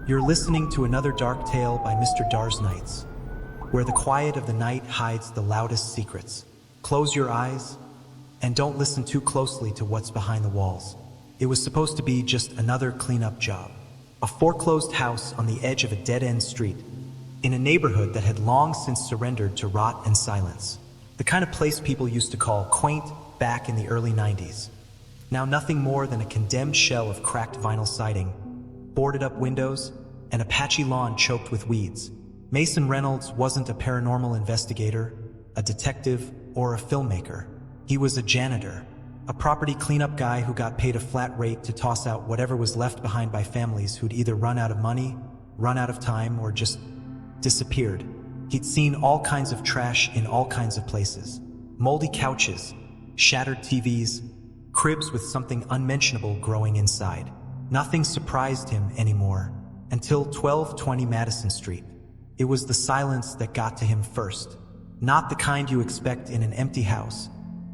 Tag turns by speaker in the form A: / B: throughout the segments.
A: You're listening to another dark tale by Mr. DarXnights, where the quiet of the night hides the loudest secrets. Close your eyes and don't listen too closely to what's behind the walls. It was supposed to be just another cleanup job. A foreclosed house on the edge of a dead-end street, in a neighborhood that had long since surrendered to rot and silence. The kind of place people used to call quaint back in the early 90s. Now nothing more than a condemned shell of cracked vinyl siding, boarded up windows, and a patchy lawn choked with weeds. Mason Reynolds wasn't a paranormal investigator, a detective, or a filmmaker. He was a janitor, a property cleanup guy who got paid a flat rate to toss out whatever was left behind by families who'd either run out of money, run out of time, or just disappeared. He'd seen all kinds of trash in all kinds of places. Moldy couches, shattered TVs, cribs with something unmentionable growing inside. Nothing surprised him anymore until 1220 Madison Street. It was the silence that got to him first. Not the kind you expect in an empty house,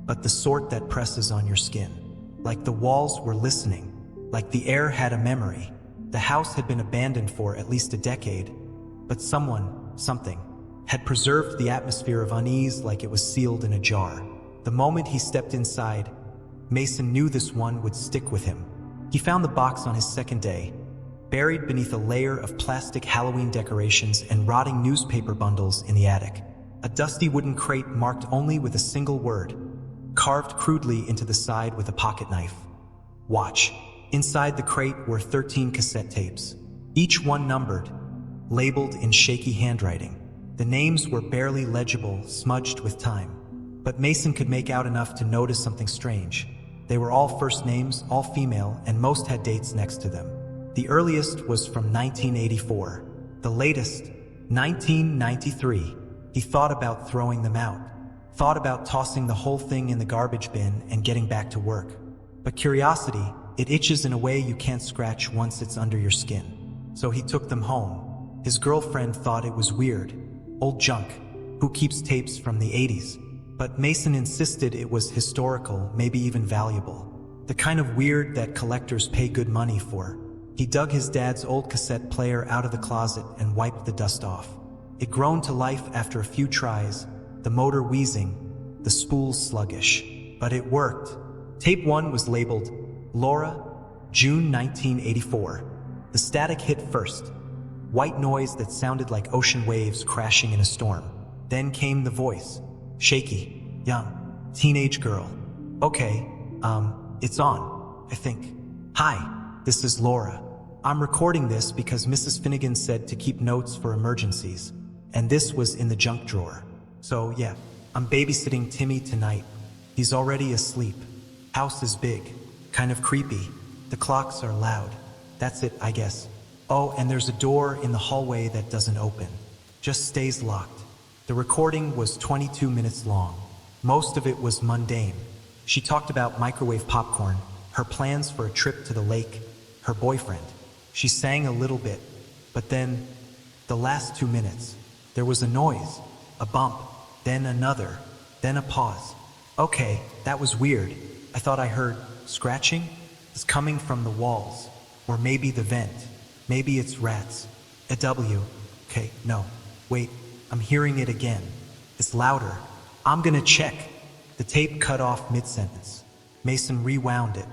A: but the sort that presses on your skin. Like the walls were listening, like the air had a memory. The house had been abandoned for at least a decade, but something, had preserved the atmosphere of unease like it was sealed in a jar. The moment he stepped inside, Mason knew this one would stick with him. He found the box on his second day, buried beneath a layer of plastic Halloween decorations and rotting newspaper bundles in the attic. A dusty wooden crate marked only with a single word, carved crudely into the side with a pocket knife. Watch. Inside the crate were 13 cassette tapes, each one numbered, labeled in shaky handwriting. The names were barely legible, smudged with time, but Mason could make out enough to notice something strange. They were all first names, all female, and most had dates next to them. The earliest was from 1984. The latest, 1993. He thought about throwing them out, thought about tossing the whole thing in the garbage bin and getting back to work. But curiosity, it itches in a way you can't scratch once it's under your skin. So he took them home. His girlfriend thought it was weird. Old junk. Who keeps tapes from the 80s? But Mason insisted it was historical, maybe even valuable. The kind of weird that collectors pay good money for. He dug his dad's old cassette player out of the closet and wiped the dust off. It groaned to life after a few tries, the motor wheezing, the spools sluggish. But it worked. Tape 1 was labeled Laura, June 1984. The static hit first. White noise that sounded like ocean waves crashing in a storm. Then came the voice. Shaky, young, teenage girl. Okay, it's on, I think. Hi, this is Laura. I'm recording this because Mrs. Finnegan said to keep notes for emergencies. And this was in the junk drawer. So yeah, I'm babysitting Timmy tonight. He's already asleep. House is big, kind of creepy. The clocks are loud. That's it, I guess. Oh, and there's a door in the hallway that doesn't open. Just stays locked. The recording was 22 minutes long. Most of it was mundane. She talked about microwave popcorn, her plans for a trip to the lake, her boyfriend. She sang a little bit, but then, the last 2 minutes, there was a noise, a bump, then another, then a pause. Okay, that was weird. I thought I heard scratching. It's coming from the walls, or maybe the vent. Maybe it's rats. A W. Okay, no, wait, I'm hearing it again. It's louder. I'm gonna check. The tape cut off mid-sentence. Mason rewound it,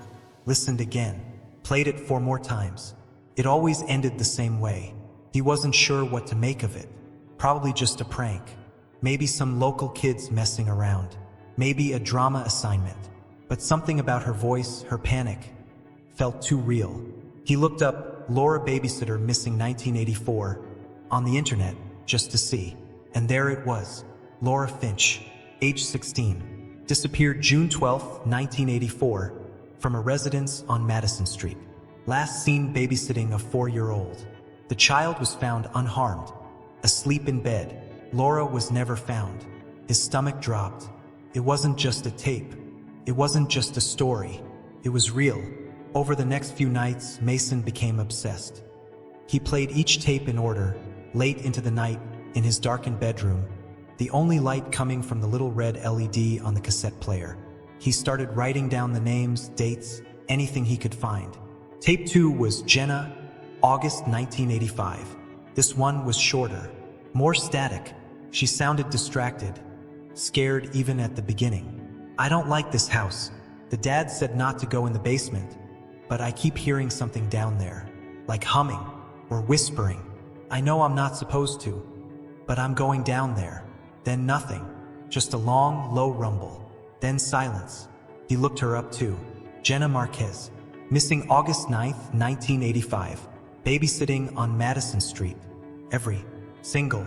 A: listened again, played it 4 more times. It always ended the same way. He wasn't sure what to make of it. Probably just a prank. Maybe some local kids messing around. Maybe a drama assignment. But something about her voice, her panic, felt too real. He looked up Laura Babysitter missing 1984 on the internet just to see. And there it was. Laura Finch, age 16, disappeared June 12, 1984, from a residence on Madison Street. Last seen babysitting a 4-year-old. The child was found unharmed, asleep in bed. Laura was never found. His stomach dropped. It wasn't just a tape. It wasn't just a story. It was real. Over the next few nights, Mason became obsessed. He played each tape in order, late into the night, in his darkened bedroom, the only light coming from the little red LED on the cassette player. He started writing down the names, dates, anything he could find. Tape 2 was Jenna, August 1985. This one was shorter, more static. She sounded distracted, scared even at the beginning. I don't like this house. The dad said not to go in the basement, but I keep hearing something down there, like humming or whispering. I know I'm not supposed to, but I'm going down there. Then nothing, just a long, low rumble. Then silence. He looked her up too. Jenna Marquez, missing August 9th, 1985. Babysitting on Madison Street. Every single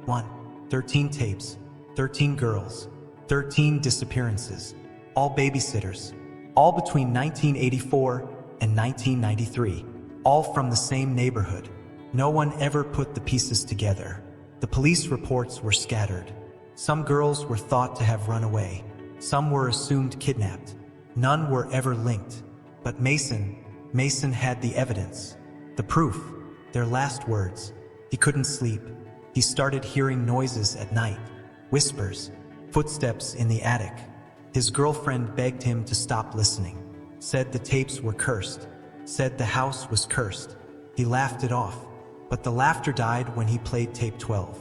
A: one. 13 tapes, 13 girls, 13 disappearances. All babysitters. All between 1984 and 1993. All from the same neighborhood. No one ever put the pieces together. The police reports were scattered. Some girls were thought to have run away. Some were assumed kidnapped. None were ever linked. But Mason had the evidence. The proof. Their last words. He couldn't sleep. He started hearing noises at night. Whispers. Footsteps in the attic. His girlfriend begged him to stop listening. Said the tapes were cursed. Said the house was cursed. He laughed it off. But the laughter died when he played tape 12.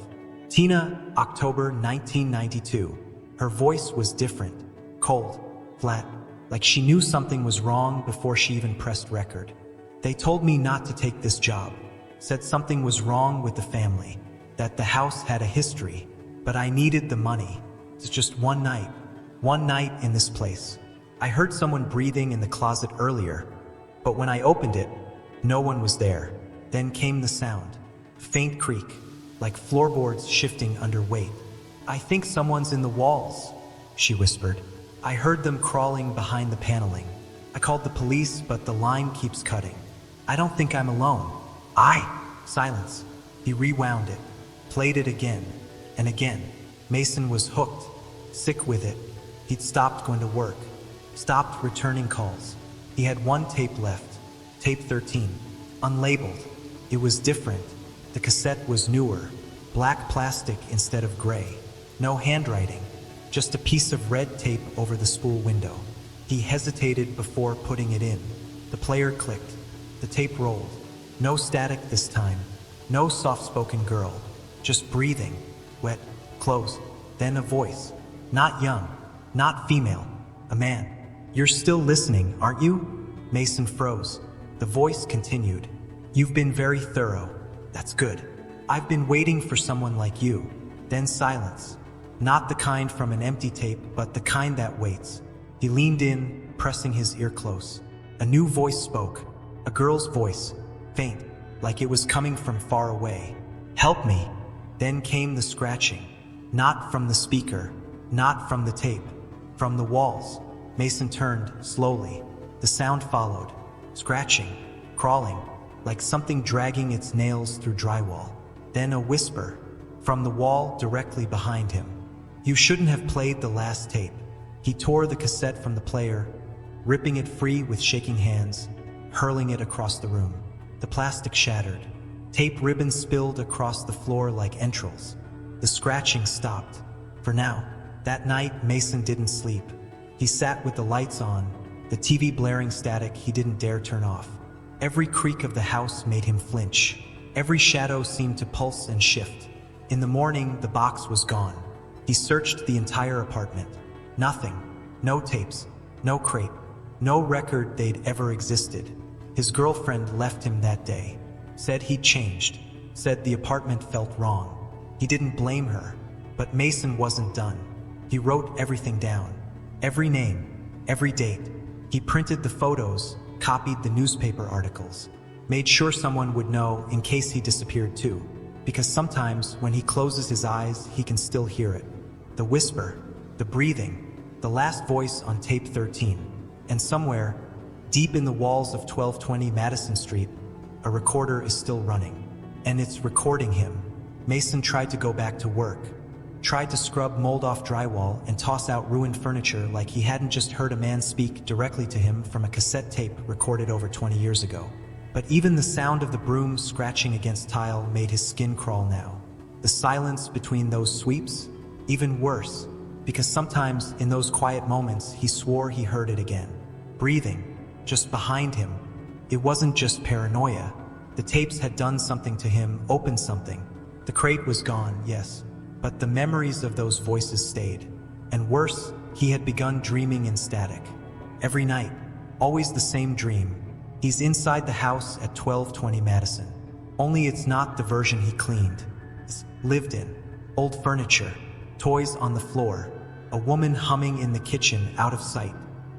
A: Tina, October 1992. Her voice was different. Cold. Flat. Like she knew something was wrong before she even pressed record. They told me not to take this job. Said something was wrong with the family. That the house had a history. But I needed the money. It's just one night. One night in this place. I heard someone breathing in the closet earlier. But when I opened it, no one was there. Then came the sound. Faint creak. Like floorboards shifting under weight. I think someone's in the walls, she whispered. I heard them crawling behind the paneling. I called the police, but the line keeps cutting. I don't think I'm alone. Silence. He rewound it, played it again and again. Mason was hooked, sick with it. He'd stopped going to work, stopped returning calls. He had one tape left, tape 13, unlabeled. It was different. The cassette was newer, black plastic instead of gray. No handwriting, just a piece of red tape over the spool window. He hesitated before putting it in. The player clicked. The tape rolled. No static this time. No soft-spoken girl. Just breathing. Wet. Close. Then a voice. Not young. Not female. A man. You're still listening, aren't you? Mason froze. The voice continued. You've been very thorough. That's good. I've been waiting for someone like you. Then silence. Not the kind from an empty tape, but the kind that waits. He leaned in, pressing his ear close. A new voice spoke. A girl's voice. Faint, like it was coming from far away. Help me. Then came the scratching. Not from the speaker. Not from the tape. From the walls. Mason turned, slowly. The sound followed. Scratching. Crawling. Like something dragging its nails through drywall. Then a whisper. From the wall directly behind him. You shouldn't have played the last tape. He tore the cassette from the player, ripping it free with shaking hands, hurling it across the room. The plastic shattered. Tape ribbons spilled across the floor like entrails. The scratching stopped. For now. That night, Mason didn't sleep. He sat with the lights on, the TV blaring static he didn't dare turn off. Every creak of the house made him flinch. Every shadow seemed to pulse and shift. In the morning, the box was gone. He searched the entire apartment. Nothing. No tapes. No crate. No record they'd ever existed. His girlfriend left him that day. Said he'd changed. Said the apartment felt wrong. He didn't blame her. But Mason wasn't done. He wrote everything down. Every name. Every date. He printed the photos, copied the newspaper articles. Made sure someone would know in case he disappeared too. Because sometimes when he closes his eyes, he can still hear it. The whisper, the breathing, the last voice on tape 13. And somewhere, deep in the walls of 1220 Madison Street, a recorder is still running. And it's recording him. Mason tried to go back to work. Tried to scrub mold off drywall and toss out ruined furniture like he hadn't just heard a man speak directly to him from a cassette tape recorded over 20 years ago. But even the sound of the broom scratching against tile made his skin crawl now. The silence between those sweeps, even worse, because sometimes in those quiet moments he swore he heard it again. Breathing, just behind him. It wasn't just paranoia. The tapes had done something to him, opened something. The crate was gone, yes, but the memories of those voices stayed. And worse, he had begun dreaming in static. Every night, always the same dream. He's inside the house at 1220 Madison. Only it's not the version he cleaned. It's lived in. Old furniture, toys on the floor, a woman humming in the kitchen out of sight.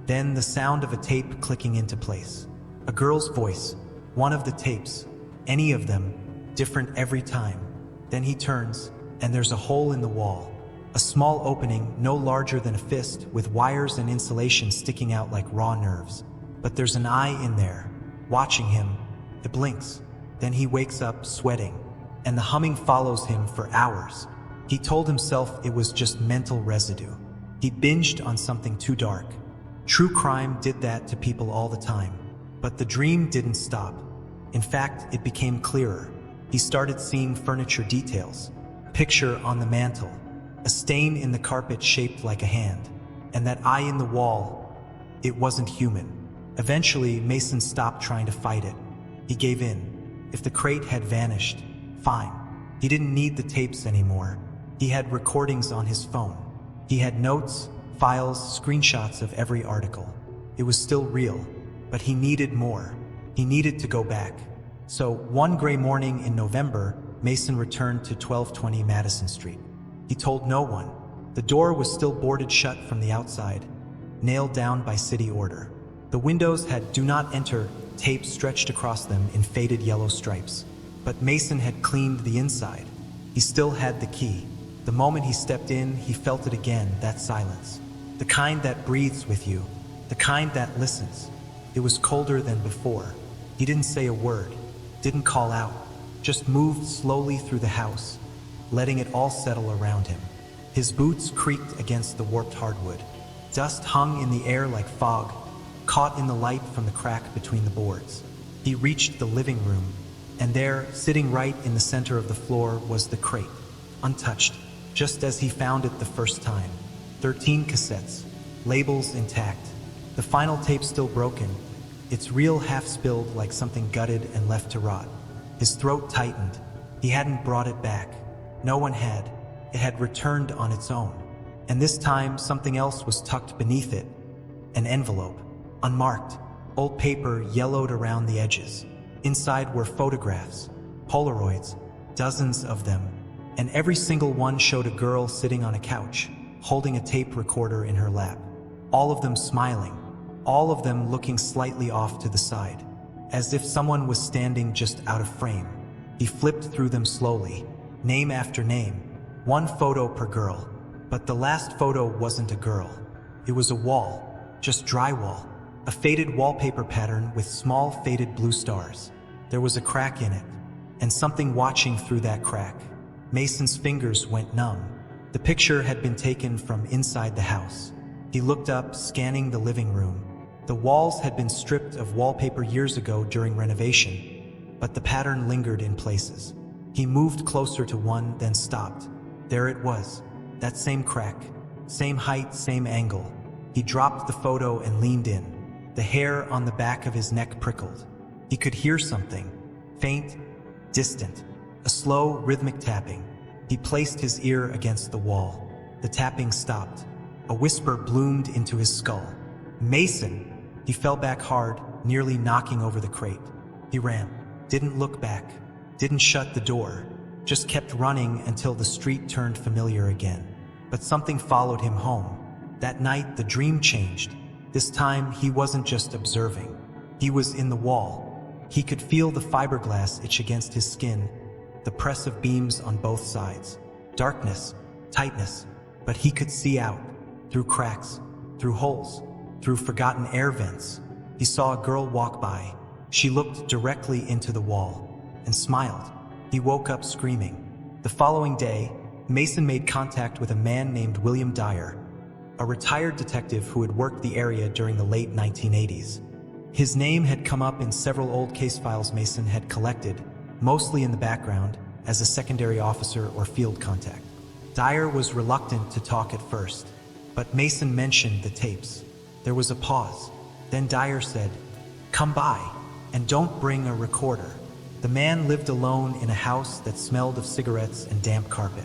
A: Then the sound of a tape clicking into place. A girl's voice, one of the tapes, any of them, different every time. Then he turns, and there's a hole in the wall. A small opening, no larger than a fist, with wires and insulation sticking out like raw nerves. But there's an eye in there, watching him. It blinks. Then he wakes up, sweating, and the humming follows him for hours. He told himself it was just mental residue. He binged on something too dark. True crime did that to people all the time. But the dream didn't stop. In fact, it became clearer. He started seeing furniture details. A picture on the mantel. A stain in the carpet shaped like a hand. And that eye in the wall, it wasn't human. Eventually, Mason stopped trying to fight it. He gave in. If the crate had vanished, fine. He didn't need the tapes anymore. He had recordings on his phone. He had notes, files, screenshots of every article. It was still real, but he needed more. He needed to go back. So, one gray morning in November, Mason returned to 1220 Madison Street. He told no one. The door was still boarded shut from the outside, nailed down by city order. The windows had "Do Not Enter" tape stretched across them in faded yellow stripes. But Mason had cleaned the inside. He still had the key. The moment he stepped in, he felt it again, that silence. The kind that breathes with you. The kind that listens. It was colder than before. He didn't say a word, didn't call out, just moved slowly through the house, letting it all settle around him. His boots creaked against the warped hardwood. Dust hung in the air like fog, caught in the light from the crack between the boards. He reached the living room, and there, sitting right in the center of the floor, was the crate, untouched, just as he found it the first time. 13 cassettes, labels intact, the final tape still broken, its reel half spilled like something gutted and left to rot. His throat tightened. He hadn't brought it back. No one had. It had returned on its own. And this time, something else was tucked beneath it. An envelope, unmarked, old paper yellowed around the edges. Inside were photographs, Polaroids, dozens of them, and every single one showed a girl sitting on a couch, holding a tape recorder in her lap. All of them smiling, all of them looking slightly off to the side, as if someone was standing just out of frame. He flipped through them slowly, name after name, one photo per girl. But the last photo wasn't a girl. It was a wall, just drywall, a faded wallpaper pattern with small faded blue stars. There was a crack in it, and something watching through that crack. Mason's fingers went numb. The picture had been taken from inside the house. He looked up, scanning the living room. The walls had been stripped of wallpaper years ago during renovation, but the pattern lingered in places. He moved closer to one, then stopped. There it was, that same crack, same height, same angle. He dropped the photo and leaned in. The hair on the back of his neck prickled. He could hear something, faint, distant, a slow, rhythmic tapping. He placed his ear against the wall. The tapping stopped. A whisper bloomed into his skull. "Mason!" He fell back hard, nearly knocking over the crate. He ran, didn't look back, didn't shut the door, just kept running until the street turned familiar again. But something followed him home. That night, the dream changed. This time, he wasn't just observing. He was in the wall. He could feel the fiberglass itch against his skin, the press of beams on both sides. Darkness, tightness, but he could see out, through cracks, through holes, through forgotten air vents. He saw a girl walk by. She looked directly into the wall and smiled. He woke up screaming. The following day, Mason made contact with a man named William Dyer, a retired detective who had worked the area during the late 1980s. His name had come up in several old case files Mason had collected, mostly in the background, as a secondary officer or field contact. Dyer was reluctant to talk at first, but Mason mentioned the tapes. There was a pause. Then Dyer said, "Come by, and don't bring a recorder." The The man lived alone in a house that smelled of cigarettes and damp carpet.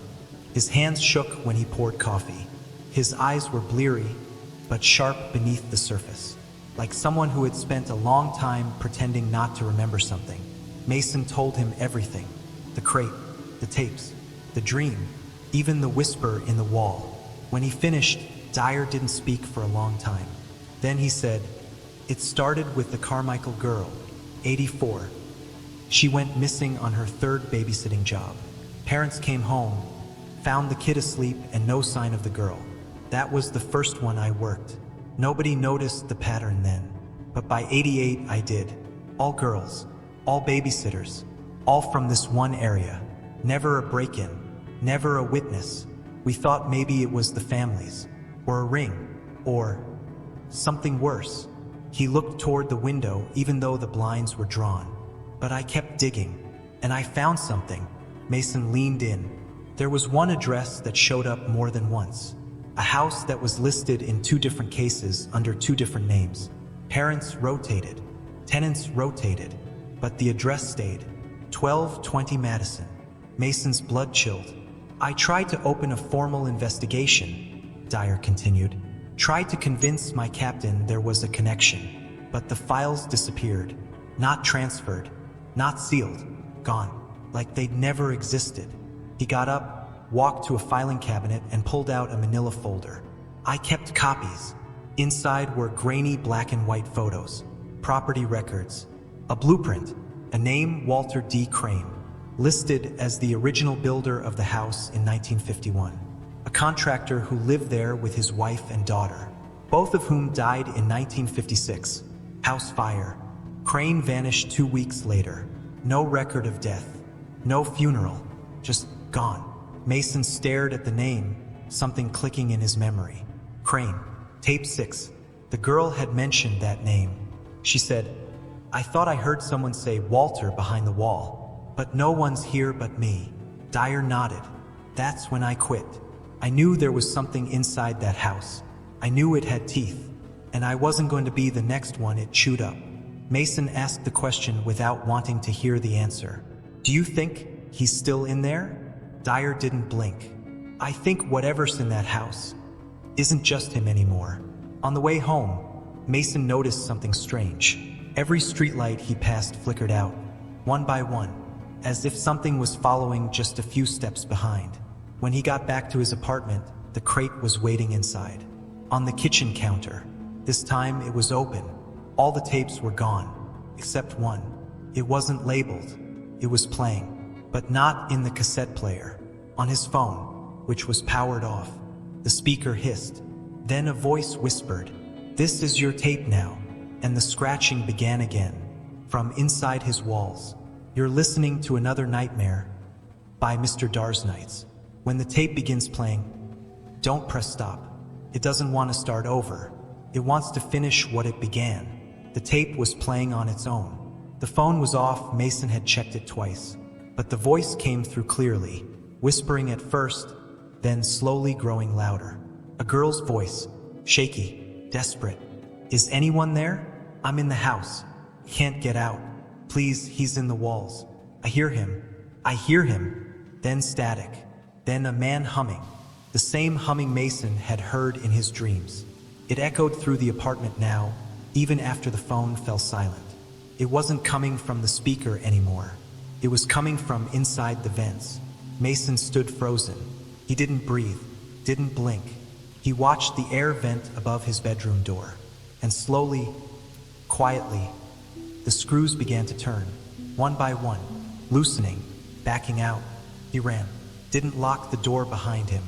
A: His hands shook when he poured coffee. His eyes were bleary, but sharp beneath the surface, like someone who had spent a long time pretending not to remember something. Mason told him everything: the crate, the tapes, the dream, even the whisper in the wall. When he finished, Dyer didn't speak for a long time. Then he said, "It started with the Carmichael girl, 84. She went missing on her third babysitting job. Parents came home, found the kid asleep and no sign of the girl. That was the first one I worked. Nobody noticed the pattern then, but by 88 I did. All girls, all babysitters, all from this one area. Never a break-in, never a witness. We thought maybe it was the families, or a ring, or something worse." He looked toward the window even though the blinds were drawn. "But I kept digging, and I found something." Mason leaned in. There was one address that showed up more than once. A house that was listed in 2 different cases under 2 different names. Parents rotated, tenants rotated, but the address stayed. 1220 Madison. Mason's blood chilled. "I tried to open a formal investigation," Dyer continued. "Tried to convince my captain there was a connection, but the files disappeared. Not transferred, not sealed, gone, like they'd never existed." He got up, walked to a filing cabinet and pulled out a manila folder. "I kept copies. Inside were grainy black and white photos, property records, a blueprint, a name, Walter D. Crane, listed as the original builder of the house in 1951. A contractor who lived there with his wife and daughter, both of whom died in 1956. House fire. Crane vanished 2 weeks later. No record of death. No funeral. Just gone." Mason stared at the name, something clicking in his memory. Crane. Tape 6. The girl had mentioned that name. She said, "I thought I heard someone say Walter behind the wall, but no one's here but me." Dyer nodded. "That's when I quit. I knew there was something inside that house. I knew it had teeth, and I wasn't going to be the next one it chewed up." Mason asked the question without wanting to hear the answer. "Do you think he's still in there?" Dyer didn't blink. "I think whatever's in that house isn't just him anymore." On the way home, Mason noticed something strange. Every streetlight he passed flickered out, one by one, as if something was following just a few steps behind. When he got back to his apartment, the crate was waiting inside, on the kitchen counter. This time it was open. All the tapes were gone, except one. It wasn't labeled. It was playing, but not in the cassette player. On his phone, which was powered off. The speaker hissed. Then a voice whispered, "This is your tape now." And the scratching began again, from inside his walls. "You're listening to Another Nightmare by Mr. DarXnights. When the tape begins playing, don't press stop. It doesn't want to start over. It wants to finish what it began." The tape was playing on its own. The phone was off. Mason had checked it twice, but the voice came through clearly, whispering at first, then slowly growing louder. A girl's voice, shaky, desperate. "Is anyone there? I'm in the house. Can't get out. Please, he's in the walls. I hear him. I hear him." Then static. Then a man humming. The same humming Mason had heard in his dreams. It echoed through the apartment now, even after the phone fell silent. It wasn't coming from the speaker anymore. It was coming from inside the vents. Mason stood frozen. He didn't breathe, didn't blink. He watched the air vent above his bedroom door. And slowly, quietly, the screws began to turn, one by one, loosening, backing out. He ran, didn't lock the door behind him,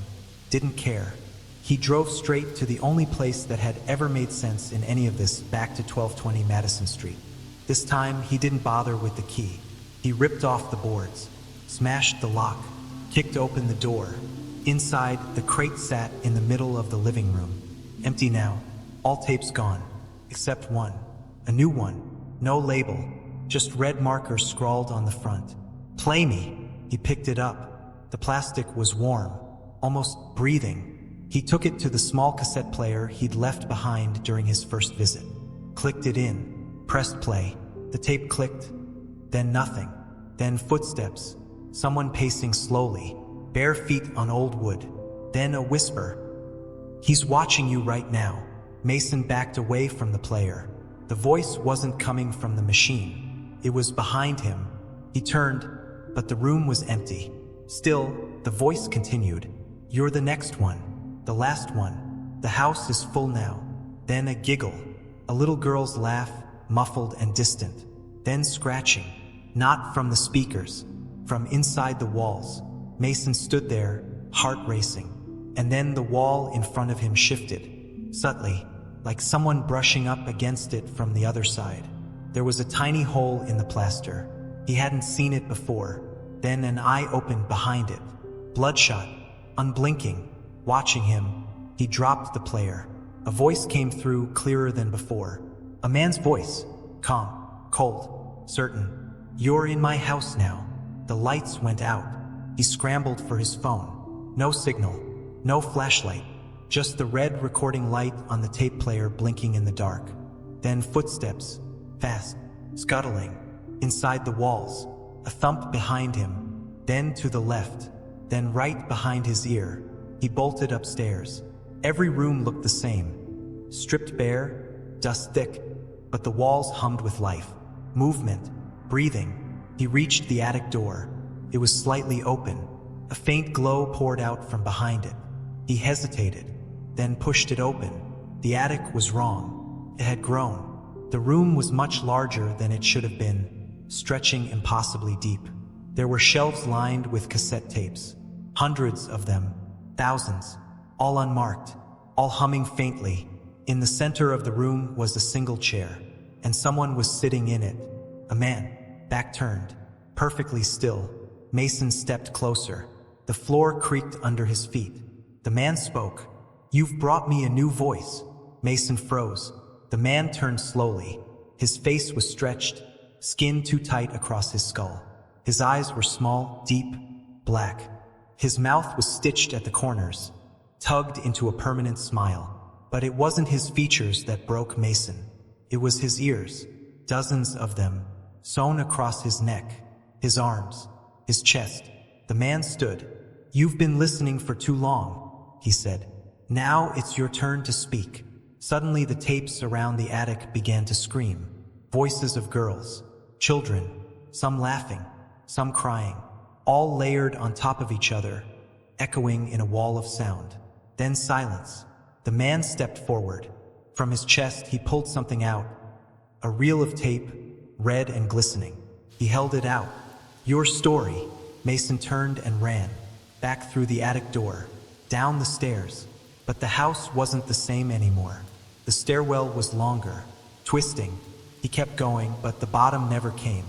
A: didn't care. He drove straight to the only place that had ever made sense in any of this, back to 1220 Madison Street. This time, he didn't bother with the key. He ripped off the boards, smashed the lock, kicked open the door. Inside, the crate sat in the middle of the living room. Empty now, all tapes gone, except one. A new one, no label, just red markers scrawled on the front. "Play me." He picked it up. The plastic was warm, almost breathing. He took it to the small cassette player he'd left behind during his first visit. Clicked it in, pressed play. The tape clicked, then nothing. then footsteps, someone pacing slowly, bare feet on old wood, then a whisper. "He's watching you right now." Mason backed away from the player. The voice wasn't coming from the machine. It was behind him. He turned, but the room was empty. Still, the voice continued. "You're the next one. The last one. The house is full now." Then a giggle. A little girl's laugh, muffled and distant. Then scratching. Not from the speakers. From inside the walls. Mason stood there, heart racing. And then the wall in front of him shifted. Subtly, like someone brushing up against it from the other side. There was a tiny hole in the plaster. He hadn't seen it before. Then an eye opened behind it. Bloodshot, unblinking, watching him. He dropped the player. A voice came through clearer than before. A man's voice. Calm, cold, certain. "You're in my house now." The lights went out. He scrambled for his phone. No signal, no flashlight. Just the red recording light on the tape player blinking in the dark. Then footsteps, fast, scuttling, inside the walls. A thump behind him, then to the left, then right behind his ear. He bolted upstairs. Every room looked the same. Stripped bare, dust thick, but the walls hummed with life. Movement, breathing. He reached the attic door. It was slightly open. A faint glow poured out from behind it. He hesitated, then pushed it open. The attic was wrong. It had grown. The room was much larger than it should have been, stretching impossibly deep. There were shelves lined with cassette tapes. Hundreds of them, thousands, all unmarked, all humming faintly. In the center of the room was a single chair, and someone was sitting in it. A man, back turned, perfectly still. Mason stepped closer. The floor creaked under his feet. The man spoke. "You've brought me a new voice." Mason froze. The man turned slowly. His face was stretched, skin too tight across his skull. His eyes were small, deep, black. His mouth was stitched at the corners, tugged into a permanent smile. But it wasn't his features that broke Mason. It was his ears, dozens of them, sewn across his neck, his arms, his chest. The man stood. "You've been listening for too long," he said. "Now it's your turn to speak." Suddenly the tapes around the attic began to scream. Voices of girls, children, some laughing, some crying, all layered on top of each other, echoing in a wall of sound. Then silence. The man stepped forward. From his chest he pulled something out. A reel of tape, red and glistening. He held it out. "Your story." Mason turned and ran, back through the attic door, down the stairs. But the house wasn't the same anymore. The stairwell was longer, twisting. He kept going, but the bottom never came.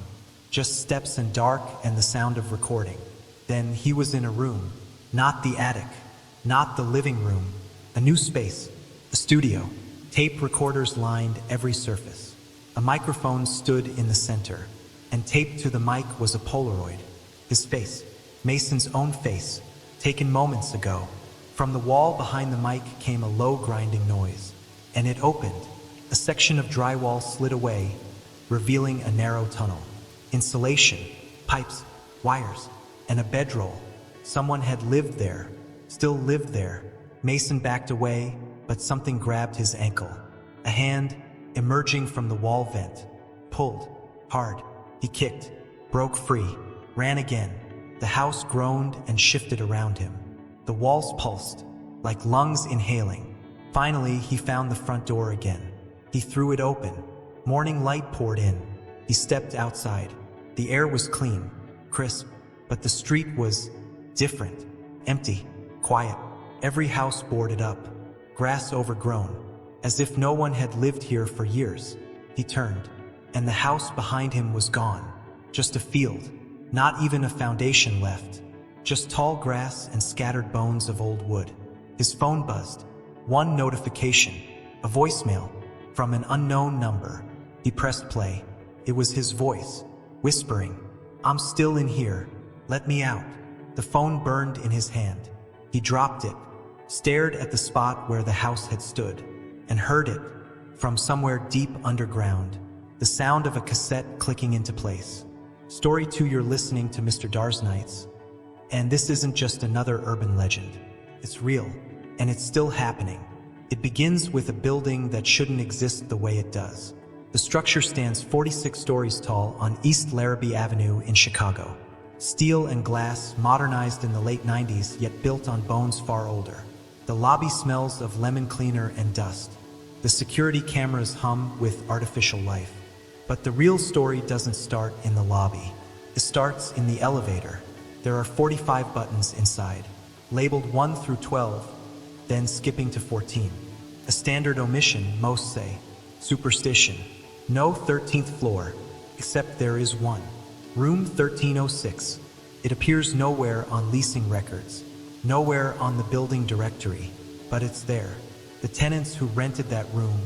A: Just steps and dark and the sound of recording. Then he was in a room. Not the attic, not the living room. A new space, a studio. Tape recorders lined every surface. A microphone stood in the center, and taped to the mic was a Polaroid. His face, Mason's own face, taken moments ago. From the wall behind the mic came a low grinding noise, and it opened. A section of drywall slid away, revealing a narrow tunnel. Insulation, pipes, wires, and a bedroll. Someone had lived there, still lived there. Mason backed away, but something grabbed his ankle. A hand, emerging from the wall vent, pulled, hard. He kicked, broke free, ran again. The house groaned and shifted around him. The walls pulsed, like lungs inhaling. Finally, he found the front door again. He threw it open. Morning light poured in. He stepped outside. The air was clean, crisp, but the street was different, empty, quiet. Every house boarded up, grass overgrown, as if no one had lived here for years. He turned, and the house behind him was gone. Just a field, not even a foundation left. Just tall grass and scattered bones of old wood. His phone buzzed. One notification, a voicemail, from an unknown number. He pressed play. It was his voice, whispering, "I'm still in here. Let me out." The phone burned in his hand. He dropped it, stared at the spot where the house had stood, and heard it, from somewhere deep underground, the sound of a cassette clicking into place. Story 2, you're listening to Mr. DarXnights. And this isn't just another urban legend. It's real, and it's still happening. It begins with a building that shouldn't exist the way it does. The structure stands 46 stories tall on East Larrabee Avenue in Chicago. Steel and glass, modernized in the late 90s, yet built on bones far older. The lobby smells of lemon cleaner and dust. The security cameras hum with artificial life. But the real story doesn't start in the lobby. It starts in the elevator. There are 45 buttons inside, labeled 1 through 12, then skipping to 14. A standard omission, most say. Superstition. No 13th floor, except there is one. Room 1306. It appears nowhere on leasing records, nowhere on the building directory, but it's there. The tenants who rented that room,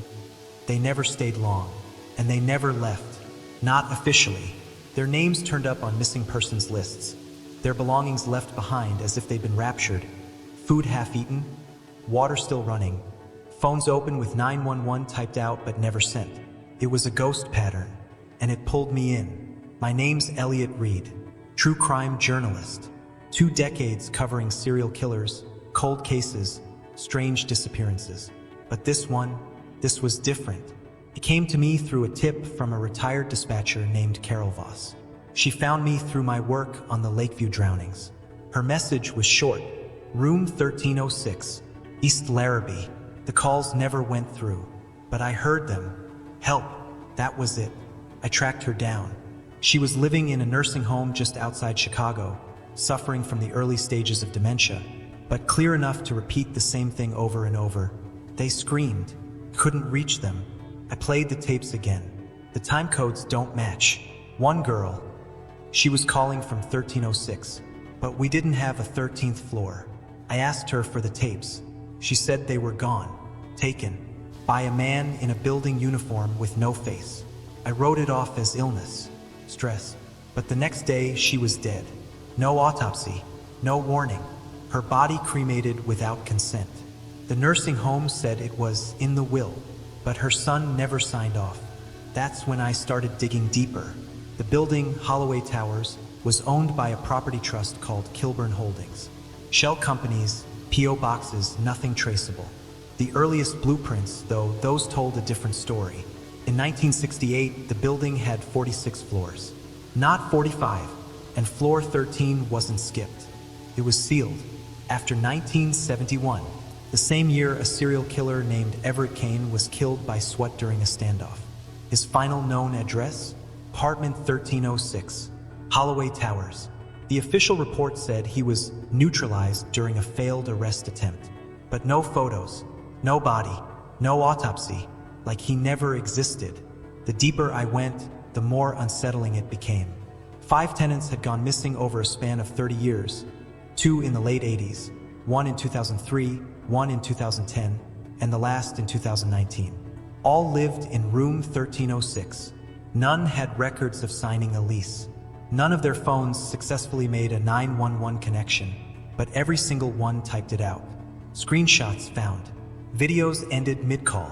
A: they never stayed long, and they never left. Not officially. Their names turned up on missing persons lists, their belongings left behind as if they'd been raptured, food half-eaten, water still running, phones open with 911 typed out but never sent. It was a ghost pattern, and it pulled me in. My name's Elliot Reed, true crime journalist. 2 decades covering serial killers, cold cases, strange disappearances. But this was different. It came to me through a tip from a retired dispatcher named Carol Voss. She found me through my work on the Lakeview drownings. Her message was short. Room 1306, East Larrabee. The calls never went through, but I heard them. Help, that was it. I tracked her down. She was living in a nursing home just outside Chicago, suffering from the early stages of dementia, but clear enough to repeat the same thing over and over. They screamed, couldn't reach them. I played the tapes again. The time codes don't match. One girl, she was calling from 1306, but we didn't have a 13th floor. I asked her for the tapes. She said they were gone, taken, by a man in a building uniform with no face. I wrote it off as illness, stress, but the next day she was dead. No autopsy, no warning. Her body cremated without consent. The nursing home said it was in the will, but her son never signed off. That's when I started digging deeper. The building, Holloway Towers, was owned by a property trust called Kilburn Holdings. Shell companies, P.O. boxes, nothing traceable. The earliest blueprints, though, those told a different story. In 1968, the building had 46 floors, not 45, and floor 13 wasn't skipped. It was sealed. After 1971, the same year a serial killer named Everett Kane was killed by SWAT during a standoff. His final known address? Apartment 1306, Holloway Towers. The official report said he was neutralized during a failed arrest attempt. But no photos, no body, no autopsy, like he never existed. The deeper I went, the more unsettling it became. 5 tenants had gone missing over a span of 30 years, 2 in the late 80s, 1 in 2003, 1 in 2010, and the last in 2019. All lived in room 1306. None had records of signing a lease. None of their phones successfully made a 911 connection, but every single one typed it out. Screenshots found. Videos ended mid-call.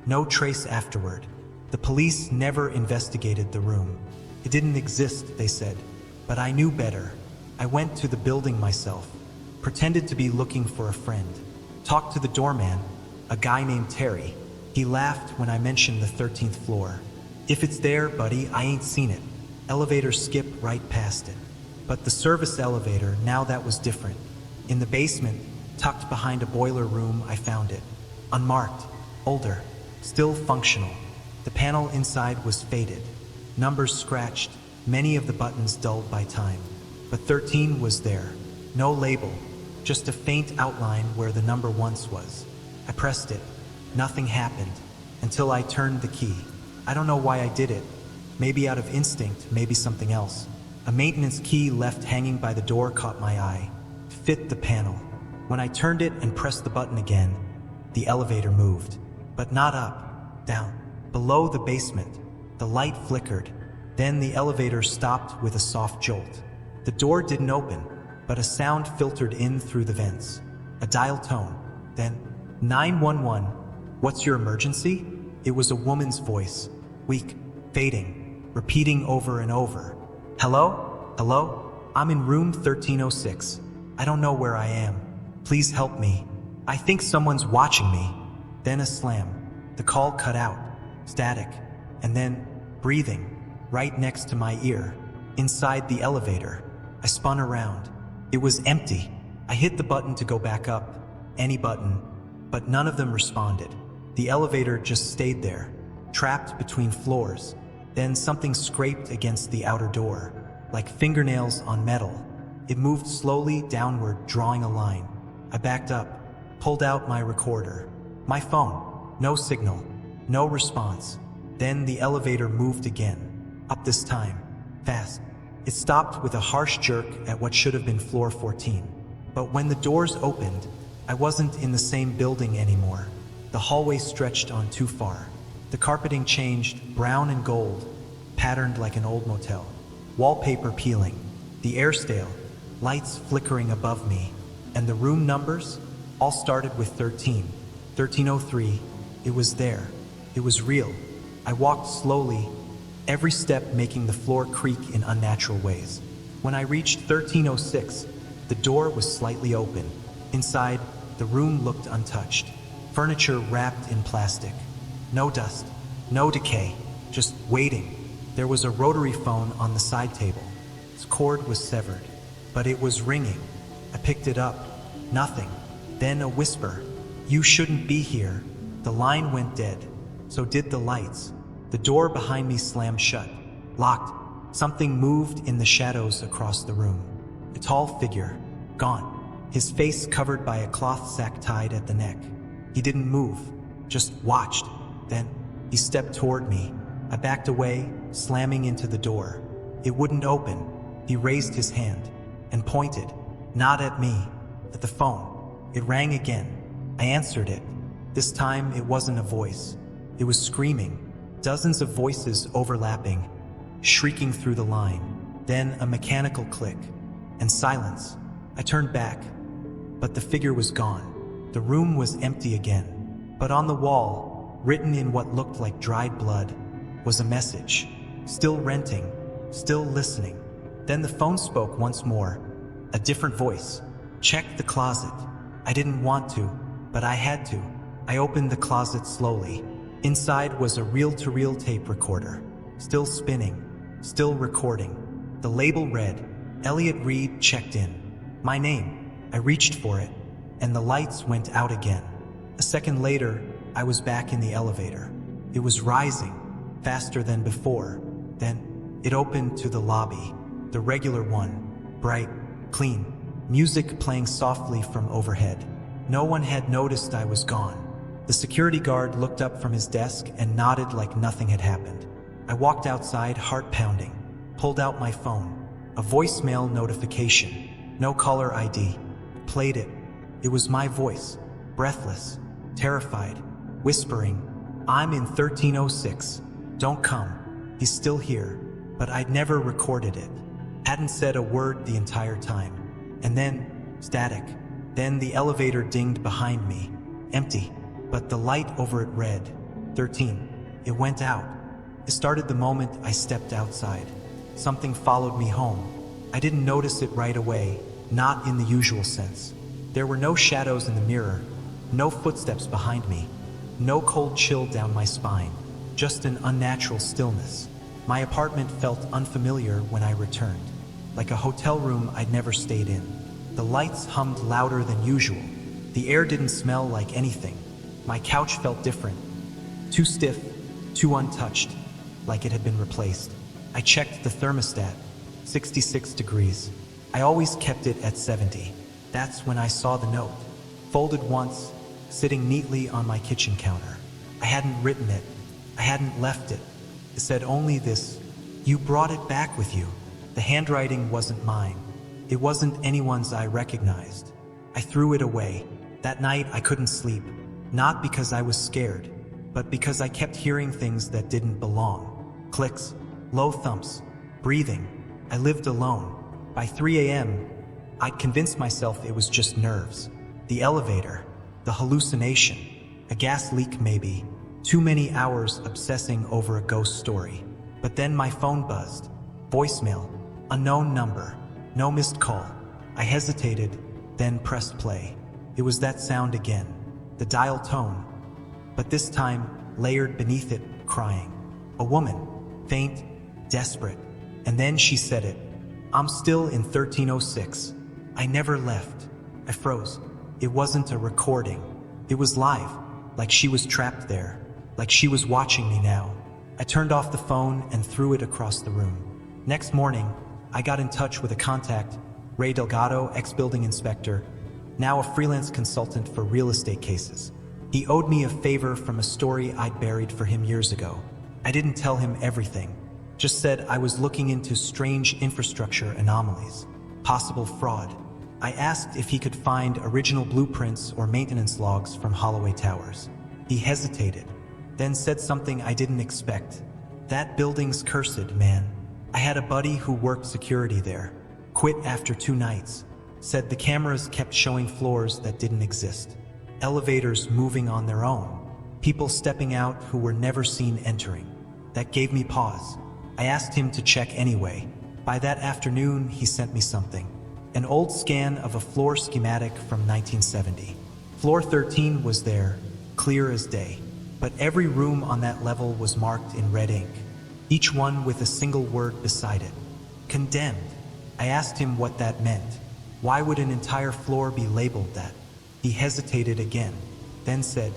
A: No trace afterward. The police never investigated the room. It didn't exist, they said, but I knew better. I went to the building myself, pretended to be looking for a friend, talked to the doorman, a guy named Terry. He laughed when I mentioned the 13th floor. If it's there, buddy, I ain't seen it. Elevators skip right past it. But the service elevator, now that was different. In the basement, tucked behind a boiler room, I found it. Unmarked, older, still functional. The panel inside was faded, numbers scratched, many of the buttons dulled by time. But 13 was there. No label, just a faint outline where the number once was. I pressed it. Nothing happened until I turned the key. I don't know why I did it. Maybe out of instinct, maybe something else. A maintenance key left hanging by the door caught my eye. Fit the panel. When I turned it and pressed the button again, the elevator moved. But not up, down. Below the basement, the light flickered. Then the elevator stopped with a soft jolt. The door didn't open, but a sound filtered in through the vents. A dial tone. Then, 911. What's your emergency? It was a woman's voice, weak, fading, repeating over and over. Hello? Hello? I'm in room 1306. I don't know where I am. Please help me. I think someone's watching me. Then a slam. The call cut out. Static. And then breathing. Right next to my ear. Inside the elevator. I spun around. It was empty. I hit the button to go back up. Any button. But none of them responded. The elevator just stayed there. Trapped between floors. Then something scraped against the outer door. Like fingernails on metal. It moved slowly downward, drawing a line. I backed up. Pulled out my recorder. My phone. No signal. No response. Then the elevator moved again. Up this time. Fast. It stopped with a harsh jerk at what should have been floor 14. But when the doors opened, I wasn't in the same building anymore. The hallway stretched on too far. The carpeting changed, brown and gold, patterned like an old motel. Wallpaper peeling. The air stale. Lights flickering above me. And the room numbers all started with 13. 1303. It was there. It was real. I walked slowly, every step making the floor creak in unnatural ways. When I reached 1306, the door was slightly open. Inside, the room looked untouched. Furniture wrapped in plastic. No dust, no decay, just waiting. There was a rotary phone on the side table. Its cord was severed, but it was ringing. I picked it up. Nothing. Then a whisper. "You shouldn't be here." The line went dead. So did the lights. The door behind me slammed shut. Locked. Something moved in the shadows across the room. A tall figure. Gone. His face covered by a cloth sack tied at the neck. He didn't move. Just watched. Then he stepped toward me. I backed away, slamming into the door. It wouldn't open. He raised his hand and pointed. Not at me. At the phone. It rang again. I answered it. This time it wasn't a voice. It was screaming. Dozens of voices overlapping, shrieking through the line. Then a mechanical click. And silence. I turned back. But the figure was gone. The room was empty again. But on the wall, written in what looked like dried blood, was a message. Still renting. Still listening. Then the phone spoke once more. A different voice. Check the closet. I didn't want to, but I had to. I opened the closet slowly. Inside was a reel-to-reel tape recorder. Still spinning. Still recording. The label read, Elliot Reed checked in. My name. I reached for it, and the lights went out again. A second later, I was back in the elevator. It was rising, faster than before. Then it opened to the lobby. The regular one. Bright. Clean. Music playing softly from overhead. No one had noticed I was gone. The security guard looked up from his desk and nodded like nothing had happened. I walked outside, heart pounding. Pulled out my phone. A voicemail notification. No caller ID. Played it. It was my voice. Breathless. Terrified. Whispering. I'm in 1306. Don't come. He's still here. But I'd never recorded it. Hadn't said a word the entire time. And then, static. Then the elevator dinged behind me. Empty. But the light over it read, 13. It went out. It started the moment I stepped outside. Something followed me home. I didn't notice it right away, not in the usual sense. There were no shadows in the mirror, no footsteps behind me, no cold chill down my spine, just an unnatural stillness. My apartment felt unfamiliar when I returned, like a hotel room I'd never stayed in. The lights hummed louder than usual. The air didn't smell like anything. My couch felt different. Too stiff, too untouched, like it had been replaced. I checked the thermostat, 66 degrees. I always kept it at 70. That's when I saw the note. Folded once, sitting neatly on my kitchen counter. I hadn't written it. I hadn't left it. It said only this, you brought it back with you. The handwriting wasn't mine. It wasn't anyone's I recognized. I threw it away. That night I couldn't sleep. Not because I was scared, but because I kept hearing things that didn't belong. Clicks, low thumps, breathing. I lived alone. By 3 a.m., I'd convinced myself it was just nerves. The elevator, the hallucination, a gas leak maybe, too many hours obsessing over a ghost story. But then my phone buzzed. Voicemail. Unknown number. No missed call. I hesitated, then pressed play. It was that sound again. The dial tone. But this time, layered beneath it, crying. A woman. Faint, desperate. And then she said it. I'm still in 1306. I never left. I froze. It wasn't a recording. It was live. Like she was trapped there. Like she was watching me now. I turned off the phone and threw it across the room. Next morning, I got in touch with a contact, Ray Delgado, ex-building inspector, now a freelance consultant for real estate cases. He owed me a favor from a story I'd buried for him years ago. I didn't tell him everything, just said I was looking into strange infrastructure anomalies, possible fraud. I asked if he could find original blueprints or maintenance logs from Holloway Towers. He hesitated, then said something I didn't expect. That building's cursed, man. I had a buddy who worked security there. Quit after 2 nights. Said the cameras kept showing floors that didn't exist. Elevators moving on their own. People stepping out who were never seen entering. That gave me pause. I asked him to check anyway. By that afternoon, he sent me something. An old scan of a floor schematic from 1970. Floor 13 was there, clear as day. But every room on that level was marked in red ink. Each one with a single word beside it. Condemned. I asked him what that meant. Why would an entire floor be labeled that? He hesitated again, then said,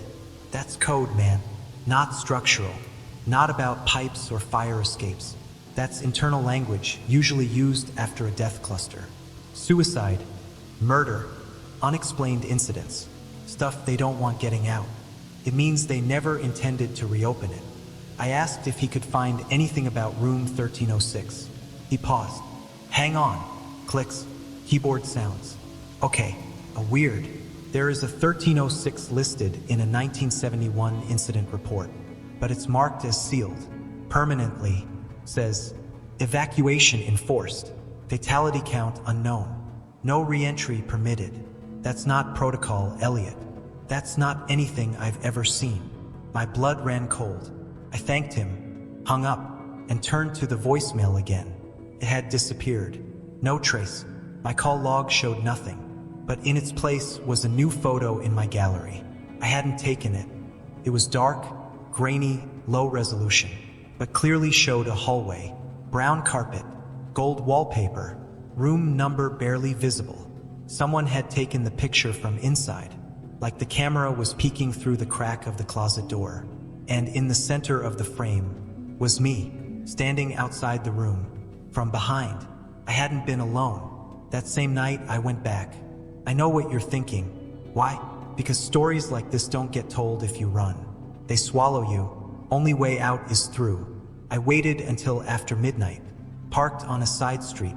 A: "That's code, man. Not structural. Not about pipes or fire escapes. That's internal language, usually used after a death cluster. Suicide, murder, unexplained incidents. Stuff they don't want getting out. It means they never intended to reopen it." I asked if he could find anything about room 1306. He paused. "Hang on." Clicks. Keyboard sounds. "Okay, a weird. There is a 1306 listed in a 1971 incident report, but it's marked as sealed. Permanently. Says, evacuation enforced. Fatality count unknown. No re-entry permitted. That's not protocol, Elliot. That's not anything I've ever seen." My blood ran cold. I thanked him, hung up, and turned to the voicemail again. It had disappeared. No trace. My call log showed nothing, but in its place was a new photo in my gallery. I hadn't taken it. It was dark, grainy, low resolution, but clearly showed a hallway, brown carpet, gold wallpaper, room number barely visible. Someone had taken the picture from inside, like the camera was peeking through the crack of the closet door. And in the center of the frame was me, standing outside the room. From behind, I hadn't been alone. That same night, I went back. I know what you're thinking. Why? Because stories like this don't get told if you run. They swallow you. Only way out is through. I waited until after midnight, parked on a side street,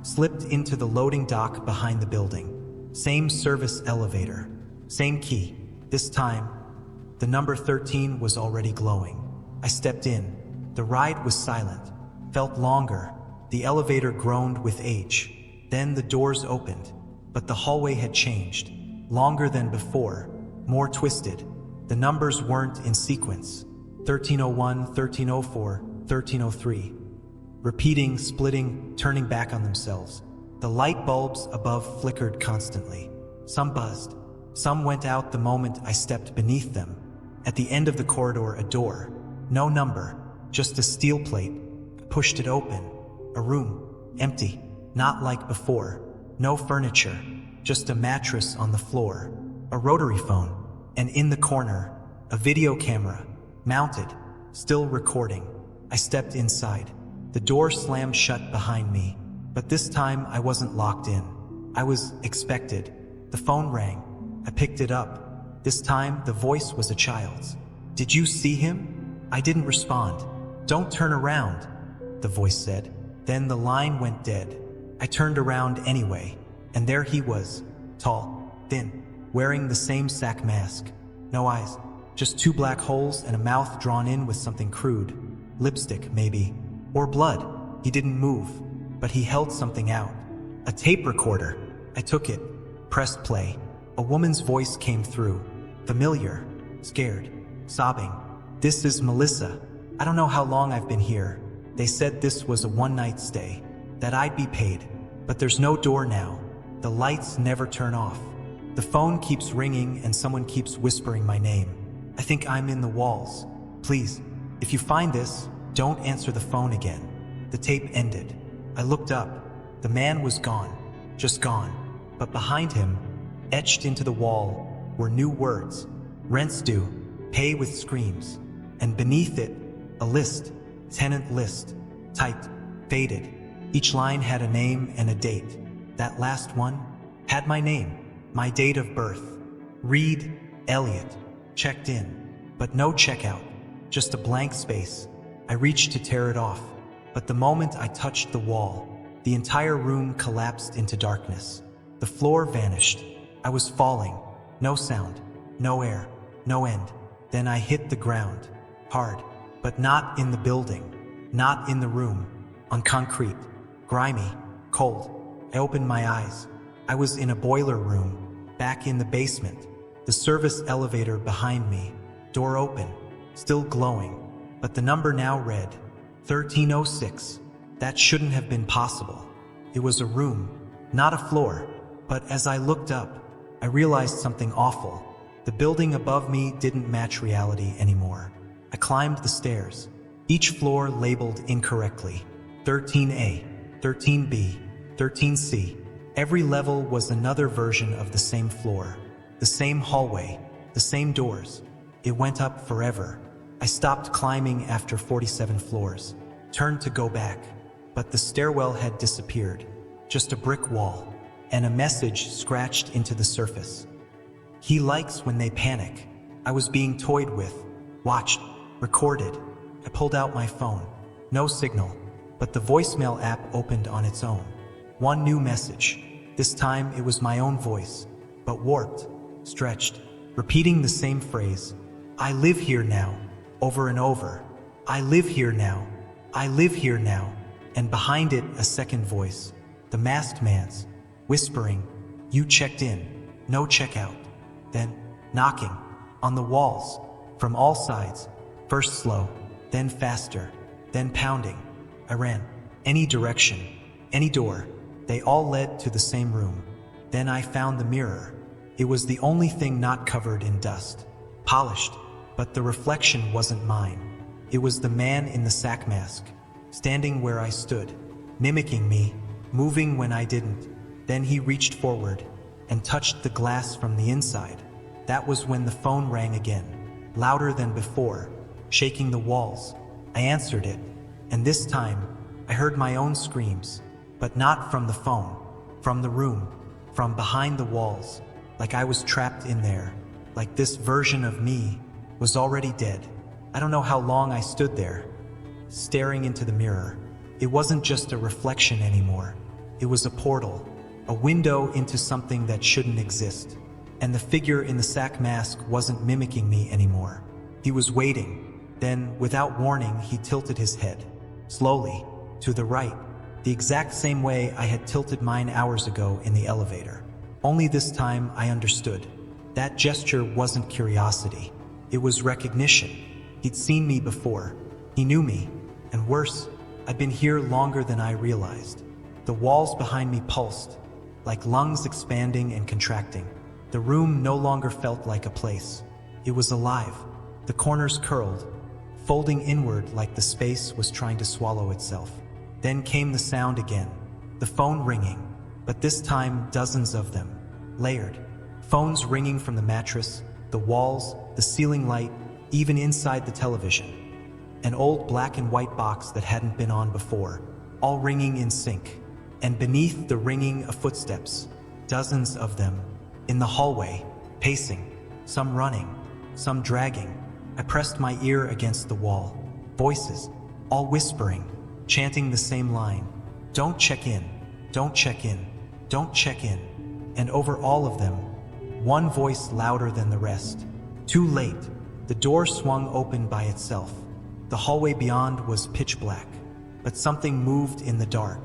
A: slipped into the loading dock behind the building. Same service elevator, same key. This time, the number 13 was already glowing. I stepped in. The ride was silent, felt longer. The elevator groaned with age. Then the doors opened, but the hallway had changed. Longer than before, more twisted. The numbers weren't in sequence. 1301, 1304, 1303. Repeating, splitting, turning back on themselves. The light bulbs above flickered constantly. Some buzzed. Some went out the moment I stepped beneath them. At the end of the corridor, a door. No number, just a steel plate. I pushed it open. A room, empty. Not like before. No furniture, just a mattress on the floor, a rotary phone, and in the corner, a video camera, mounted, still recording. I stepped inside. The door slammed shut behind me, but this time I wasn't locked in. I was expected. The phone rang. I picked it up. This time, the voice was a child's. "Did you see him?" I didn't respond. "Don't turn around," the voice said. Then the line went dead. I turned around anyway, and there he was, tall, thin, wearing the same sack mask. No eyes, just 2 black holes and a mouth drawn in with something crude. Lipstick, maybe. Or blood. He didn't move, but he held something out. A tape recorder. I took it, pressed play. A woman's voice came through. Familiar, scared, sobbing. "This is Melissa. I don't know how long I've been here. They said this was a one-night stay. that I'd be paid. But there's no door now. The lights never turn off. The phone keeps ringing and someone keeps whispering my name. I think I'm in the walls. Please, if you find this, don't answer the phone again. The tape ended. I looked up. The man was gone. Just gone. But behind him, etched into the wall, were new words. Rents due. Pay with screams. And beneath it, a list. Tenant list. Typed. Faded. Each line had a name and a date. That last one had my name. My date of birth. Reed Elliott. Checked in. But no checkout. Just a blank space. I reached to tear it off. But the moment I touched the wall, the entire room collapsed into darkness. The floor vanished. I was falling. No sound. No air. No end. Then I hit the ground. Hard. But not in the building. Not in the room. On concrete. Grimy. Cold. I opened my eyes. I was in a boiler room. Back in the basement. The service elevator behind me. Door open. Still glowing. But the number now read 1306. That shouldn't have been possible. It was a room, not a floor. But as I looked up, I realized something awful. The building above me didn't match reality anymore. I climbed the stairs, each floor labeled incorrectly. 13A, 13B, 13C. Every level was another version of the same floor, the same hallway, the same doors. It went up forever. I stopped climbing after 47 floors, turned to go back, but the stairwell had disappeared. Just a brick wall, and a message scratched into the surface. He likes when they panic. I was being toyed with, watched, recorded. I pulled out my phone. No signal, but the voicemail app opened on its own. One new message. This time it was my own voice, but warped, stretched, repeating the same phrase. I live here now. Over and over. I live here now. I live here now. And behind it, a second voice. The masked man's, whispering, you checked in. No checkout. Then, knocking. On the walls. From all sides. First slow. Then faster. Then pounding. I ran. Any direction. Any door. They all led to the same room. Then I found the mirror. It was the only thing not covered in dust. Polished. But the reflection wasn't mine. It was the man in the sack mask, standing where I stood, mimicking me, moving when I didn't. Then he reached forward and touched the glass from the inside. That was when the phone rang again, louder than before, shaking the walls. I answered it, and this time I heard my own screams, but not from the phone, from the room, from behind the walls, like I was trapped in there, like this version of me was already dead. I don't know how long I stood there, staring into the mirror. It wasn't just a reflection anymore. It was a portal, a window into something that shouldn't exist. And the figure in the sack mask wasn't mimicking me anymore. He was waiting. Then, without warning, he tilted his head, slowly, to the right, the exact same way I had tilted mine hours ago in the elevator. Only this time I understood. That gesture wasn't curiosity. It was recognition. He'd seen me before. He knew me. And worse, I'd been here longer than I realized. The walls behind me pulsed, like lungs expanding and contracting. The room no longer felt like a place. It was alive. The corners curled, folding inward like the space was trying to swallow itself. Then came the sound again, the phone ringing, but this time dozens of them, layered. Phones ringing from the mattress, the walls, the ceiling light, even inside the television. An old black and white box that hadn't been on before, all ringing in sync. And beneath the ringing of footsteps, dozens of them, in the hallway, pacing, some running, some dragging. I pressed my ear against the wall. Voices, all whispering, chanting the same line. Don't check in, don't check in, don't check in. And over all of them, one voice louder than the rest. Too late. The door swung open by itself. The hallway beyond was pitch black, but something moved in the dark.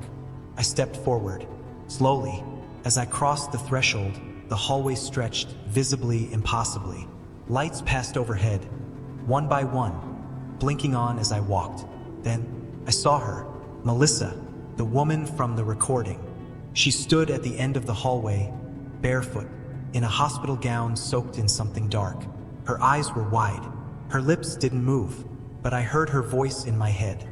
A: I stepped forward, slowly. As I crossed the threshold, the hallway stretched, visibly, impossibly. Lights passed overhead, one by one, blinking on as I walked. Then I saw her, Melissa, the woman from the recording. She stood at the end of the hallway, barefoot, in a hospital gown soaked in something dark. Her eyes were wide. Her lips didn't move, but I heard her voice in my head.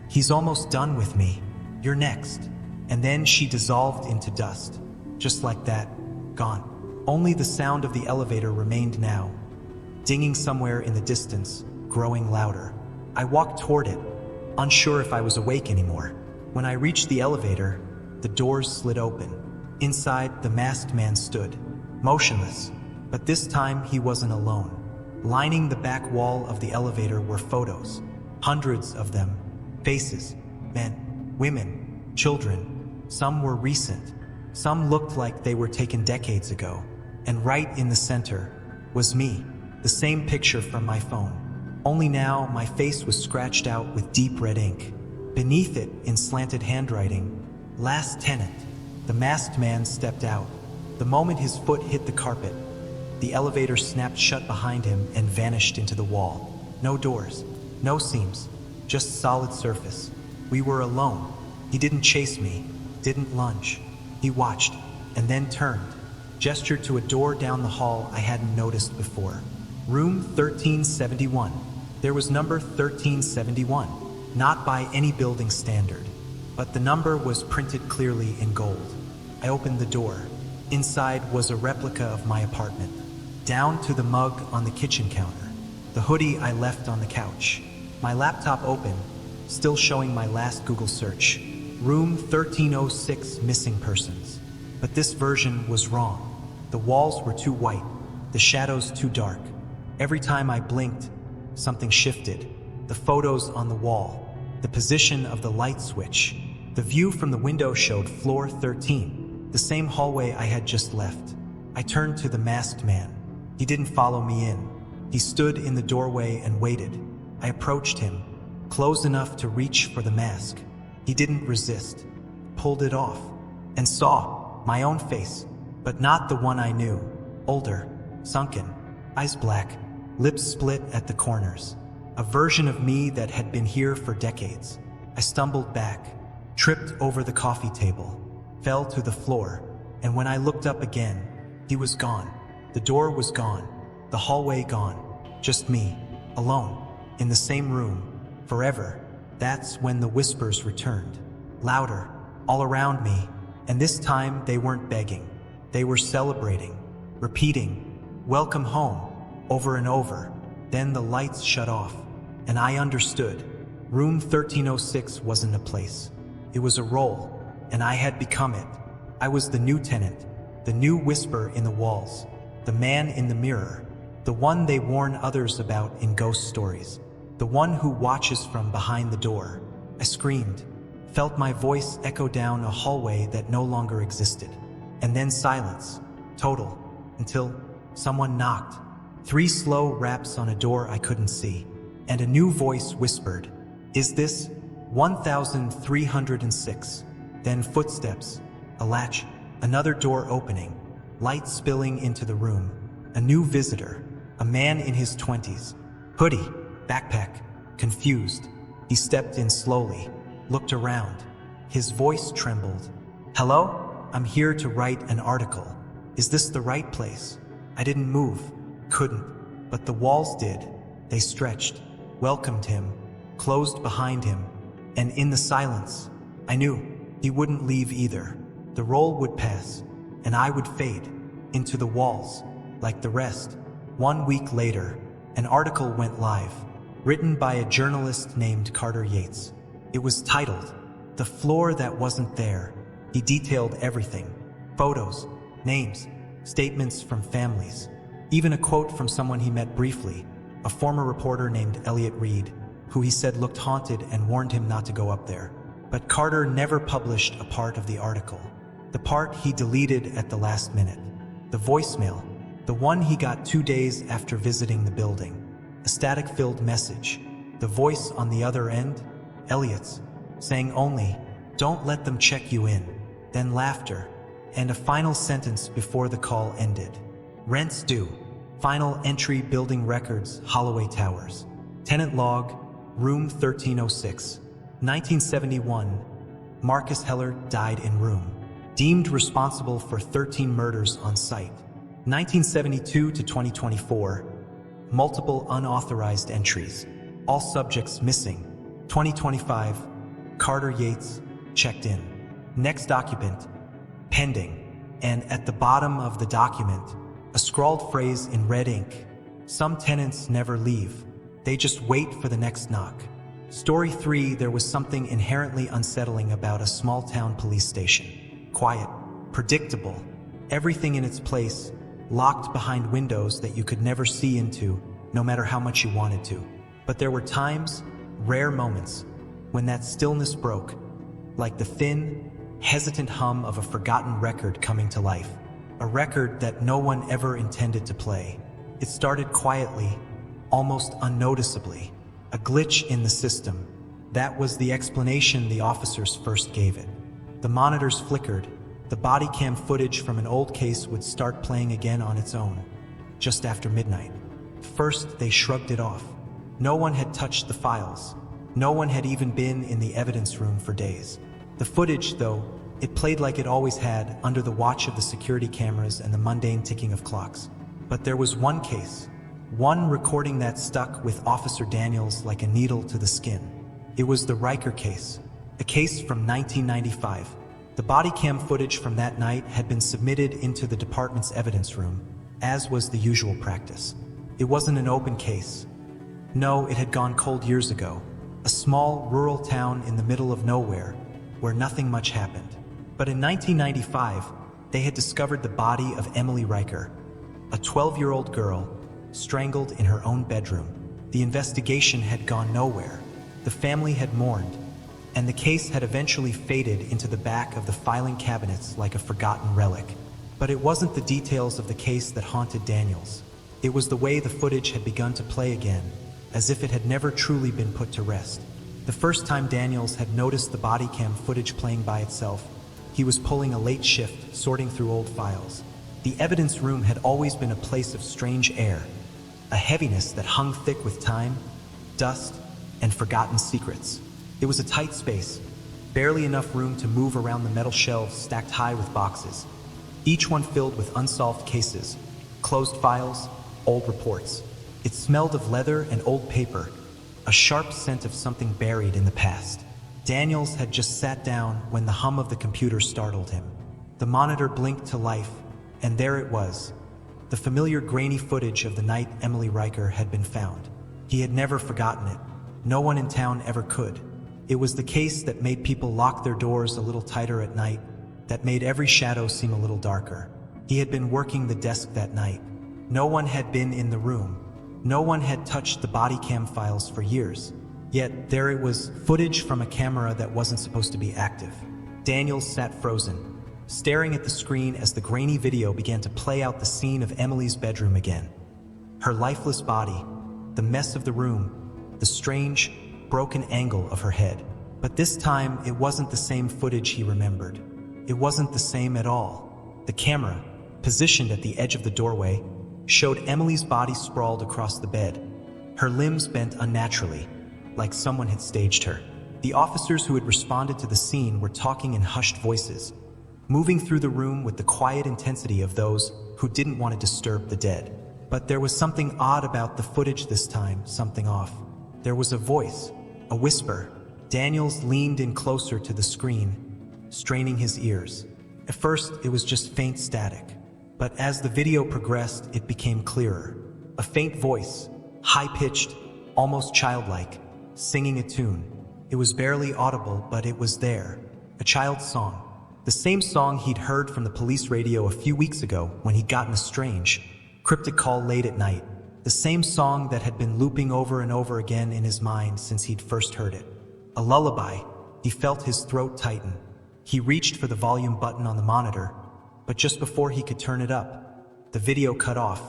A: "He's almost done with me. You're next." And then she dissolved into dust. Just like that, gone. Only the sound of the elevator remained now, dinging somewhere in the distance, growing louder. I walked toward it, unsure if I was awake anymore. When I reached the elevator, the doors slid open. Inside, the masked man stood, motionless, but this time he wasn't alone. Lining the back wall of the elevator were photos, hundreds of them, faces, men, women, children. Some were recent, some looked like they were taken decades ago. And right in the center was me, the same picture from my phone. Only now my face was scratched out with deep red ink. Beneath it, in slanted handwriting, "Last tenant." The masked man stepped out. The moment his foot hit the carpet, the elevator snapped shut behind him and vanished into the wall. No doors, no seams, just solid surface. We were alone. He didn't chase me, didn't lunge. He watched, and then turned, gestured to a door down the hall I hadn't noticed before. Room 1371. There was number 1371, not by any building standard, but the number was printed clearly in gold. I opened the door. Inside was a replica of my apartment, down to the mug on the kitchen counter, the hoodie I left on the couch, my laptop open, still showing my last Google search. Room 1306, missing persons. But this version was wrong. The walls were too white, the shadows too dark. Every time I blinked, something shifted. The photos on the wall, the position of the light switch. The view from the window showed floor 13, the same hallway I had just left. I turned to the masked man. He didn't follow me in. He stood in the doorway and waited. I approached him, close enough to reach for the mask. He didn't resist, pulled it off, and saw my own face, but not the one I knew. Older, sunken, eyes black, lips split at the corners. A version of me that had been here for decades. I stumbled back, tripped over the coffee table, fell to the floor, and when I looked up again, he was gone. The door was gone, the hallway gone, just me, alone, in the same room, forever. That's when the whispers returned, louder, all around me, and this time they weren't begging. They were celebrating, repeating, "Welcome home," over and over. Then the lights shut off, and I understood. Room 1306 wasn't a place. It was a role, and I had become it. I was the new tenant, the new whisper in the walls, the man in the mirror, the one they warn others about in ghost stories, the one who watches from behind the door. I screamed, felt my voice echo down a hallway that no longer existed. And then silence, total, until someone knocked. 3 slow raps on a door I couldn't see, and a new voice whispered, "Is this 1306? Then footsteps, a latch, another door opening, light spilling into the room. A new visitor, a man in his 20s, hoodie, backpack, confused. He stepped in slowly, looked around. His voice trembled. "Hello? I'm here to write an article. Is this the right place?" I didn't move, couldn't, but the walls did. They stretched, welcomed him, closed behind him, and in the silence, I knew he wouldn't leave either. The role would pass, and I would fade into the walls, like the rest. 1 week later, an article went live, written by a journalist named Carter Yates. It was titled, "The Floor That Wasn't There." He detailed everything, photos, names, statements from families, even a quote from someone he met briefly, a former reporter named Elliot Reed, who he said looked haunted and warned him not to go up there. But Carter never published a part of the article, the part he deleted at the last minute. The voicemail, the one he got 2 days after visiting the building. A static-filled message. The voice on the other end, Elliot's, saying only, "Don't let them check you in." Then laughter, and a final sentence before the call ended. "Rents due. Final entry, building records, Holloway Towers. Tenant log, room 1306. 1971. Marcus Heller died in room, deemed responsible for 13 murders on site. 1972 to 2024, multiple unauthorized entries, all subjects missing. 2025, Carter Yates checked in. Next occupant, pending. And at the bottom of the document, a scrawled phrase in red ink. Some tenants never leave. They just wait for the next knock. Story 3, there was something inherently unsettling about a small-town police station. Quiet, predictable, everything in its place, locked behind windows that you could never see into, no matter how much you wanted to. But there were times, rare moments, when that stillness broke, like the thin, hesitant hum of a forgotten record coming to life. A record that no one ever intended to play. It started quietly, almost unnoticeably. A glitch in the system. That was the explanation the officers first gave it. The monitors flickered. The Bodycam footage from an old case would start playing again on its own, just after midnight. First, they shrugged it off. No one had touched the files. No one had even been in the evidence room for days. The footage, though, it played like it always had, under the watch of the security cameras and the mundane ticking of clocks. But there was one case, one recording that stuck with Officer Daniels like a needle to the skin. It was the Riker case, a case from 1995. The Bodycam footage from that night had been submitted into the department's evidence room, as was the usual practice. It wasn't an open case. No, it had gone cold years ago. A small, rural town in the middle of nowhere, where nothing much happened. But in 1995, they had discovered the body of Emily Riker, a 12-year-old girl, strangled in her own bedroom. The investigation had gone nowhere. The family had mourned, and the case had eventually faded into the back of the filing cabinets like a forgotten relic. But it wasn't the details of the case that haunted Daniels. It was the way the footage had begun to play again, as if it had never truly been put to rest. The first time Daniels had noticed the Bodycam footage playing by itself, he was pulling a late shift, sorting through old files. The evidence room had always been a place of strange air, a heaviness that hung thick with time, dust, and forgotten secrets. It was a tight space, barely enough room to move around the metal shelves stacked high with boxes, each one filled with unsolved cases, closed files, old reports. It smelled of leather and old paper, a sharp scent of something buried in the past. Daniels had just sat down when the hum of the computer startled him. The monitor blinked to life, and there it was, the familiar grainy footage of the night Emily Riker had been found. He had never forgotten it. No one in town ever could. It was the case that made people lock their doors a little tighter at night, that made every shadow seem a little darker. He had been working the desk that night. No one had been in the room. No one had touched the Bodycam files for years. Yet there it was, footage from a camera that wasn't supposed to be active. Daniels sat frozen, staring at the screen as the grainy video began to play out the scene of Emily's bedroom again. Her lifeless body, the mess of the room, the strange, broken angle of her head. But this time, it wasn't the same footage he remembered. It wasn't the same at all. The camera, positioned at the edge of the doorway, showed Emily's body sprawled across the bed, her limbs bent unnaturally, like someone had staged her. The officers who had responded to the scene were talking in hushed voices, moving through the room with the quiet intensity of those who didn't want to disturb the dead. But there was something odd about the footage this time, something off. There was a voice, a whisper. Daniels leaned in closer to the screen, straining his ears. At first, it was just faint static. But as the video progressed, it became clearer. A faint voice, high-pitched, almost childlike, singing a tune. It was barely audible, but it was there. A child's song. The same song he'd heard from the police radio a few weeks ago when he'd gotten a strange, cryptic call late at night. The same song that had been looping over and over again in his mind since he'd first heard it. A lullaby. He felt his throat tighten. He reached for the volume button on the monitor, but just before he could turn it up, the video cut off,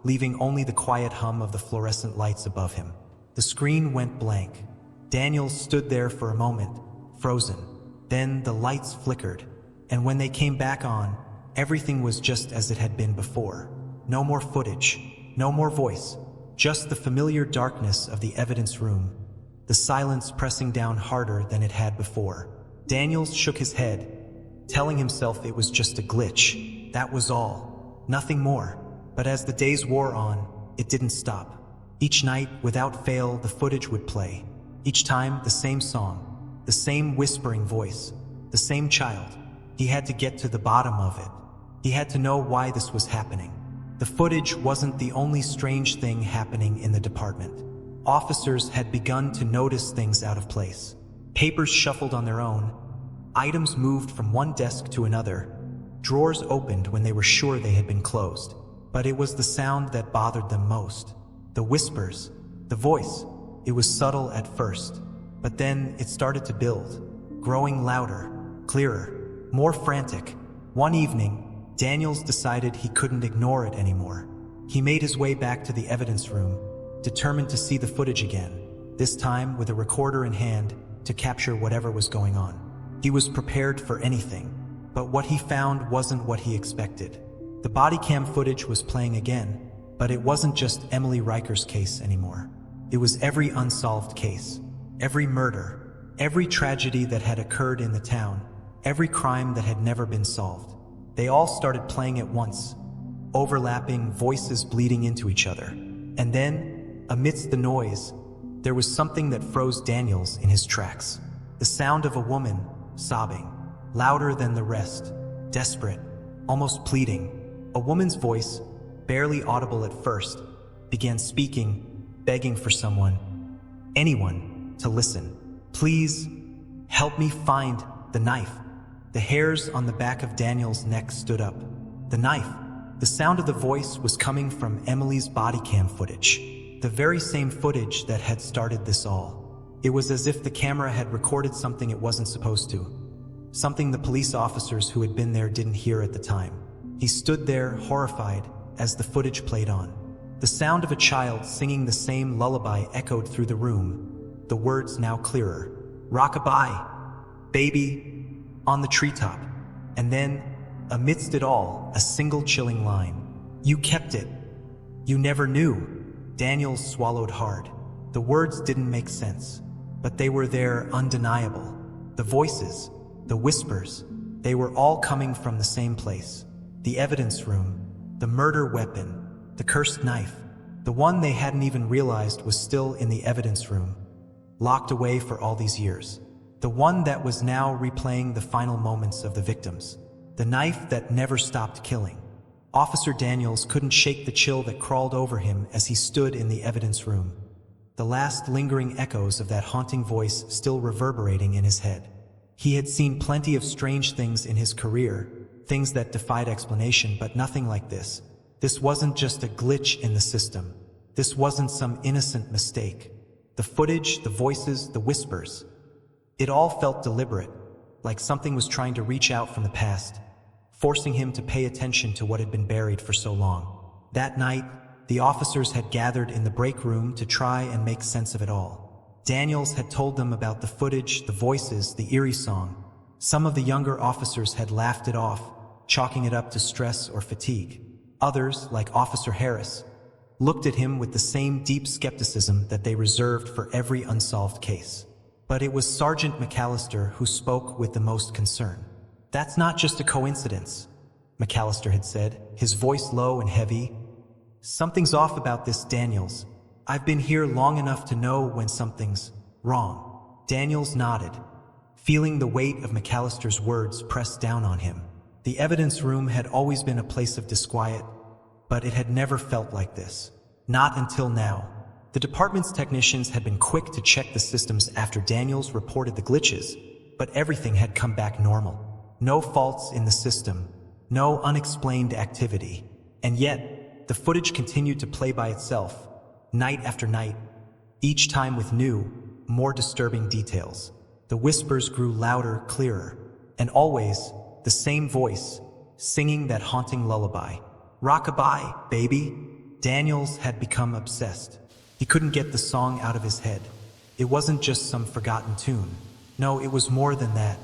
A: leaving only the quiet hum of the fluorescent lights above him. The screen went blank. Daniels stood there for a moment, frozen. Then the lights flickered, and when they came back on, everything was just as it had been before. No more footage, no more voice, just the familiar darkness of the evidence room, the silence pressing down harder than it had before. Daniels shook his head, telling himself it was just a glitch. That was all. Nothing more. But as the days wore on, it didn't stop. Each night, without fail, the footage would play. Each time, the same song, the same whispering voice, the same child. He had to get to the bottom of it. He had to know why this was happening. The footage wasn't the only strange thing happening in the department. Officers had begun to notice things out of place. Papers shuffled on their own. Items moved from one desk to another. Drawers opened when they were sure they had been closed. But it was the sound that bothered them most. The whispers, the voice. It was subtle at first, but then it started to build, growing louder, clearer, more frantic. One evening, Daniels decided he couldn't ignore it anymore. He made his way back to the evidence room, determined to see the footage again, this time with a recorder in hand to capture whatever was going on. He was prepared for anything, but what he found wasn't what he expected. The Bodycam footage was playing again, but it wasn't just Emily Riker's case anymore. It was every unsolved case, every murder, every tragedy that had occurred in the town, every crime that had never been solved. They all started playing at once, overlapping, voices bleeding into each other. And then, amidst the noise, there was something that froze Daniels in his tracks. The sound of a woman sobbing, louder than the rest, desperate, almost pleading. A woman's voice, barely audible at first, began speaking, begging for someone, anyone, to listen. Please, help me find the knife. The hairs on the back of Daniel's neck stood up. The knife. The sound of the voice was coming from Emily's Bodycam footage. The very same footage that had started this all. It was as if the camera had recorded something it wasn't supposed to. Something the police officers who had been there didn't hear at the time. He stood there, horrified, as the footage played on. The sound of a child singing the same lullaby echoed through the room, the words now clearer. Rock-a-bye, baby, on the treetop. And then, amidst it all, a single chilling line. You kept it. You never knew. Daniels swallowed hard. The words didn't make sense, but they were there, undeniable. The voices, the whispers, they were all coming from the same place. The evidence room, the murder weapon, the cursed knife, the one they hadn't even realized was still in the evidence room, locked away for all these years. The one that was now replaying the final moments of the victims. The knife that never stopped killing. Officer Daniels couldn't shake the chill that crawled over him as he stood in the evidence room. The last lingering echoes of that haunting voice still reverberating in his head. He had seen plenty of strange things in his career, things that defied explanation, but nothing like this. This wasn't just a glitch in the system. This wasn't some innocent mistake. The footage, the voices, the whispers. It all felt deliberate, like something was trying to reach out from the past, forcing him to pay attention to what had been buried for so long. That night, the officers had gathered in the break room to try and make sense of it all. Daniels had told them about the footage, the voices, the eerie song. Some of the younger officers had laughed it off, chalking it up to stress or fatigue. Others, like Officer Harris, looked at him with the same deep skepticism that they reserved for every unsolved case. But it was Sergeant McAllister who spoke with the most concern. That's not just a coincidence, McAllister had said, his voice low and heavy. Something's off about this, Daniels. I've been here long enough to know when something's wrong. Daniels nodded, feeling the weight of McAllister's words pressed down on him. The evidence room had always been a place of disquiet, but it had never felt like this. Not until now. The department's technicians had been quick to check the systems after Daniels reported the glitches, but everything had come back normal. No faults in the system, no unexplained activity. And yet, the footage continued to play by itself, night after night, each time with new, more disturbing details. The whispers grew louder, clearer, and always the same voice, singing that haunting lullaby. Rock-a-bye, baby. Daniels had become obsessed. He couldn't get the song out of his head. It wasn't just some forgotten tune. No, it was more than that.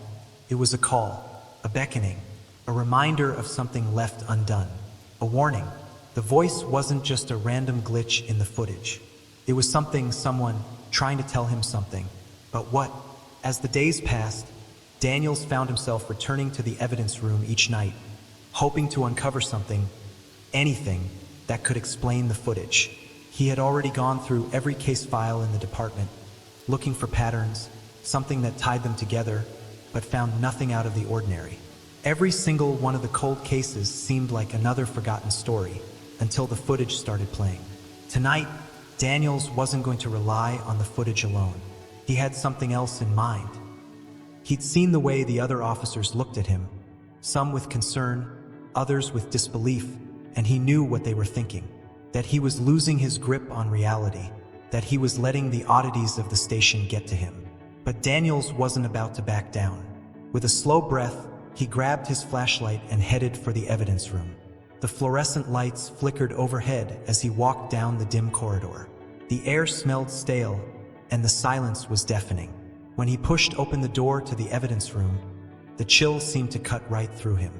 A: It was a call. A beckoning, a reminder of something left undone, a warning. The voice wasn't just a random glitch in the footage. It was something, someone trying to tell him something. But what? As the days passed, Daniels found himself returning to the evidence room each night, hoping to uncover something, anything, that could explain the footage. He had already gone through every case file in the department, looking for patterns, something that tied them together, but found nothing out of the ordinary. Every single one of the cold cases seemed like another forgotten story, until the footage started playing. Tonight, Daniels wasn't going to rely on the footage alone. He had something else in mind. He'd seen the way the other officers looked at him, some with concern, others with disbelief, and he knew what they were thinking. That he was losing his grip on reality, that he was letting the oddities of the station get to him. But Daniels wasn't about to back down. With a slow breath, he grabbed his flashlight and headed for the evidence room. The fluorescent lights flickered overhead as he walked down the dim corridor. The air smelled stale, and the silence was deafening. When he pushed open the door to the evidence room, the chill seemed to cut right through him.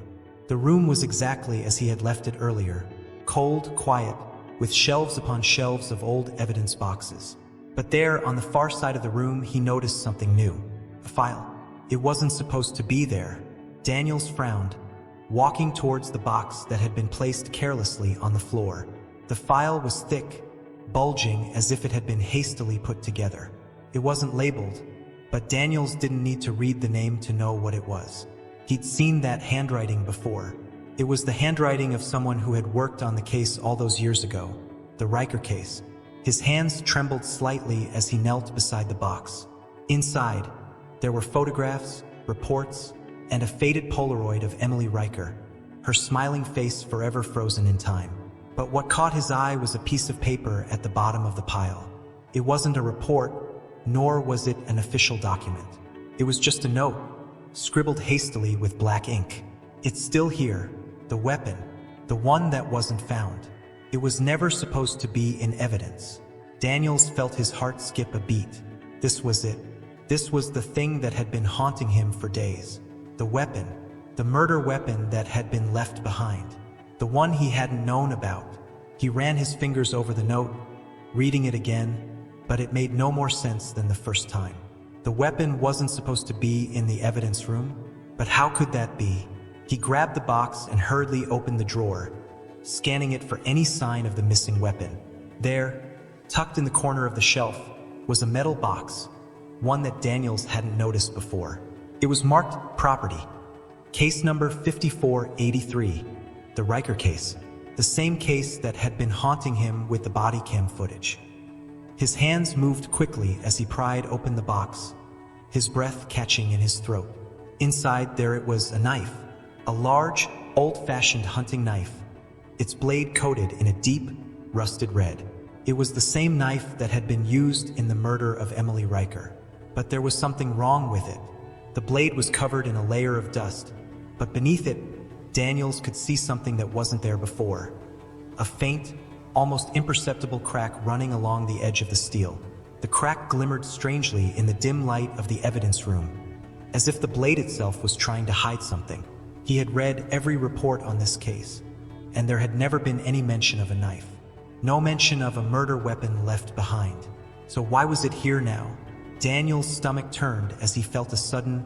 A: The room was exactly as he had left it earlier, cold, quiet, with shelves upon shelves of old evidence boxes. But there, on the far side of the room, he noticed something new. A file. It wasn't supposed to be there. Daniels frowned, walking towards the box that had been placed carelessly on the floor. The file was thick, bulging as if it had been hastily put together. It wasn't labeled, but Daniels didn't need to read the name to know what it was. He'd seen that handwriting before. It was the handwriting of someone who had worked on the case all those years ago, the Riker case. His hands trembled slightly as he knelt beside the box. Inside, there were photographs, reports, and a faded Polaroid of Emily Riker, her smiling face forever frozen in time. But what caught his eye was a piece of paper at the bottom of the pile. It wasn't a report, nor was it an official document. It was just a note, scribbled hastily with black ink. It's still here, the weapon, the one that wasn't found. It was never supposed to be in evidence. Daniels felt his heart skip a beat. This was it. This was the thing that had been haunting him for days. The weapon, the murder weapon that had been left behind. The one he hadn't known about. He ran his fingers over the note, reading it again, but it made no more sense than the first time. The weapon wasn't supposed to be in the evidence room, but how could that be? He grabbed the box and hurriedly opened the drawer, scanning it for any sign of the missing weapon. There, tucked in the corner of the shelf, was a metal box, one that Daniels hadn't noticed before. It was marked property. Case number 5483, the Riker case, the same case that had been haunting him with the Bodycam footage. His hands moved quickly as he pried open the box, his breath catching in his throat. Inside there it was a knife, a large, old-fashioned hunting knife, its blade coated in a deep, rusted red. It was the same knife that had been used in the murder of Emily Riker. But there was something wrong with it. The blade was covered in a layer of dust, but beneath it, Daniels could see something that wasn't there before. A faint, almost imperceptible crack running along the edge of the steel. The crack glimmered strangely in the dim light of the evidence room, as if the blade itself was trying to hide something. He had read every report on this case, and there had never been any mention of a knife. No mention of a murder weapon left behind. So why was it here now? Daniel's stomach turned as he felt a sudden,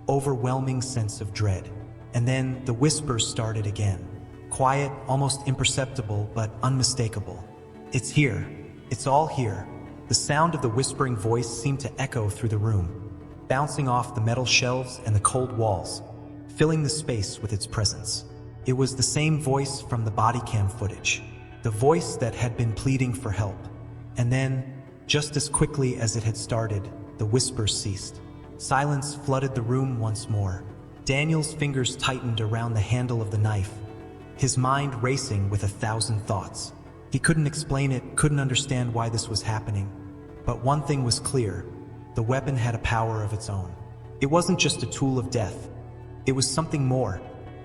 A: overwhelming sense of dread. And then the whispers started again. Quiet, almost imperceptible, but unmistakable. It's here. It's all here. The sound of the whispering voice seemed to echo through the room, bouncing off the metal shelves and the cold walls, filling the space with its presence. It was the same voice from the Bodycam footage, the voice that had been pleading for help. And then, just as quickly as it had started, the whispers ceased. Silence flooded the room once more. Daniel's fingers tightened around the handle of the knife, his mind racing with 1,000 thoughts. He couldn't explain it, couldn't understand why this was happening. But one thing was clear: the weapon had a power of its own. It wasn't just a tool of death. It was something more,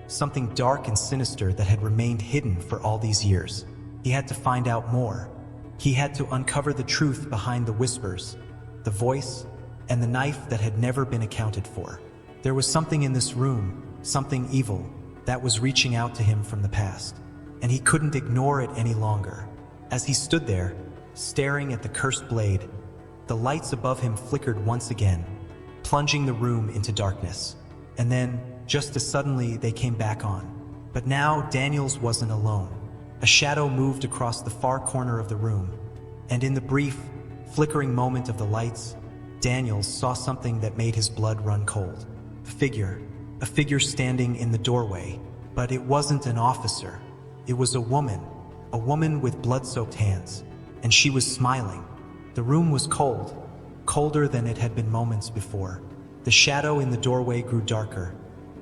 A: something dark and sinister that had remained hidden for all these years. He had to find out more. He had to uncover the truth behind the whispers, the voice, and the knife that had never been accounted for. There was something in this room, something evil, that was reaching out to him from the past, and he couldn't ignore it any longer. As he stood there, staring at the cursed blade, the lights above him flickered once again, plunging the room into darkness. And then, just as suddenly, they came back on. But now, Daniels wasn't alone. A shadow moved across the far corner of the room, and in the brief, flickering moment of the lights, Daniels saw something that made his blood run cold. A figure standing in the doorway, but it wasn't an officer. It was a woman with blood-soaked hands, and she was smiling. The room was cold, colder than it had been moments before. The shadow in the doorway grew darker,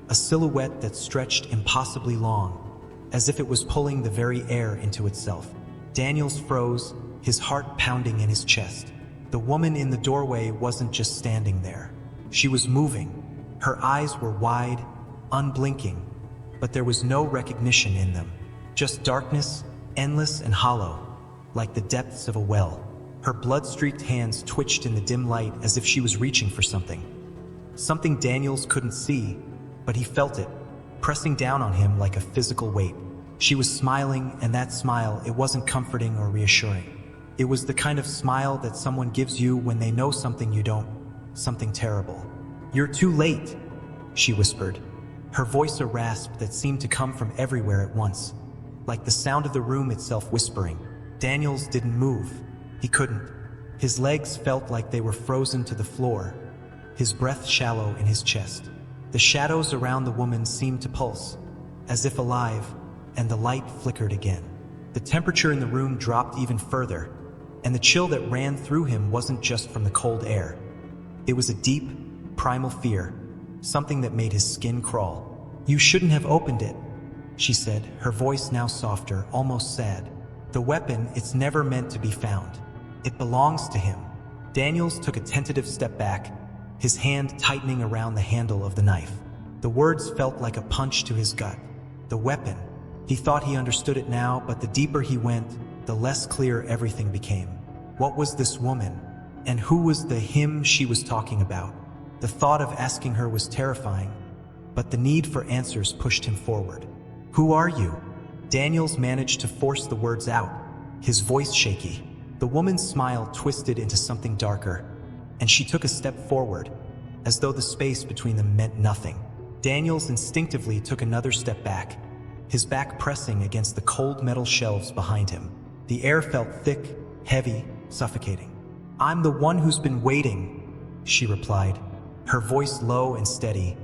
A: a silhouette that stretched impossibly long, as if it was pulling the very air into itself. Daniels froze, his heart pounding in his chest. The woman in the doorway wasn't just standing there. She was moving. Her eyes were wide, unblinking, but there was no recognition in them. Just darkness, endless and hollow, like the depths of a well. Her blood-streaked hands twitched in the dim light as if she was reaching for something. Something Daniels couldn't see, but he felt it, pressing down on him like a physical weight. She was smiling, and that smile, it wasn't comforting or reassuring. It was the kind of smile that someone gives you when they know something you don't, something terrible. "You're too late," she whispered, her voice a rasp that seemed to come from everywhere at once, like the sound of the room itself whispering. Daniels didn't move. He couldn't. His legs felt like they were frozen to the floor, his breath shallow in his chest. The shadows around the woman seemed to pulse, as if alive, and the light flickered again. The temperature in the room dropped even further, and the chill that ran through him wasn't just from the cold air. It was a deep, primal fear, something that made his skin crawl. "You shouldn't have opened it," she said, her voice now softer, almost sad. "The weapon, it's never meant to be found. It belongs to him." Daniels took a tentative step back, his hand tightening around the handle of the knife. The words felt like a punch to his gut. The weapon. He thought he understood it now, but the deeper he went, the less clear everything became. What was this woman? And who was the him she was talking about? The thought of asking her was terrifying, but the need for answers pushed him forward. "Who are you?" Daniels managed to force the words out, his voice shaky. The woman's smile twisted into something darker, and she took a step forward, as though the space between them meant nothing. Daniels instinctively took another step back, his back pressing against the cold metal shelves behind him. The air felt thick, heavy, suffocating. "I'm the one who's been waiting," she replied, her voice low and steady,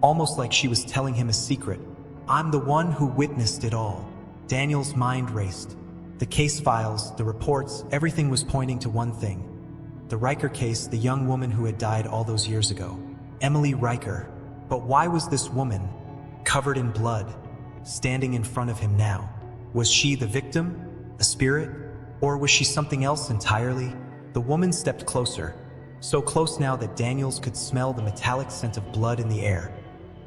A: almost like she was telling him a secret. "I'm the one who witnessed it all." Daniel's mind raced. The case files, the reports, everything was pointing to one thing. The Riker case, the young woman who had died all those years ago. Emily Riker. But why was this woman, covered in blood, standing in front of him now? Was she the victim? A spirit? Or was she something else entirely? The woman stepped closer, so close now that Daniels could smell the metallic scent of blood in the air,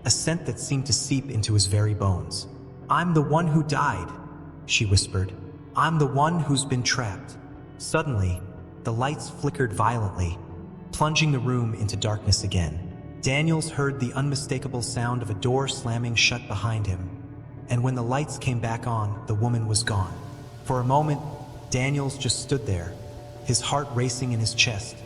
A: a scent that seemed to seep into his very bones. "I'm the one who died," she whispered. "I'm the one who's been trapped." Suddenly, the lights flickered violently, plunging the room into darkness again. Daniels heard the unmistakable sound of a door slamming shut behind him, and when the lights came back on, the woman was gone. For a moment, Daniels just stood there, his heart racing in his chest,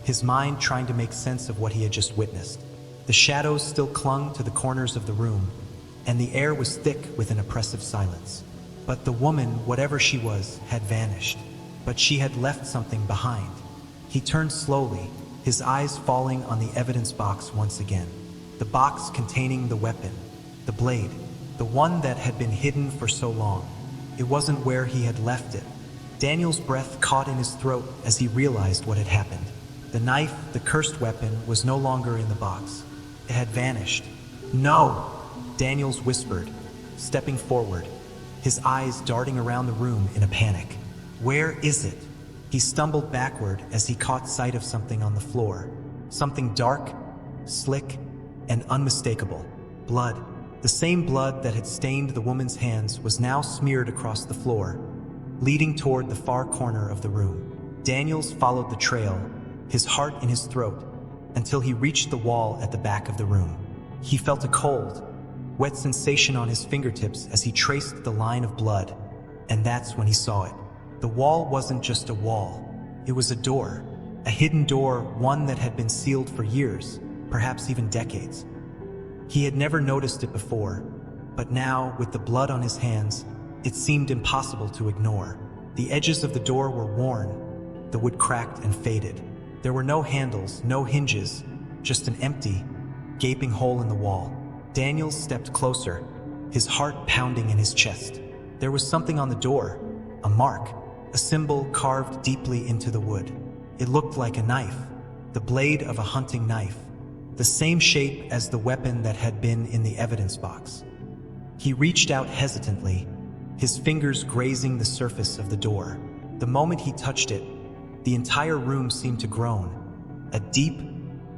A: his mind trying to make sense of what he had just witnessed. The shadows still clung to the corners of the room, and the air was thick with an oppressive silence. But the woman, whatever she was, had vanished. But she had left something behind. He turned slowly, his eyes falling on the evidence box once again. The box containing the weapon, the blade, the one that had been hidden for so long. It wasn't where he had left it. Daniel's breath caught in his throat as he realized what had happened. The knife, the cursed weapon, was no longer in the box. It had vanished. "No!" Daniels whispered, stepping forward, his eyes darting around the room in a panic. "Where is it?" He stumbled backward as he caught sight of something on the floor. Something dark, slick, and unmistakable. Blood. The same blood that had stained the woman's hands was now smeared across the floor, leading toward the far corner of the room. Daniels followed the trail, his heart in his throat, until he reached the wall at the back of the room. He felt a cold, wet sensation on his fingertips as he traced the line of blood, and that's when he saw it. The wall wasn't just a wall. It was a door A hidden door, one that had been sealed for years, perhaps even decades. He had never noticed it before, but now, with the blood on his hands, it seemed impossible to ignore. The edges of the door were worn, the wood cracked and faded. There were no handles, no hinges, just an empty, gaping hole in the wall. Daniel stepped closer, his heart pounding in his chest. There was something on the door, a mark, a symbol carved deeply into the wood. It looked like a knife, the blade of a hunting knife, the same shape as the weapon that had been in the evidence box. He reached out hesitantly, his fingers grazing the surface of the door. The moment he touched it, the entire room seemed to groan, a deep,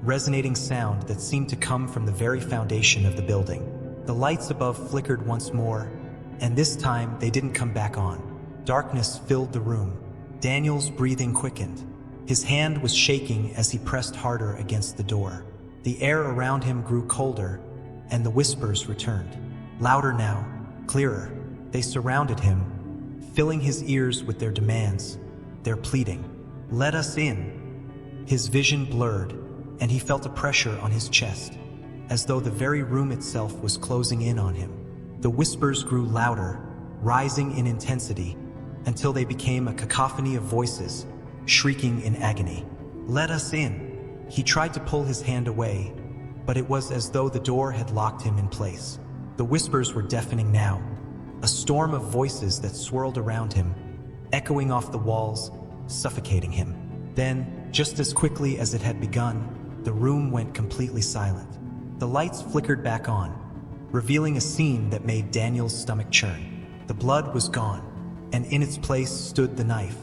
A: resonating sound that seemed to come from the very foundation of the building. The lights above flickered once more, and this time they didn't come back on. Darkness filled the room. Daniel's breathing quickened. His hand was shaking as he pressed harder against the door. The air around him grew colder, and the whispers returned. Louder now, clearer. They surrounded him, filling his ears with their demands, their pleading. "Let us in." His vision blurred, and he felt a pressure on his chest, as though the very room itself was closing in on him. The whispers grew louder, rising in intensity, until they became a cacophony of voices, shrieking in agony. "Let us in." He tried to pull his hand away, but it was as though the door had locked him in place. The whispers were deafening now, a storm of voices that swirled around him, echoing off the walls, suffocating him. Then, just as quickly as it had begun, the room went completely silent. The lights flickered back on, revealing a scene that made Daniel's stomach churn. The blood was gone, and in its place stood the knife,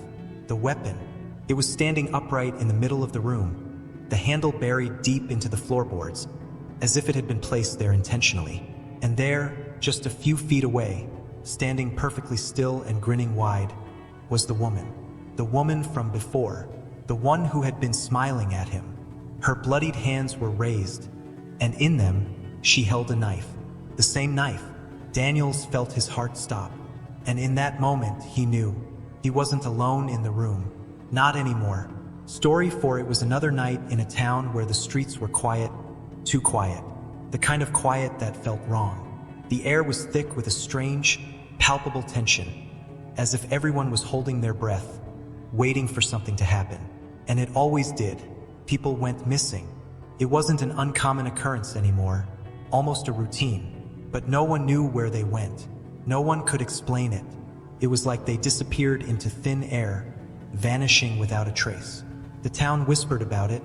A: the weapon. It was standing upright in the middle of the room, the handle buried deep into the floorboards, as if it had been placed there intentionally. And there, just a few feet away, standing perfectly still and grinning wide, was the woman from before, the one who had been smiling at him. Her bloodied hands were raised, and in them, she held a knife. The same knife. Daniels felt his heart stop, and in that moment he knew he wasn't alone in the room. Not anymore. Story 4. It was another night in a town where the streets were quiet, too quiet. The kind of quiet that felt wrong. The air was thick with a strange, palpable tension, as if everyone was holding their breath, waiting for something to happen. And it always did. People went missing. It wasn't an uncommon occurrence anymore, almost a routine. But no one knew where they went. No one could explain it. It was like they disappeared into thin air, vanishing without a trace. The town whispered about it,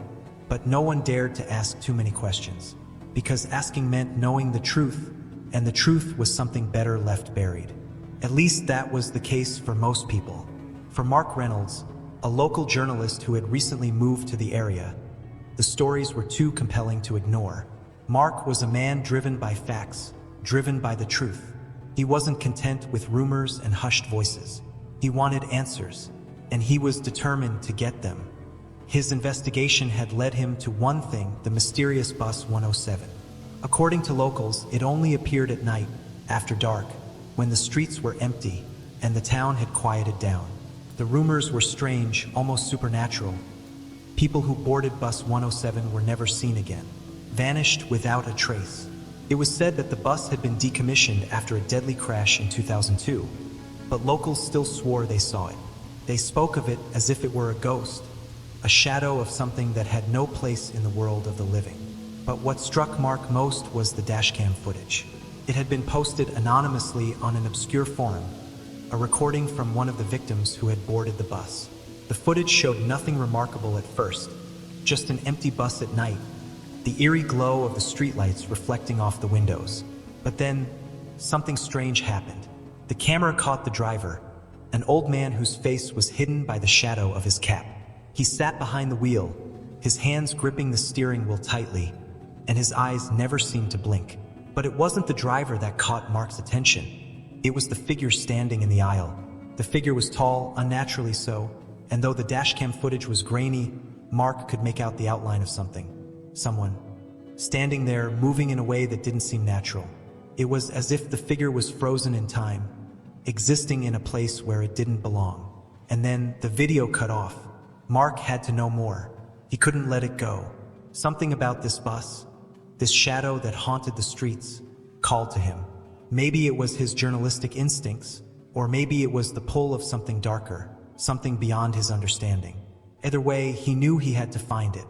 A: but no one dared to ask too many questions, because asking meant knowing the truth, and the truth was something better left buried. At least that was the case for most people. For Mark Reynolds, a local journalist who had recently moved to the area, the stories were too compelling to ignore. Mark was a man driven by facts, driven by the truth. He wasn't content with rumors and hushed voices. He wanted answers, and he was determined to get them. His investigation had led him to one thing: the mysterious bus 107. According to locals, it only appeared at night, after dark, when the streets were empty and the town had quieted down. The rumors were strange, almost supernatural. People who boarded bus 107 were never seen again, vanished without a trace. It was said that the bus had been decommissioned after a deadly crash in 2002, but locals still swore they saw it. They spoke of it as if it were a ghost, a shadow of something that had no place in the world of the living. But what struck Mark most was the dashcam footage. It had been posted anonymously on an obscure forum, a recording from one of the victims who had boarded the bus. The footage showed nothing remarkable at first, just an empty bus at night, the eerie glow of the streetlights reflecting off the windows. But then, something strange happened. The camera caught the driver, an old man whose face was hidden by the shadow of his cap. He sat behind the wheel, his hands gripping the steering wheel tightly, and his eyes never seemed to blink. But it wasn't the driver that caught Mark's attention. It was the figure standing in the aisle. The figure was tall, unnaturally so, and though the dashcam footage was grainy, Mark could make out the outline of someone, standing there, moving in a way that didn't seem natural. It was as if the figure was frozen in time, existing in a place where it didn't belong. And then the video cut off, Mark had to know more. He couldn't let it go. Something about this bus, this shadow that haunted the streets, called to him. Maybe it was his journalistic instincts, or maybe it was the pull of something darker, something beyond his understanding. Either way, he knew he had to find it.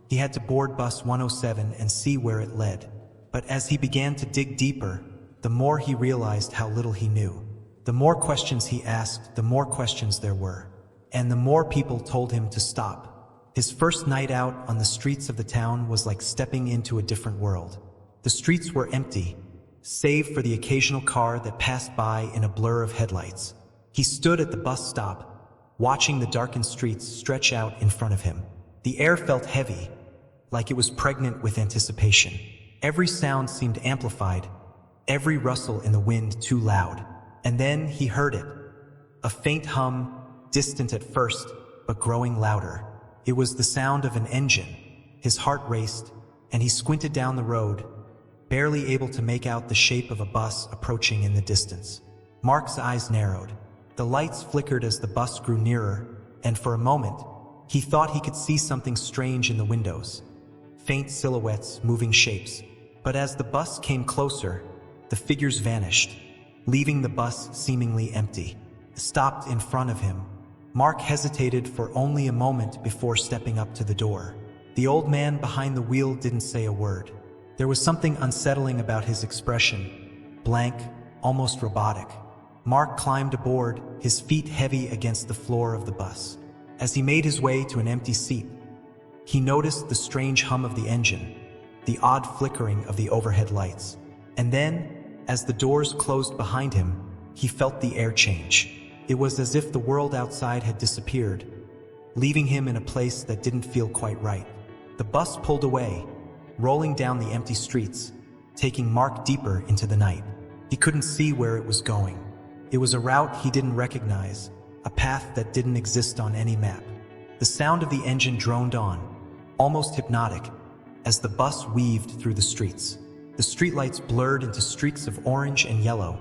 A: He had to board bus 107 and see where it led. But as he began to dig deeper, the more he realized how little he knew. The more questions he asked, the more questions there were. And the more people told him to stop. His first night out on the streets of the town was like stepping into a different world. The streets were empty, save for the occasional car that passed by in a blur of headlights. He stood at the bus stop, watching the darkened streets stretch out in front of him. The air felt heavy, like it was pregnant with anticipation. Every sound seemed amplified, every rustle in the wind too loud. And then he heard it. A faint hum, distant at first, but growing louder. It was the sound of an engine. His heart raced, and he squinted down the road, barely able to make out the shape of a bus approaching in the distance. Mark's eyes narrowed. The lights flickered as the bus grew nearer, and for a moment, he thought he could see something strange in the windows. Faint silhouettes, moving shapes. But as the bus came closer, the figures vanished, leaving the bus seemingly empty. Stopped in front of him. Mark hesitated for only a moment before stepping up to the door. The old man behind the wheel didn't say a word. There was something unsettling about his expression, blank, almost robotic. Mark climbed aboard, his feet heavy against the floor of the bus. As he made his way to an empty seat, he noticed the strange hum of the engine, the odd flickering of the overhead lights. And then, as the doors closed behind him, he felt the air change. It was as if the world outside had disappeared, leaving him in a place that didn't feel quite right. The bus pulled away, rolling down the empty streets, taking Mark deeper into the night. He couldn't see where it was going. It was a route he didn't recognize, a path that didn't exist on any map. The sound of the engine droned on, almost hypnotic, as the bus weaved through the streets. The streetlights blurred into streaks of orange and yellow,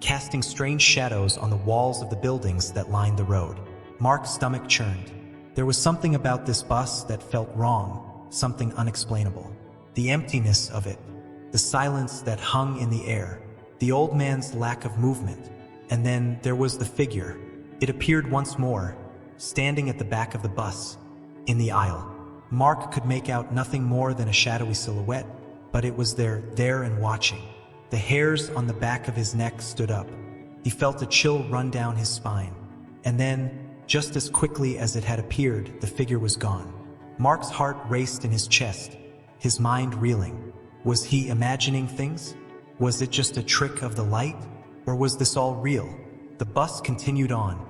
A: casting strange shadows on the walls of the buildings that lined the road. Mark's stomach churned. There was something about this bus that felt wrong, something unexplainable. The emptiness of it, the silence that hung in the air, the old man's lack of movement. And then there was the figure. It appeared once more, standing at the back of the bus, in the aisle. Mark could make out nothing more than a shadowy silhouette, but it was there and watching. The hairs on the back of his neck stood up. He felt a chill run down his spine. And then, just as quickly as it had appeared, the figure was gone. Mark's heart raced in his chest, his mind reeling. Was he imagining things? Was it just a trick of the light? Or was this all real? The bus continued on,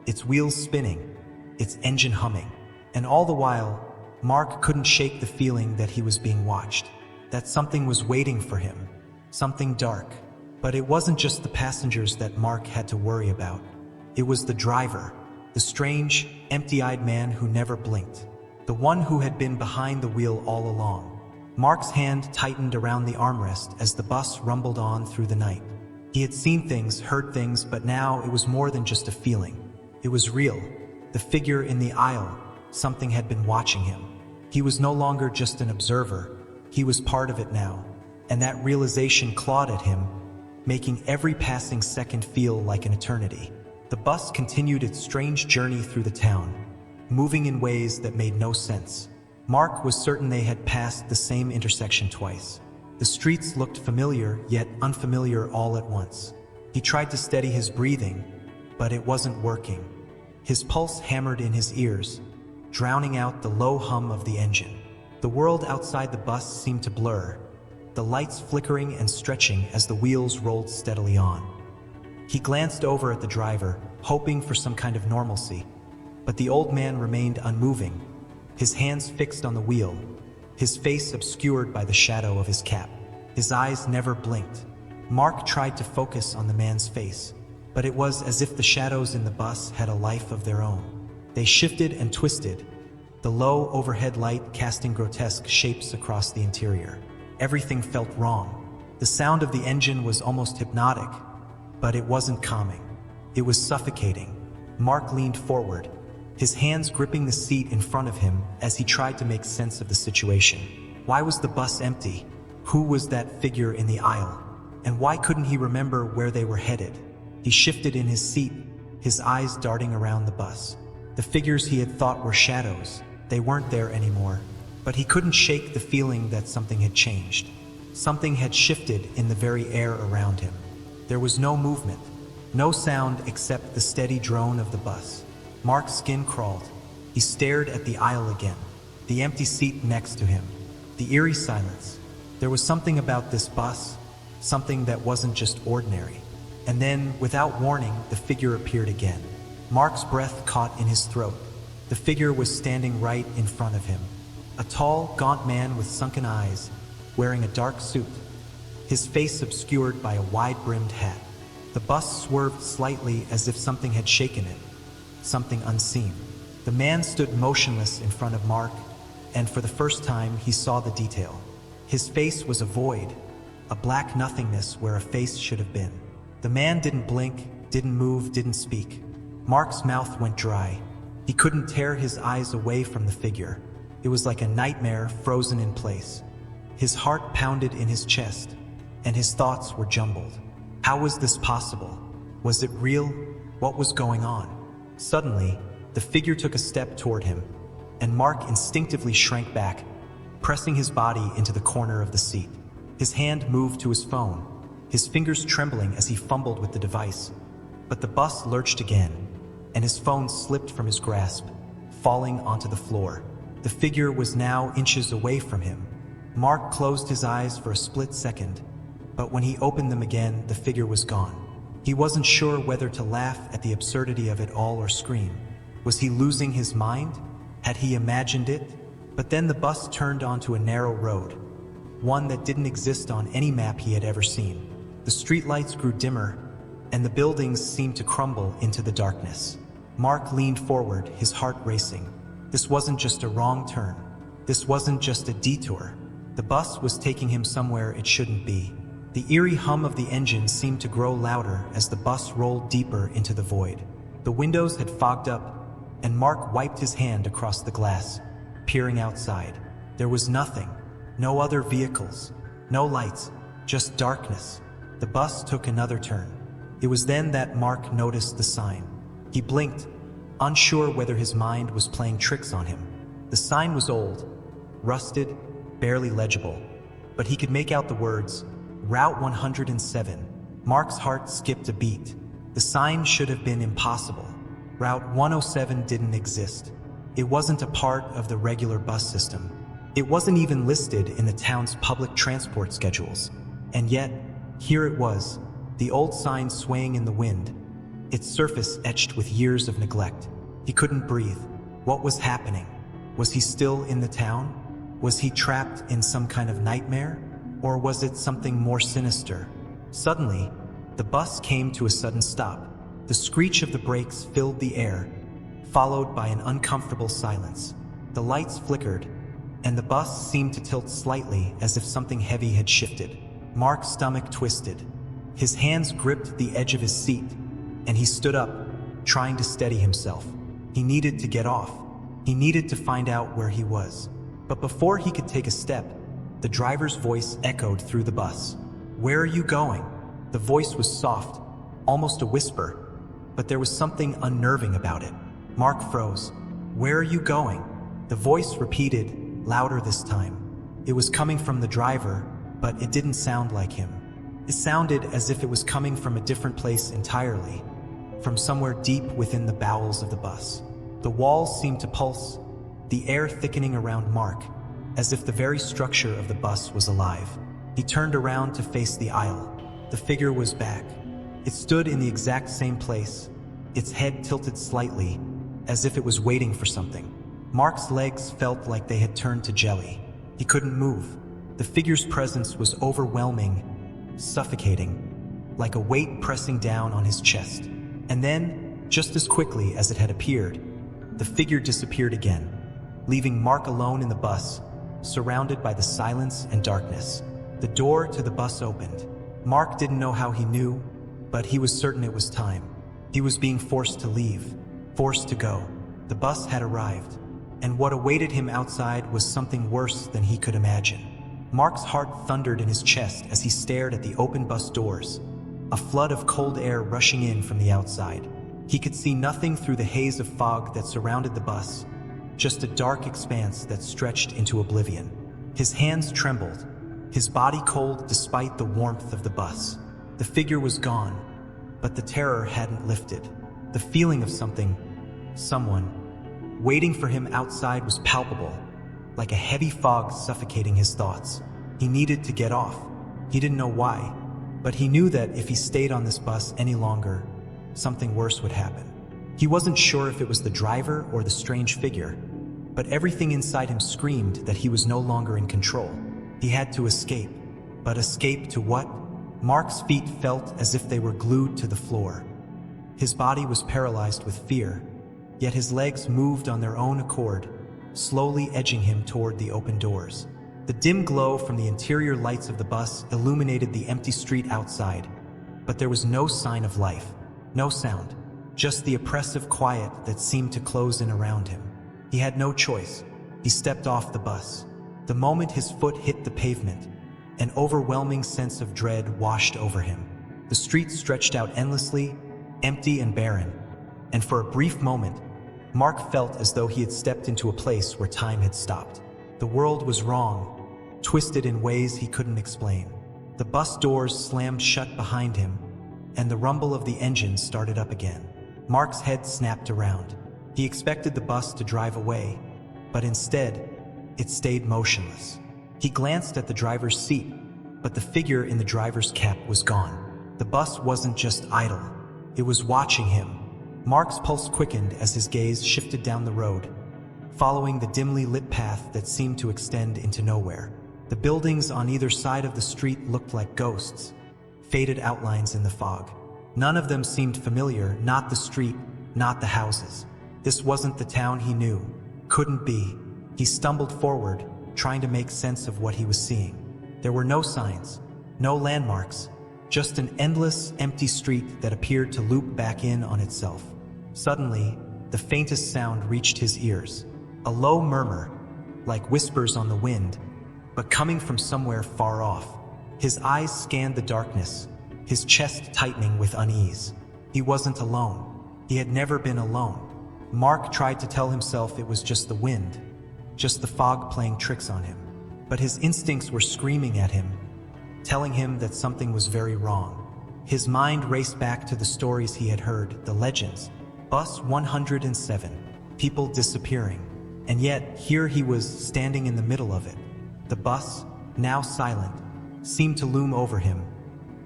A: its wheels spinning, its engine humming. And all the while, Mark couldn't shake the feeling that he was being watched, that something was waiting for him, something dark. But it wasn't just the passengers that Mark had to worry about. It was the driver, the strange, empty-eyed man who never blinked, the one who had been behind the wheel all along. Mark's hand tightened around the armrest as the bus rumbled on through the night. He had seen things, heard things, but now it was more than just a feeling. It was real. The figure in the aisle, something had been watching him. He was no longer just an observer. He was part of it now. And that realization clawed at him, making every passing second feel like an eternity. The bus continued its strange journey through the town, moving in ways that made no sense. Mark was certain they had passed the same intersection twice. The streets looked familiar, yet unfamiliar all at once. He tried to steady his breathing, but it wasn't working. His pulse hammered in his ears, drowning out the low hum of the engine. The world outside the bus seemed to blur, the lights flickering and stretching as the wheels rolled steadily on. He glanced over at the driver, hoping for some kind of normalcy, but the old man remained unmoving, his hands fixed on the wheel, his face obscured by the shadow of his cap. His eyes never blinked. Mark tried to focus on the man's face, but it was as if the shadows in the bus had a life of their own. They shifted and twisted, the low overhead light casting grotesque shapes across the interior. Everything felt wrong. The sound of the engine was almost hypnotic, but it wasn't calming. It was suffocating. Mark leaned forward, his hands gripping the seat in front of him as he tried to make sense of the situation. Why was the bus empty? Who was that figure in the aisle? And why couldn't he remember where they were headed? He shifted in his seat, his eyes darting around the bus. The figures he had thought were shadows, they weren't there anymore. But he couldn't shake the feeling that something had changed. Something had shifted in the very air around him. There was no movement, no sound except the steady drone of the bus. Mark's skin crawled. He stared at the aisle again, the empty seat next to him, the eerie silence. There was something about this bus, something that wasn't just ordinary. And then, without warning, the figure appeared again. Mark's breath caught in his throat. The figure was standing right in front of him. A tall, gaunt man with sunken eyes, wearing a dark suit, his face obscured by a wide-brimmed hat. The bus swerved slightly as if something had shaken it, something unseen. The man stood motionless in front of Mark, and for the first time he saw the detail. His face was a void, a black nothingness where a face should have been. The man didn't blink, didn't move, didn't speak. Mark's mouth went dry. He couldn't tear his eyes away from the figure. It was like a nightmare frozen in place. His heart pounded in his chest, and his thoughts were jumbled. How was this possible? Was it real? What was going on? Suddenly, the figure took a step toward him, and Mark instinctively shrank back, pressing his body into the corner of the seat. His hand moved to his phone, his fingers trembling as he fumbled with the device. But the bus lurched again, and his phone slipped from his grasp, falling onto the floor. The figure was now inches away from him. Mark closed his eyes for a split second, but when he opened them again, the figure was gone. He wasn't sure whether to laugh at the absurdity of it all or scream. Was he losing his mind? Had he imagined it? But then the bus turned onto a narrow road, one that didn't exist on any map he had ever seen. The streetlights grew dimmer, and the buildings seemed to crumble into the darkness. Mark leaned forward, his heart racing. This wasn't just a wrong turn. This wasn't just a detour. The bus was taking him somewhere it shouldn't be. The eerie hum of the engine seemed to grow louder as the bus rolled deeper into the void. The windows had fogged up, and Mark wiped his hand across the glass, peering outside. There was nothing. No other vehicles. No lights. Just darkness. The bus took another turn. It was then that Mark noticed the sign. He blinked, unsure whether his mind was playing tricks on him. The sign was old, rusted, barely legible, but he could make out the words, Route 107. Mark's heart skipped a beat. The sign should have been impossible. Route 107 didn't exist. It wasn't a part of the regular bus system. It wasn't even listed in the town's public transport schedules. And yet, here it was, the old sign swaying in the wind, its surface etched with years of neglect. He couldn't breathe. What was happening? Was he still in the town? Was he trapped in some kind of nightmare? Or was it something more sinister? Suddenly, the bus came to a sudden stop. The screech of the brakes filled the air, followed by an uncomfortable silence. The lights flickered, and the bus seemed to tilt slightly as if something heavy had shifted. Mark's stomach twisted. His hands gripped the edge of his seat, and he stood up, trying to steady himself. He needed to get off. He needed to find out where he was. But before he could take a step, the driver's voice echoed through the bus. "Where are you going?" The voice was soft, almost a whisper, but there was something unnerving about it. Mark froze. "Where are you going?" The voice repeated, louder this time. It was coming from the driver, but it didn't sound like him. It sounded as if it was coming from a different place entirely, from somewhere deep within the bowels of the bus. The walls seemed to pulse, the air thickening around Mark, as if the very structure of the bus was alive. He turned around to face the aisle. The figure was back. It stood in the exact same place, its head tilted slightly, as if it was waiting for something. Mark's legs felt like they had turned to jelly. He couldn't move. The figure's presence was overwhelming, suffocating, like a weight pressing down on his chest. And then, just as quickly as it had appeared, the figure disappeared again, leaving Mark alone in the bus, surrounded by the silence and darkness. The door to the bus opened. Mark didn't know how he knew, but he was certain it was time. He was being forced to leave, forced to go. The The bus had arrived, and what awaited him outside was something worse than he could imagine. Mark's heart thundered in his chest as he stared at the open bus doors, a flood of cold air rushing in from the outside. He could see nothing through the haze of fog that surrounded the bus, just a dark expanse that stretched into oblivion. His hands trembled, his body cold despite the warmth of the bus. The figure was gone, but the terror hadn't lifted. The feeling of someone, waiting for him outside was palpable, like a heavy fog suffocating his thoughts. He needed to get off. He didn't know why, but he knew that if he stayed on this bus any longer, something worse would happen. He wasn't sure if it was the driver or the strange figure, but everything inside him screamed that he was no longer in control. He had to escape. But escape to what? Mark's feet felt as if they were glued to the floor. His body was paralyzed with fear, yet his legs moved on their own accord, slowly edging him toward the open doors. The dim glow from the interior lights of the bus illuminated the empty street outside, but there was no sign of life, no sound, just the oppressive quiet that seemed to close in around him. He had no choice. He stepped off the bus. The moment his foot hit the pavement, an overwhelming sense of dread washed over him. The street stretched out endlessly, empty and barren, and for a brief moment, Mark felt as though he had stepped into a place where time had stopped. The world was wrong, twisted in ways he couldn't explain. The bus doors slammed shut behind him, and the rumble of the engine started up again. Mark's head snapped around. He expected the bus to drive away, but instead, it stayed motionless. He glanced at the driver's seat, but the figure in the driver's cap was gone. The bus wasn't just idle, it was watching him. Mark's pulse quickened as his gaze shifted down the road, following the dimly lit path that seemed to extend into nowhere. The buildings on either side of the street looked like ghosts, faded outlines in the fog. None of them seemed familiar, not the street, not the houses. This wasn't the town he knew. Couldn't be. He stumbled forward, trying to make sense of what he was seeing. There were no signs, no landmarks, just an endless, empty street that appeared to loop back in on itself. Suddenly, the faintest sound reached his ears. A low murmur, like whispers on the wind, but coming from somewhere far off. His eyes scanned the darkness, his chest tightening with unease. He wasn't alone. He had never been alone. Mark tried to tell himself it was just the wind, just the fog playing tricks on him. But his instincts were screaming at him, telling him that something was very wrong. His mind raced back to the stories he had heard, the legends. Bus 107, people disappearing. And yet, here he was standing in the middle of it. The bus, now silent, seemed to loom over him,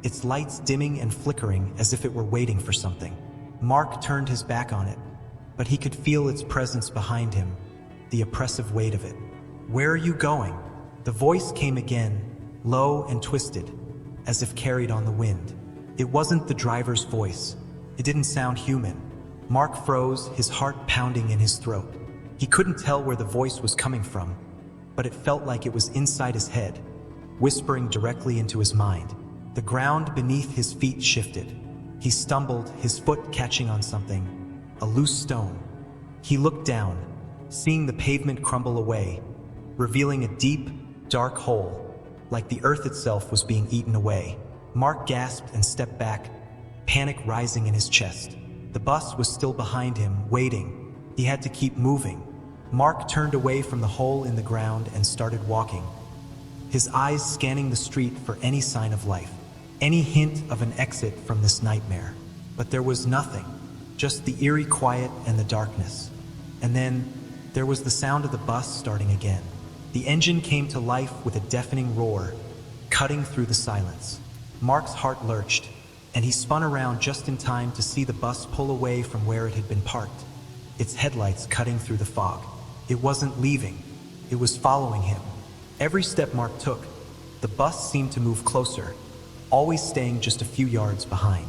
A: its lights dimming and flickering as if it were waiting for something. Mark turned his back on it, but he could feel its presence behind him, the oppressive weight of it. "Where are you going?" The voice came again, low and twisted, as if carried on the wind. It wasn't the driver's voice. It didn't sound human. Mark froze, his heart pounding in his throat. He couldn't tell where the voice was coming from, but it felt like it was inside his head, whispering directly into his mind. The ground beneath his feet shifted. He stumbled, his foot catching on something, a loose stone. He looked down, seeing the pavement crumble away, revealing a deep, dark hole, like the earth itself was being eaten away. Mark gasped and stepped back, panic rising in his chest. The bus was still behind him, waiting. He had to keep moving. Mark turned away from the hole in the ground and started walking, his eyes scanning the street for any sign of life, any hint of an exit from this nightmare. But there was nothing, just the eerie quiet and the darkness. And then, there was the sound of the bus starting again. The engine came to life with a deafening roar, cutting through the silence. Mark's heart lurched, and he spun around just in time to see the bus pull away from where it had been parked, its headlights cutting through the fog. It wasn't leaving, it was following him. Every step Mark took, the bus seemed to move closer, always staying just a few yards behind.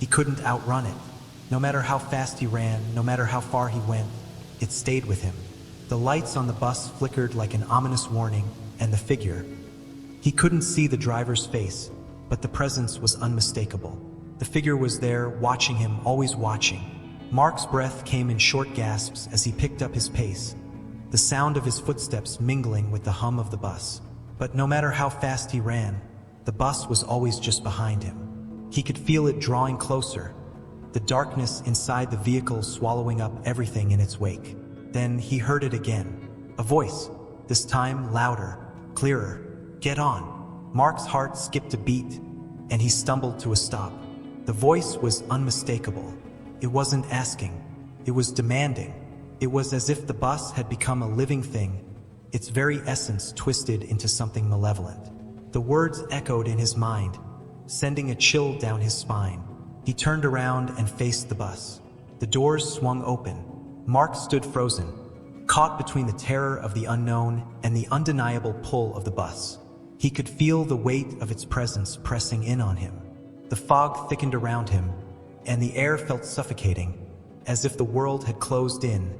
A: He couldn't outrun it. No matter how fast he ran, no matter how far he went, it stayed with him. The lights on the bus flickered like an ominous warning, and the figure. He couldn't see the driver's face, but the presence was unmistakable. The figure was there, watching him, always watching, Mark's breath came in short gasps as he picked up his pace, the sound of his footsteps mingling with the hum of the bus. But no matter how fast he ran, the bus was always just behind him. He could feel it drawing closer, the darkness inside the vehicle swallowing up everything in its wake. Then he heard it again, a voice, this time louder, clearer. "Get on." Mark's heart skipped a beat, and he stumbled to a stop. The voice was unmistakable. It wasn't asking, it was demanding. It was as if the bus had become a living thing, its very essence twisted into something malevolent. The words echoed in his mind, sending a chill down his spine. He turned around and faced the bus. The doors swung open. Mark stood frozen, caught between the terror of the unknown and the undeniable pull of the bus. He could feel the weight of its presence pressing in on him. The fog thickened around him, and the air felt suffocating, as if the world had closed in,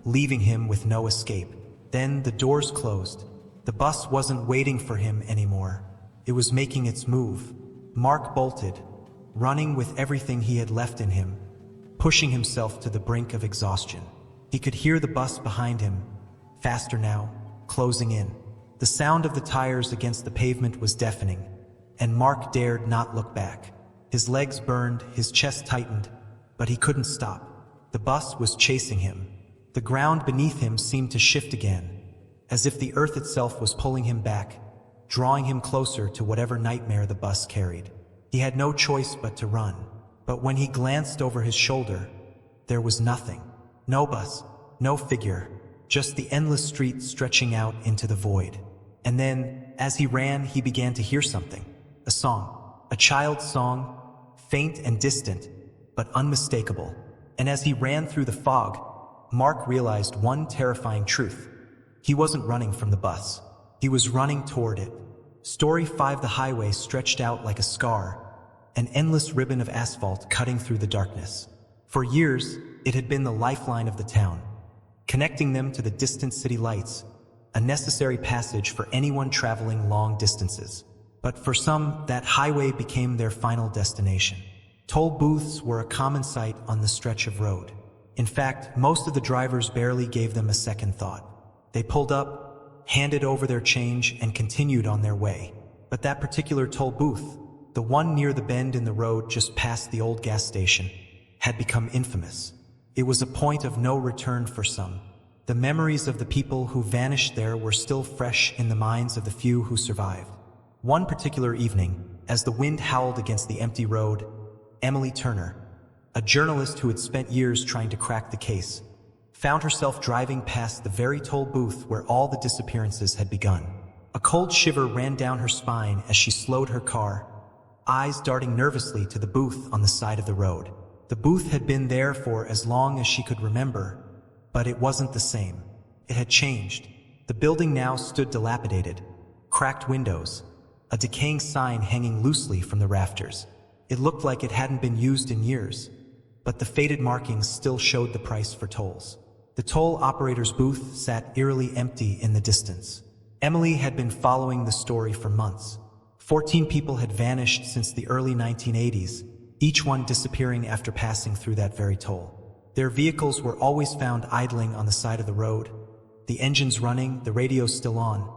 A: leaving him with no escape. Then the doors closed. The bus wasn't waiting for him anymore. It was making its move. Mark bolted, running with everything he had left in him, pushing himself to the brink of exhaustion. He could hear the bus behind him, faster now, closing in. The sound of the tires against the pavement was deafening, and Mark dared not look back. His legs burned, his chest tightened, but he couldn't stop. The bus was chasing him. The ground beneath him seemed to shift again, as if the earth itself was pulling him back, drawing him closer to whatever nightmare the bus carried. He had no choice but to run. But when he glanced over his shoulder, there was nothing. No bus, no figure, just the endless street stretching out into the void. And then, as he ran, he began to hear something. A song, a child's song, faint and distant, but unmistakable. And as he ran through the fog, Mark realized one terrifying truth. He wasn't running from the bus. He was running toward it. Story 5. The highway stretched out like a scar, an endless ribbon of asphalt cutting through the darkness. For years, it had been the lifeline of the town, connecting them to the distant city lights, a necessary passage for anyone traveling long distances. But for some, that highway became their final destination. Toll booths were a common sight on the stretch of road. In fact, most of the drivers barely gave them a second thought. They pulled up, handed over their change, and continued on their way. But that particular toll booth, the one near the bend in the road just past the old gas station, had become infamous. It was a point of no return for some. The memories of the people who vanished there were still fresh in the minds of the few who survived. One particular evening, as the wind howled against the empty road, Emily Turner, a journalist who had spent years trying to crack the case, found herself driving past the very toll booth where all the disappearances had begun. A cold shiver ran down her spine as she slowed her car, eyes darting nervously to the booth on the side of the road. The booth had been there for as long as she could remember, but it wasn't the same. It had changed. The building now stood dilapidated, cracked windows, a decaying sign hanging loosely from the rafters. It looked like it hadn't been used in years, but the faded markings still showed the price for tolls. The toll operator's booth sat eerily empty in the distance. Emily had been following the story for months. 14 people had vanished since the early 1980s, each one disappearing after passing through that very toll. Their vehicles were always found idling on the side of the road, the engines running, the radio still on,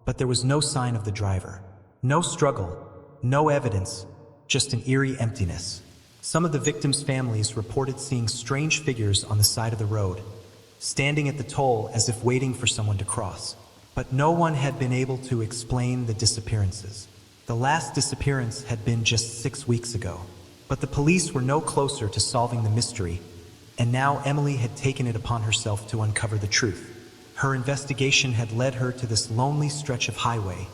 A: but there was no sign of the driver. No struggle, no evidence, just an eerie emptiness. Some of the victims' families reported seeing strange figures on the side of the road, standing at the toll as if waiting for someone to cross. But no one had been able to explain the disappearances. The last disappearance had been just 6 weeks ago. But the police were no closer to solving the mystery, and now Emily had taken it upon herself to uncover the truth. Her investigation had led her to this lonely stretch of highway,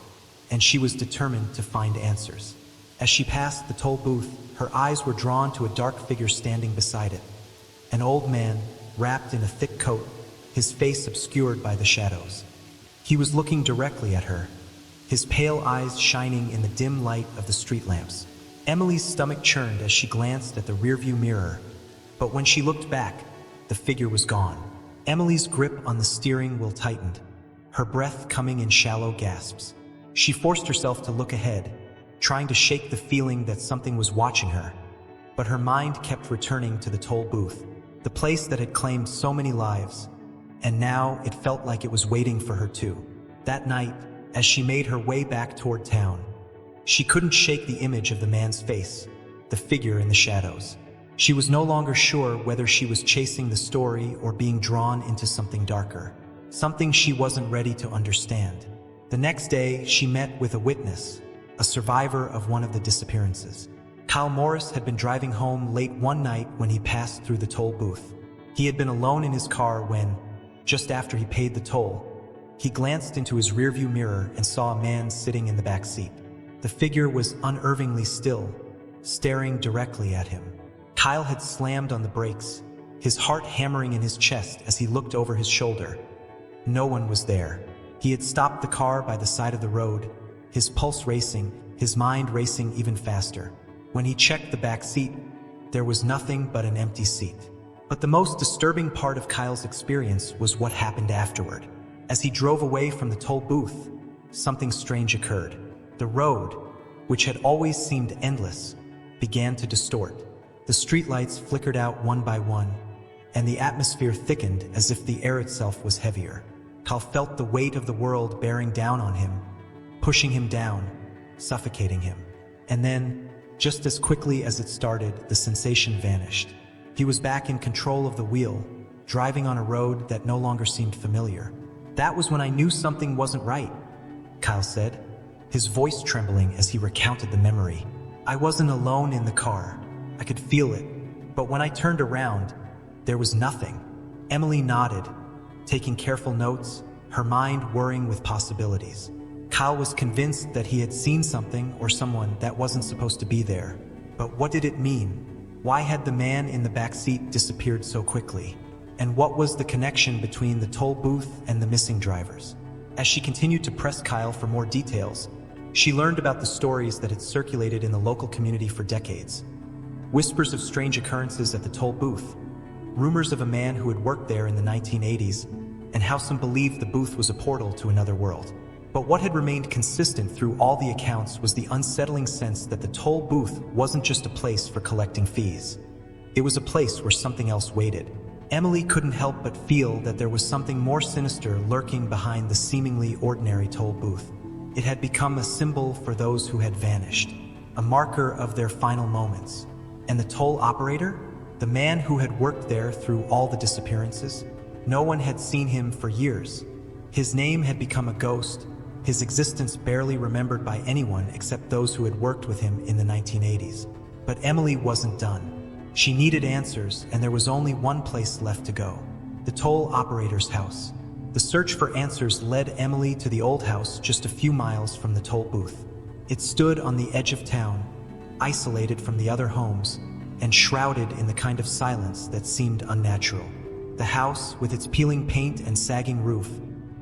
A: and she was determined to find answers. As she passed the toll booth, her eyes were drawn to a dark figure standing beside it. An old man, wrapped in a thick coat, his face obscured by the shadows. He was looking directly at her, his pale eyes shining in the dim light of the street lamps. Emily's stomach churned as she glanced at the rearview mirror, but when she looked back, the figure was gone. Emily's grip on the steering wheel tightened, her breath coming in shallow gasps. She forced herself to look ahead, trying to shake the feeling that something was watching her, but her mind kept returning to the toll booth, the place that had claimed so many lives, and now it felt like it was waiting for her too. That night, as she made her way back toward town, she couldn't shake the image of the man's face, the figure in the shadows. She was no longer sure whether she was chasing the story or being drawn into something darker, something she wasn't ready to understand. The next day, she met with a witness, a survivor of one of the disappearances. Kyle Morris had been driving home late one night when he passed through the toll booth. He had been alone in his car when, just after he paid the toll, he glanced into his rearview mirror and saw a man sitting in the back seat. The figure was unnervingly still, staring directly at him. Kyle had slammed on the brakes, his heart hammering in his chest as he looked over his shoulder. No one was there. He had stopped the car by the side of the road, his pulse racing, his mind racing even faster. When he checked the back seat, there was nothing but an empty seat. But the most disturbing part of Kyle's experience was what happened afterward. As he drove away from the toll booth, something strange occurred. The road, which had always seemed endless, began to distort. The streetlights flickered out one by one, and the atmosphere thickened as if the air itself was heavier. Kyle felt the weight of the world bearing down on him, pushing him down, suffocating him. And then, just as quickly as it started, the sensation vanished. He was back in control of the wheel, driving on a road that no longer seemed familiar. "That was when I knew something wasn't right," Kyle said, his voice trembling as he recounted the memory. "I wasn't alone in the car. I could feel it. But when I turned around, there was nothing." Emily nodded, taking careful notes, her mind whirring with possibilities. Kyle was convinced that he had seen something or someone that wasn't supposed to be there. But what did it mean? Why had the man in the back seat disappeared so quickly? And what was the connection between the toll booth and the missing drivers? As she continued to press Kyle for more details, she learned about the stories that had circulated in the local community for decades. Whispers of strange occurrences at the toll booth, rumors of a man who had worked there in the 1980s, and how some believed the booth was a portal to another world. But what had remained consistent through all the accounts was the unsettling sense that the toll booth wasn't just a place for collecting fees. It was a place where something else waited. Emily couldn't help but feel that there was something more sinister lurking behind the seemingly ordinary toll booth. It had become a symbol for those who had vanished, a marker of their final moments. And the toll operator? The man who had worked there through all the disappearances? No one had seen him for years. His name had become a ghost, his existence barely remembered by anyone except those who had worked with him in the 1980s. But Emily wasn't done. She needed answers, and there was only one place left to go: the toll operator's house. The search for answers led Emily to the old house just a few miles from the toll booth. It stood on the edge of town, isolated from the other homes, and shrouded in the kind of silence that seemed unnatural. The house, with its peeling paint and sagging roof,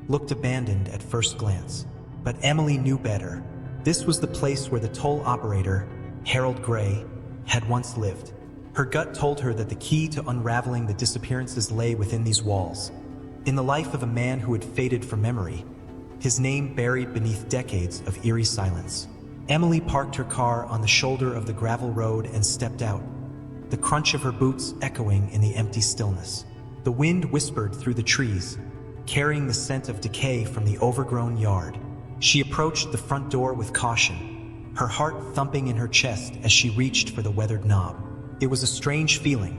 A: looked abandoned at first glance. But Emily knew better. This was the place where the toll operator, Harold Gray, had once lived. Her gut told her that the key to unraveling the disappearances lay within these walls, in the life of a man who had faded from memory, his name buried beneath decades of eerie silence. Emily parked her car on the shoulder of the gravel road and stepped out, the crunch of her boots echoing in the empty stillness. The wind whispered through the trees, carrying the scent of decay from the overgrown yard. She approached the front door with caution, her heart thumping in her chest as she reached for the weathered knob. It was a strange feeling,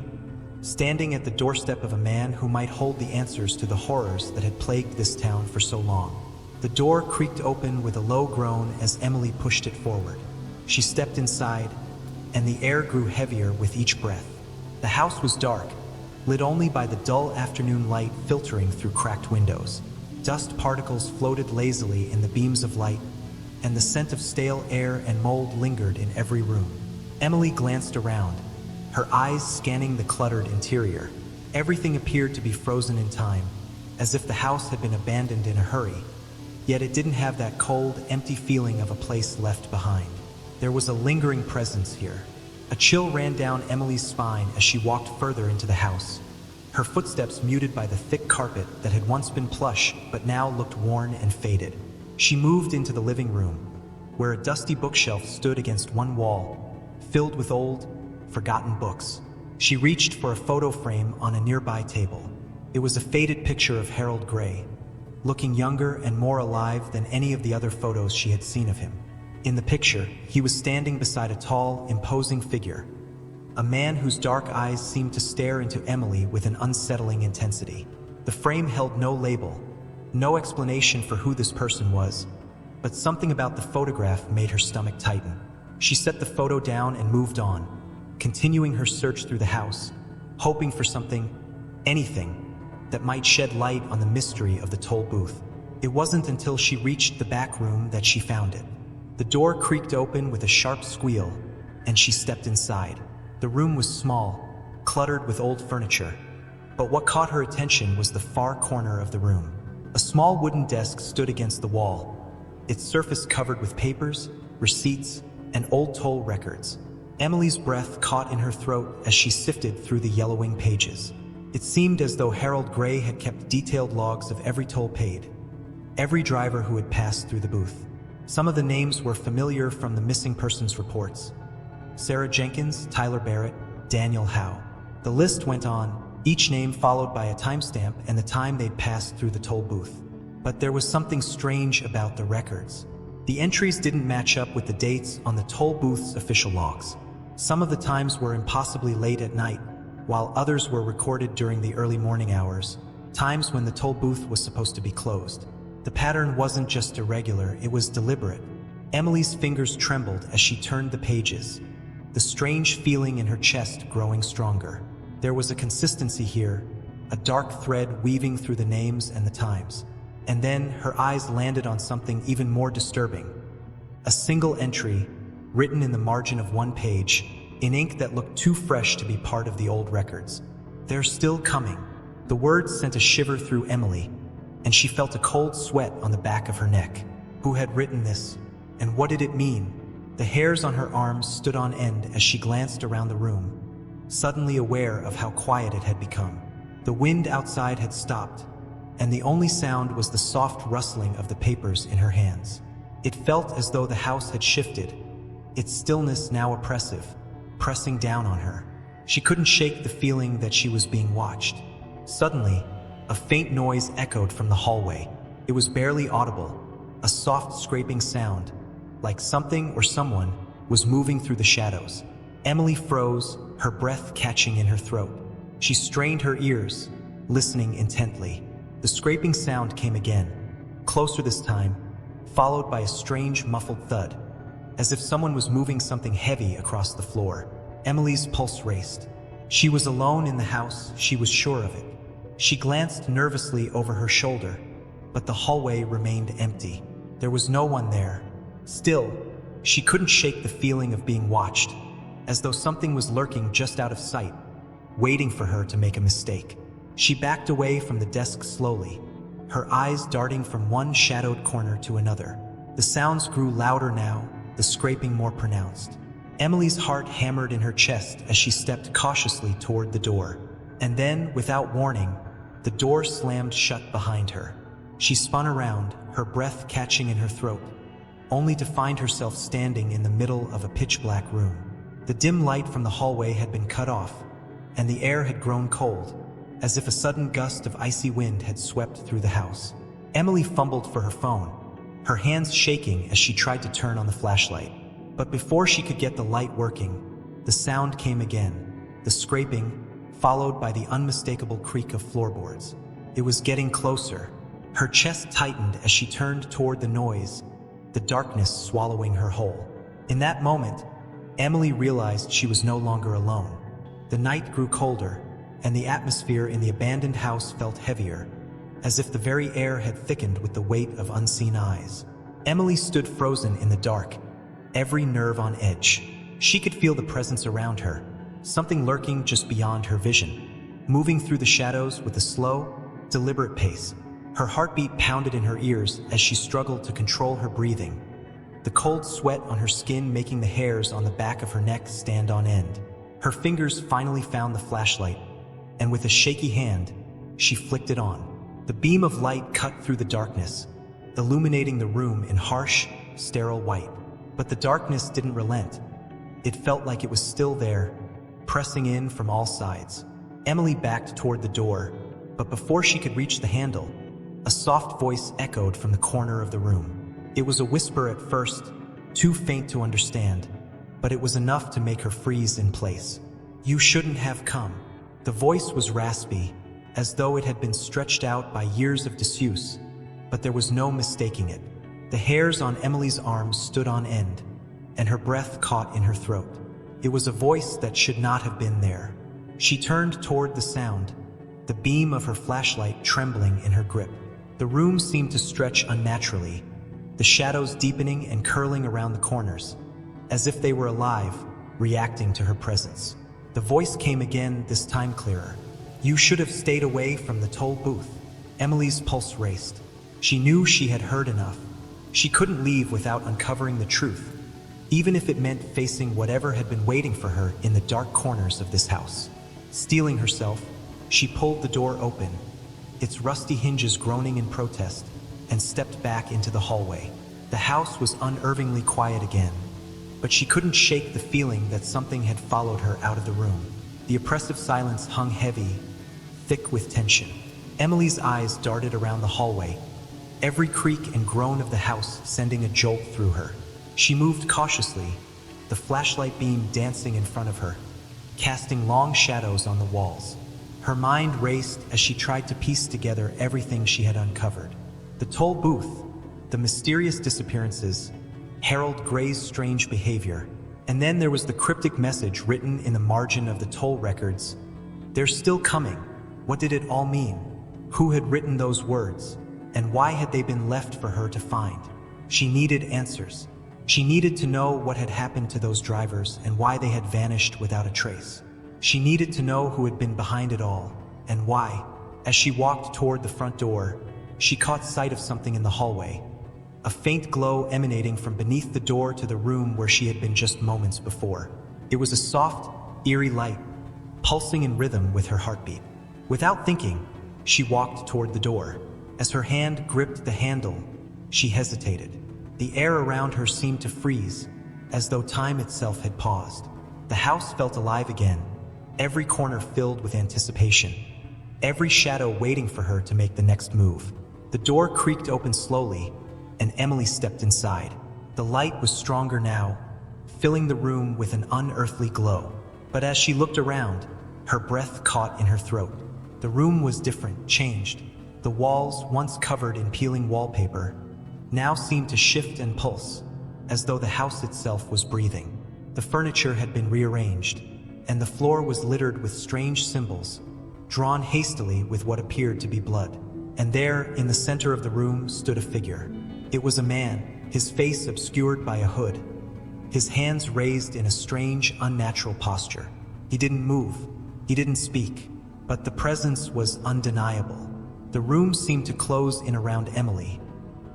A: standing at the doorstep of a man who might hold the answers to the horrors that had plagued this town for so long. The door creaked open with a low groan as Emily pushed it forward. She stepped inside, and the air grew heavier with each breath. The house was dark, lit only by the dull afternoon light filtering through cracked windows. Dust particles floated lazily in the beams of light, and the scent of stale air and mold lingered in every room. Emily glanced around, her eyes scanning the cluttered interior. Everything appeared to be frozen in time, as if the house had been abandoned in a hurry. Yet it didn't have that cold, empty feeling of a place left behind. There was a lingering presence here. A chill ran down Emily's spine as she walked further into the house, her footsteps muted by the thick carpet that had once been plush but now looked worn and faded. She moved into the living room, where a dusty bookshelf stood against one wall, filled with old, forgotten books. She reached for a photo frame on a nearby table. It was a faded picture of Harold Gray, looking younger and more alive than any of the other photos she had seen of him. In the picture, he was standing beside a tall, imposing figure, a man whose dark eyes seemed to stare into Emily with an unsettling intensity. The frame held no label, no explanation for who this person was, but something about the photograph made her stomach tighten. She set the photo down and moved on, continuing her search through the house, hoping for something, anything, that might shed light on the mystery of the toll booth. It wasn't until she reached the back room that she found it. The door creaked open with a sharp squeal, and she stepped inside. The room was small, cluttered with old furniture, but what caught her attention was the far corner of the room. A small wooden desk stood against the wall, its surface covered with papers, receipts, and old toll records. Emily's breath caught in her throat as she sifted through the yellowing pages. It seemed as though Harold Gray had kept detailed logs of every toll paid, every driver who had passed through the booth. Some of the names were familiar from the missing persons reports: Sarah Jenkins, Tyler Barrett, Daniel Howe. The list went on, each name followed by a timestamp and the time they'd passed through the toll booth. But there was something strange about the records. The entries didn't match up with the dates on the toll booth's official logs. Some of the times were impossibly late at night, while others were recorded during the early morning hours, times when the toll booth was supposed to be closed. The pattern wasn't just irregular, it was deliberate. Emily's fingers trembled as she turned the pages, the strange feeling in her chest growing stronger. There was a consistency here, a dark thread weaving through the names and the times. And then her eyes landed on something even more disturbing. A single entry, written in the margin of one page, in ink that looked too fresh to be part of the old records. "They're still coming." The words sent a shiver through Emily, and she felt a cold sweat on the back of her neck. Who had written this? And what did it mean? The hairs on her arms stood on end as she glanced around the room, suddenly aware of how quiet it had become. The wind outside had stopped, and the only sound was the soft rustling of the papers in her hands. It felt as though the house had shifted, its stillness now oppressive, pressing down on her. She couldn't shake the feeling that she was being watched. Suddenly, a faint noise echoed from the hallway. It was barely audible, a soft scraping sound, like something or someone was moving through the shadows. Emily froze, her breath catching in her throat. She strained her ears, listening intently. The scraping sound came again, closer this time, followed by a strange muffled thud, as if someone was moving something heavy across the floor. Emily's pulse raced. She was alone in the house, she was sure of it. She glanced nervously over her shoulder, but the hallway remained empty. There was no one there. Still, she couldn't shake the feeling of being watched, as though something was lurking just out of sight, waiting for her to make a mistake. She backed away from the desk slowly, her eyes darting from one shadowed corner to another. The sounds grew louder now, the scraping more pronounced. Emily's heart hammered in her chest as she stepped cautiously toward the door. And then, without warning, the door slammed shut behind her. She spun around, her breath catching in her throat, only to find herself standing in the middle of a pitch-black room. The dim light from the hallway had been cut off, and the air had grown cold, as if a sudden gust of icy wind had swept through the house. Emily fumbled for her phone, her hands shaking as she tried to turn on the flashlight. But before she could get the light working, the sound came again, the scraping, followed by the unmistakable creak of floorboards. It was getting closer. Her chest tightened as she turned toward the noise, the darkness swallowing her whole. In that moment, Emily realized she was no longer alone. The night grew colder, and the atmosphere in the abandoned house felt heavier, as if the very air had thickened with the weight of unseen eyes. Emily stood frozen in the dark, every nerve on edge. She could feel the presence around her, something lurking just beyond her vision, moving through the shadows with a slow, deliberate pace. Her heartbeat pounded in her ears as she struggled to control her breathing, the cold sweat on her skin making the hairs on the back of her neck stand on end. Her fingers finally found the flashlight, and with a shaky hand, she flicked it on. The beam of light cut through the darkness, illuminating the room in harsh, sterile white. But the darkness didn't relent. It felt like it was still there, pressing in from all sides. Emily backed toward the door, but before she could reach the handle, a soft voice echoed from the corner of the room. It was a whisper at first, too faint to understand, but it was enough to make her freeze in place. "You shouldn't have come." The voice was raspy, as though it had been stretched out by years of disuse, but there was no mistaking it. The hairs on Emily's arms stood on end, and her breath caught in her throat. It was a voice that should not have been there. She turned toward the sound, the beam of her flashlight trembling in her grip. The room seemed to stretch unnaturally, the shadows deepening and curling around the corners, as if they were alive, reacting to her presence. The voice came again, this time clearer. "You should have stayed away from the toll booth." Emily's pulse raced. She knew she had heard enough. She couldn't leave without uncovering the truth, even if it meant facing whatever had been waiting for her in the dark corners of this house. Steeling herself, she pulled the door open, its rusty hinges groaning in protest, and stepped back into the hallway. The house was unnervingly quiet again, but she couldn't shake the feeling that something had followed her out of the room. The oppressive silence hung heavy, thick with tension. Emily's eyes darted around the hallway, every creak and groan of the house sending a jolt through her. She moved cautiously, the flashlight beam dancing in front of her, casting long shadows on the walls. Her mind raced as she tried to piece together everything she had uncovered. The toll booth, the mysterious disappearances, Harold Gray's strange behavior, and then there was the cryptic message written in the margin of the toll records. "They're still coming." What did it all mean? Who had written those words? And why had they been left for her to find? She needed answers. She needed to know what had happened to those drivers and why they had vanished without a trace. She needed to know who had been behind it all, and why. As she walked toward the front door, she caught sight of something in the hallway, a faint glow emanating from beneath the door to the room where she had been just moments before. It was a soft, eerie light, pulsing in rhythm with her heartbeat. Without thinking, she walked toward the door. As her hand gripped the handle, she hesitated. The air around her seemed to freeze, as though time itself had paused. The house felt alive again, every corner filled with anticipation, every shadow waiting for her to make the next move. The door creaked open slowly, and Emily stepped inside. The light was stronger now, filling the room with an unearthly glow. But as she looked around, her breath caught in her throat. The room was different, changed. The walls, once covered in peeling wallpaper, now seemed to shift and pulse, as though the house itself was breathing. The furniture had been rearranged, and the floor was littered with strange symbols, drawn hastily with what appeared to be blood. And there, in the center of the room, stood a figure. It was a man, his face obscured by a hood, his hands raised in a strange, unnatural posture. He didn't move, he didn't speak, but the presence was undeniable. The room seemed to close in around Emily,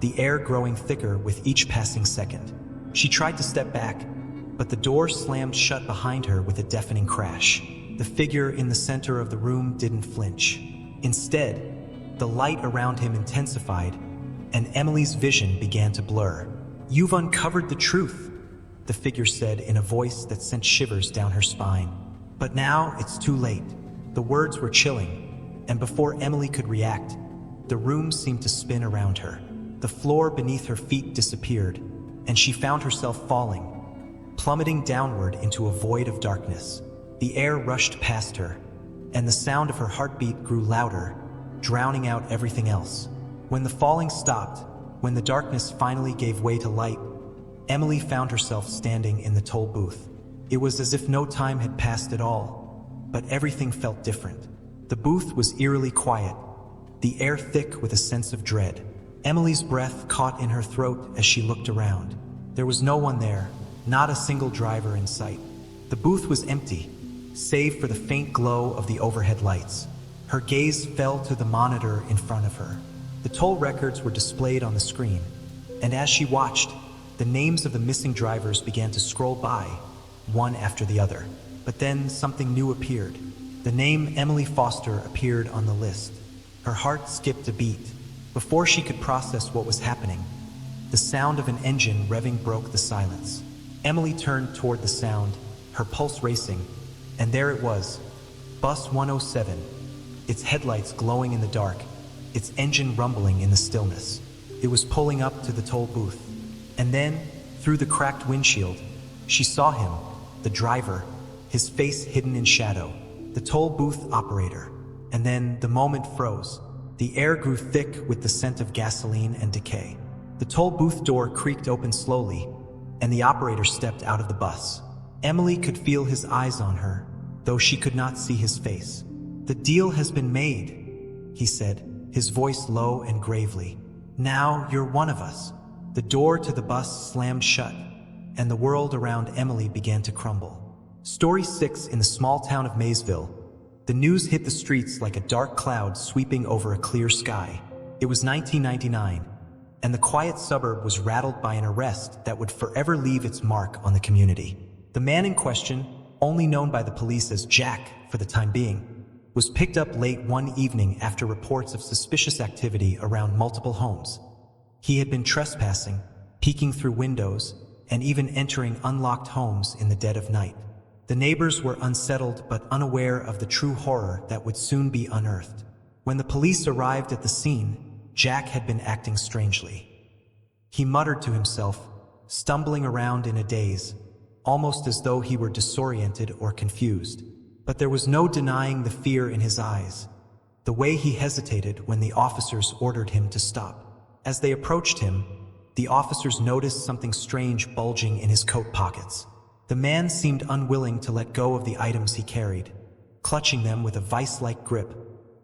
A: the air growing thicker with each passing second. She tried to step back, but the door slammed shut behind her with a deafening crash. The figure in the center of the room didn't flinch. Instead, the light around him intensified, and Emily's vision began to blur. "You've uncovered the truth," the figure said in a voice that sent shivers down her spine. "But now it's too late." The words were chilling, and before Emily could react, the room seemed to spin around her. The floor beneath her feet disappeared, and she found herself falling, plummeting downward into a void of darkness. The air rushed past her, and the sound of her heartbeat grew louder, drowning out everything else. When the falling stopped, when the darkness finally gave way to light, Emily found herself standing in the toll booth. It was as if no time had passed at all, but everything felt different. The booth was eerily quiet, the air thick with a sense of dread. Emily's breath caught in her throat as she looked around. There was no one there, not a single driver in sight. The booth was empty, save for the faint glow of the overhead lights. Her gaze fell to the monitor in front of her. The toll records were displayed on the screen, and as she watched, the names of the missing drivers began to scroll by, one after the other. But then something new appeared. The name Emily Foster appeared on the list. Her heart skipped a beat. Before she could process what was happening, the sound of an engine revving broke the silence. Emily turned toward the sound, her pulse racing, And there it was, Bus 107, its headlights glowing in the dark, its engine rumbling in the stillness. It was pulling up to the toll booth. And then, through the cracked windshield, she saw him, the driver, his face hidden in shadow, the toll booth operator. And then the moment froze. The air grew thick with the scent of gasoline and decay. The toll booth door creaked open slowly, and the operator stepped out of the bus. Emily could feel his eyes on her, though she could not see his face. "The deal has been made," he said, his voice low and gravely. "Now you're one of us." The door to the bus slammed shut, and the world around Emily began to crumble. Story 6. In the small town of Maysville, the news hit the streets like a dark cloud sweeping over a clear sky. It was 1999, and the quiet suburb was rattled by an arrest that would forever leave its mark on the community. The man in question, only known by the police as Jack for the time being, was picked up late one evening after reports of suspicious activity around multiple homes. He had been trespassing, peeking through windows, and even entering unlocked homes in the dead of night. The neighbors were unsettled but unaware of the true horror that would soon be unearthed. When the police arrived at the scene, Jack had been acting strangely. He muttered to himself, stumbling around in a daze, almost as though he were disoriented or confused. But there was no denying the fear in his eyes, the way he hesitated when the officers ordered him to stop. As they approached him, the officers noticed something strange bulging in his coat pockets. The man seemed unwilling to let go of the items he carried, clutching them with a vice-like grip,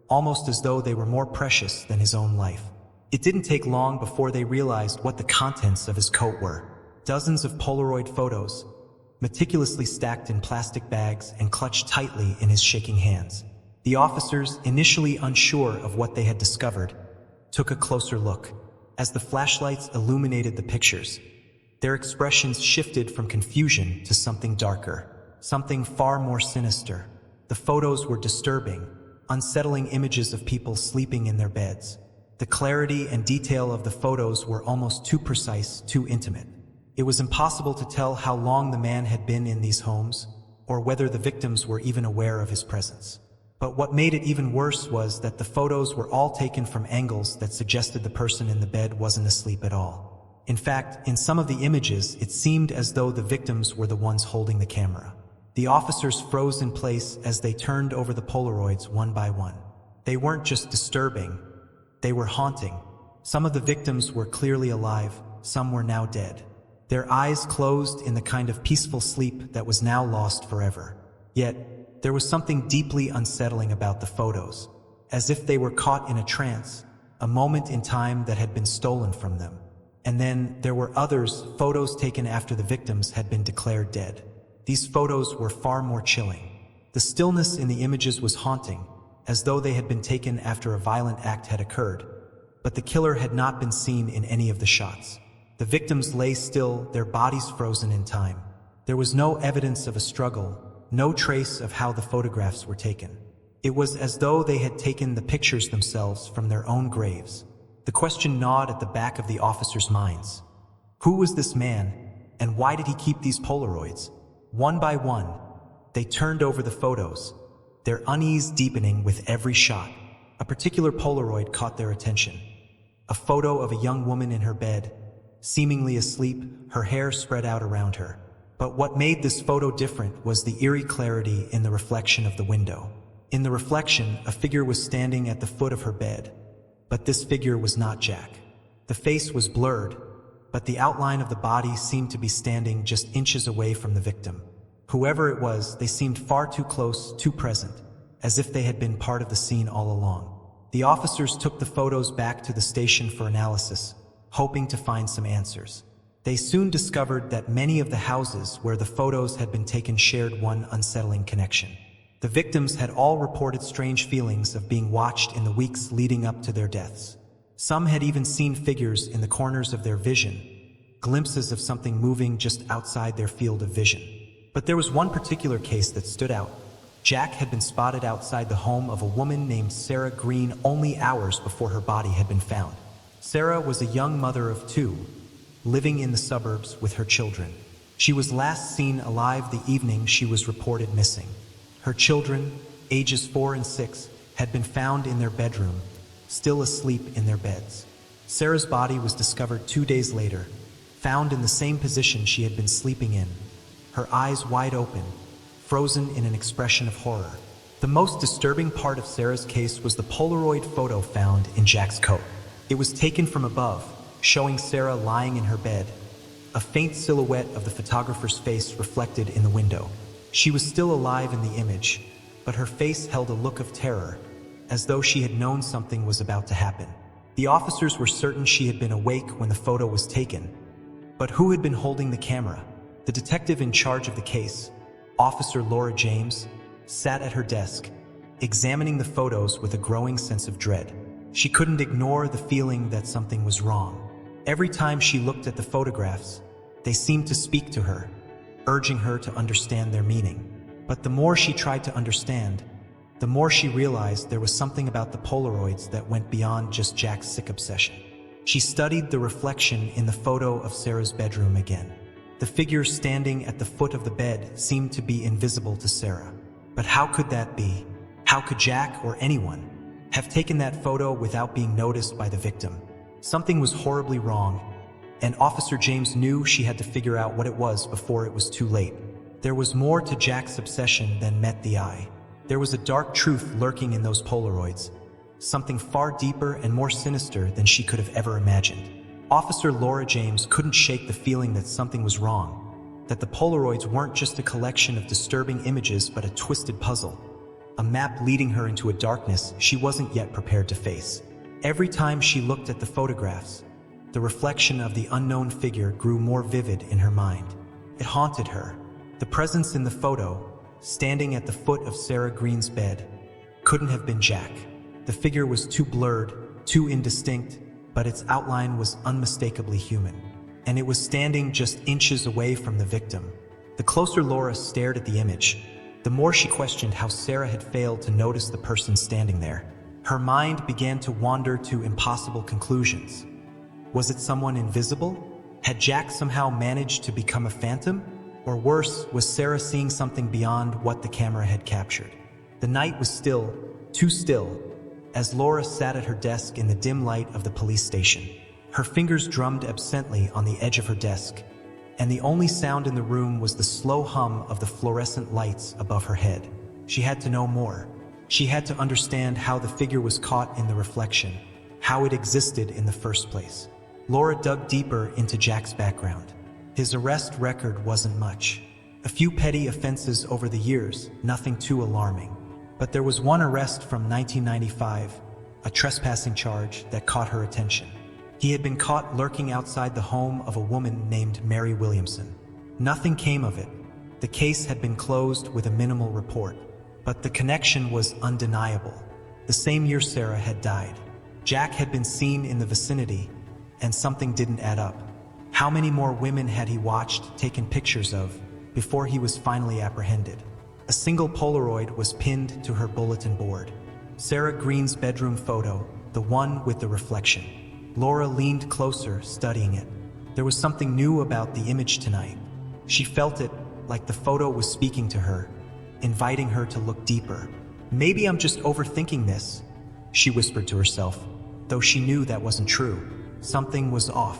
A: almost as though they were more precious than his own life. It didn't take long before they realized what the contents of his coat were. Dozens of Polaroid photos, meticulously stacked in plastic bags and clutched tightly in his shaking hands. The officers, initially unsure of what they had discovered, took a closer look. As the flashlights illuminated the pictures, their expressions shifted from confusion to something darker, something far more sinister. The photos were disturbing, unsettling images of people sleeping in their beds. The clarity and detail of the photos were almost too precise, too intimate. It was impossible to tell how long the man had been in these homes, or whether the victims were even aware of his presence. But what made it even worse was that the photos were all taken from angles that suggested the person in the bed wasn't asleep at all. In fact, in some of the images, it seemed as though the victims were the ones holding the camera. The officers froze in place as they turned over the Polaroids one by one. They weren't just disturbing, they were haunting. Some of the victims were clearly alive, some were now dead. Their eyes closed in the kind of peaceful sleep that was now lost forever. Yet, there was something deeply unsettling about the photos, as if they were caught in a trance, a moment in time that had been stolen from them. And then there were others, photos taken after the victims had been declared dead. These photos were far more chilling. The stillness in the images was haunting, as though they had been taken after a violent act had occurred, but the killer had not been seen in any of the shots. The victims lay still, their bodies frozen in time. There was no evidence of a struggle, no trace of how the photographs were taken. It was as though they had taken the pictures themselves from their own graves. The question gnawed at the back of the officers' minds. Who was this man, and why did he keep these Polaroids? One by one, they turned over the photos, their unease deepening with every shot. A particular Polaroid caught their attention. A photo of a young woman in her bed, seemingly asleep, her hair spread out around her. But what made this photo different was the eerie clarity in the reflection of the window. In the reflection, a figure was standing at the foot of her bed. But this figure was not Jack. The face was blurred, but the outline of the body seemed to be standing just inches away from the victim. Whoever it was, they seemed far too close, too present, as if they had been part of the scene all along. The officers took the photos back to the station for analysis, hoping to find some answers. They soon discovered that many of the houses where the photos had been taken shared one unsettling connection. The victims had all reported strange feelings of being watched in the weeks leading up to their deaths. Some had even seen figures in the corners of their vision, glimpses of something moving just outside their field of vision. But there was one particular case that stood out. Jack had been spotted outside the home of a woman named Sarah Green only hours before her body had been found. Sarah was a young mother of two, living in the suburbs with her children. She was last seen alive the evening she was reported missing. Her children, ages 4 and 6, had been found in their bedroom, still asleep in their beds. Sarah's body was discovered 2 days later, found in the same position she had been sleeping in, her eyes wide open, frozen in an expression of horror. The most disturbing part of Sarah's case was the Polaroid photo found in Jack's coat. It was taken from above, showing Sarah lying in her bed, a faint silhouette of the photographer's face reflected in the window. She was still alive in the image, but her face held a look of terror, as though she had known something was about to happen. The officers were certain she had been awake when the photo was taken. But who had been holding the camera? The detective in charge of the case, Officer Laura James, sat at her desk, examining the photos with a growing sense of dread. She couldn't ignore the feeling that something was wrong. Every time she looked at the photographs, they seemed to speak to her, urging her to understand their meaning. But the more she tried to understand, the more she realized there was something about the Polaroids that went beyond just Jack's sick obsession. She studied the reflection in the photo of Sarah's bedroom again. The figure standing at the foot of the bed seemed to be invisible to Sarah. But how could that be? How could Jack or anyone have taken that photo without being noticed by the victim? Something was horribly wrong, and Officer James knew she had to figure out what it was before it was too late. There was more to Jack's obsession than met the eye. There was a dark truth lurking in those Polaroids, something far deeper and more sinister than she could have ever imagined. Officer Laura James couldn't shake the feeling that something was wrong, that the Polaroids weren't just a collection of disturbing images but a twisted puzzle, a map leading her into a darkness she wasn't yet prepared to face. Every time she looked at the photographs, the reflection of the unknown figure grew more vivid in her mind. It haunted her. The presence in the photo, standing at the foot of Sarah Green's bed, couldn't have been Jack. The figure was too blurred, too indistinct, but its outline was unmistakably human. And it was standing just inches away from the victim. The closer Laura stared at the image, the more she questioned how Sarah had failed to notice the person standing there. Her mind began to wander to impossible conclusions. Was it someone invisible? Had Jack somehow managed to become a phantom? Or worse, was Sarah seeing something beyond what the camera had captured? The night was still, too still, as Laura sat at her desk in the dim light of the police station. Her fingers drummed absently on the edge of her desk, and the only sound in the room was the slow hum of the fluorescent lights above her head. She had to know more. She had to understand how the figure was caught in the reflection, how it existed in the first place. Laura dug deeper into Jack's background. His arrest record wasn't much. A few petty offenses over the years, nothing too alarming. But there was one arrest from 1995, a trespassing charge that caught her attention. He had been caught lurking outside the home of a woman named Mary Williamson. Nothing came of it. The case had been closed with a minimal report. But the connection was undeniable. The same year Sarah had died, Jack had been seen in the vicinity, and something didn't add up. How many more women had he watched, taken pictures of, before he was finally apprehended? A single Polaroid was pinned to her bulletin board. Sarah Green's bedroom photo, the one with the reflection. Laura leaned closer, studying it. There was something new about the image tonight. She felt it, like the photo was speaking to her, inviting her to look deeper. Maybe I'm just overthinking this, she whispered to herself, though she knew that wasn't true. Something was off.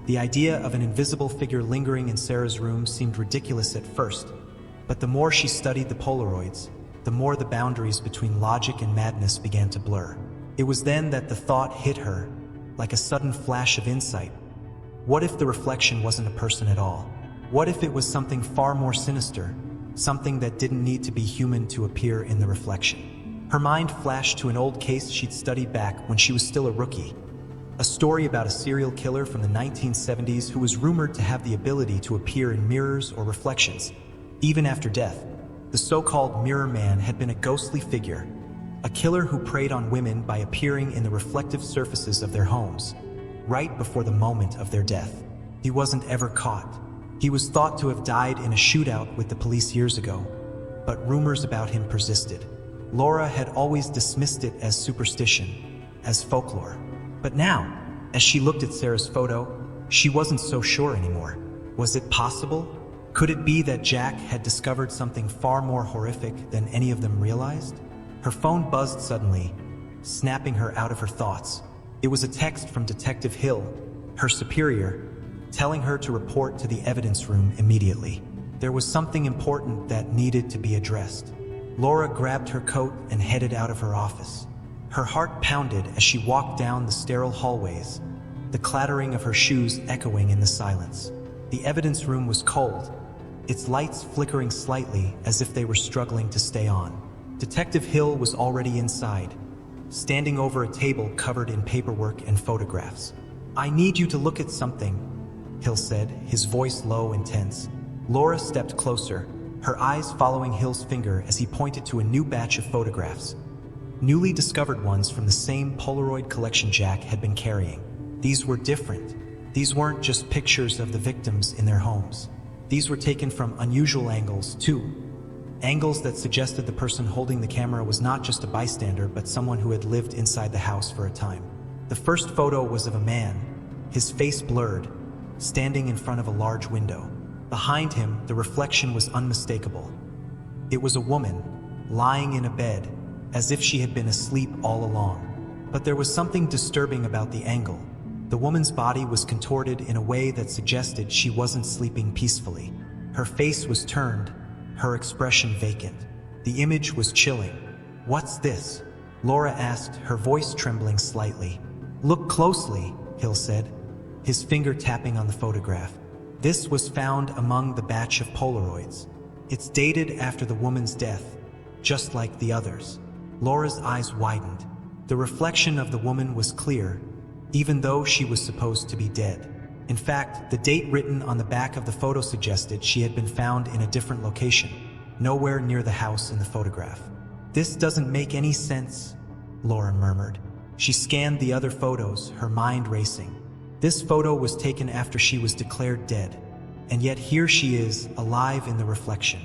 A: The idea of an invisible figure lingering in Sarah's room seemed ridiculous at first, but the more she studied the Polaroids, the more the boundaries between logic and madness began to blur. It was then that the thought hit her, like a sudden flash of insight. What if the reflection wasn't a person at all? What if it was something far more sinister, something that didn't need to be human to appear in the reflection? Her mind flashed to an old case she'd studied back when she was still a rookie. A story about a serial killer from the 1970s who was rumored to have the ability to appear in mirrors or reflections, even after death. The so-called Mirror Man had been a ghostly figure, a killer who preyed on women by appearing in the reflective surfaces of their homes, right before the moment of their death. He wasn't ever caught. He was thought to have died in a shootout with the police years ago, but rumors about him persisted. Laura had always dismissed it as superstition, as folklore. But now, as she looked at Sarah's photo, she wasn't so sure anymore. Was it possible? Could it be that Jack had discovered something far more horrific than any of them realized? Her phone buzzed suddenly, snapping her out of her thoughts. It was a text from Detective Hill, her superior, telling her to report to the evidence room immediately. There was something important that needed to be addressed. Laura grabbed her coat and headed out of her office. Her heart pounded as she walked down the sterile hallways, the clattering of her shoes echoing in the silence. The evidence room was cold, its lights flickering slightly as if they were struggling to stay on. Detective Hill was already inside, standing over a table covered in paperwork and photographs. "I need you to look at something," Hill said, his voice low and tense. Laura stepped closer, her eyes following Hill's finger as he pointed to a new batch of photographs. Newly discovered ones from the same Polaroid collection Jack had been carrying. These were different. These weren't just pictures of the victims in their homes. These were taken from unusual angles, too. Angles that suggested the person holding the camera was not just a bystander, but someone who had lived inside the house for a time. The first photo was of a man, his face blurred, standing in front of a large window. Behind him, the reflection was unmistakable. It was a woman, lying in a bed, as if she had been asleep all along. But there was something disturbing about the angle. The woman's body was contorted in a way that suggested she wasn't sleeping peacefully. Her face was turned, her expression vacant. The image was chilling. "What's this?" Laura asked, her voice trembling slightly. "Look closely," Hill said, his finger tapping on the photograph. This was found among the batch of Polaroids. It's dated after the woman's death, just like the others. Laura's eyes widened. The reflection of the woman was clear, even though she was supposed to be dead. In fact, the date written on the back of the photo suggested she had been found in a different location, nowhere near the house in the photograph. "This doesn't make any sense," Laura murmured. She scanned the other photos, her mind racing. This photo was taken after she was declared dead, and yet here she is, alive in the reflection.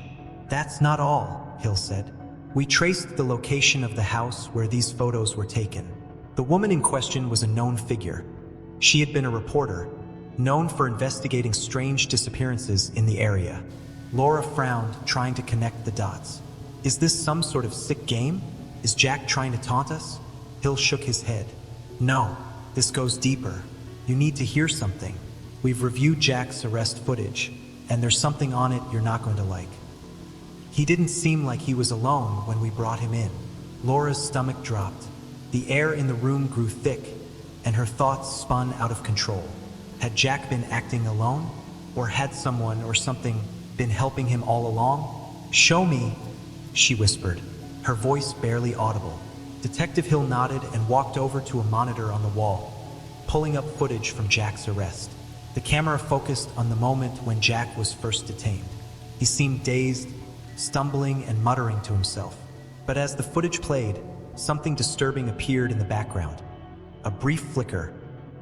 A: "That's not all," Hill said. "We traced the location of the house where these photos were taken. The woman in question was a known figure. She had been a reporter, known for investigating strange disappearances in the area." Laura frowned, trying to connect the dots. "Is this some sort of sick game? Is Jack trying to taunt us?" Hill shook his head. "No, this goes deeper. You need to hear something. We've reviewed Jack's arrest footage, and there's something on it you're not going to like." "He didn't seem like he was alone when we brought him in." Laura's stomach dropped. The air in the room grew thick, and her thoughts spun out of control. Had Jack been acting alone? Or had someone or something been helping him all along? "Show me," she whispered, her voice barely audible. Detective Hill nodded and walked over to a monitor on the wall, pulling up footage from Jack's arrest. The camera focused on the moment when Jack was first detained. He seemed dazed, stumbling and muttering to himself. But as the footage played, something disturbing appeared in the background. A brief flicker,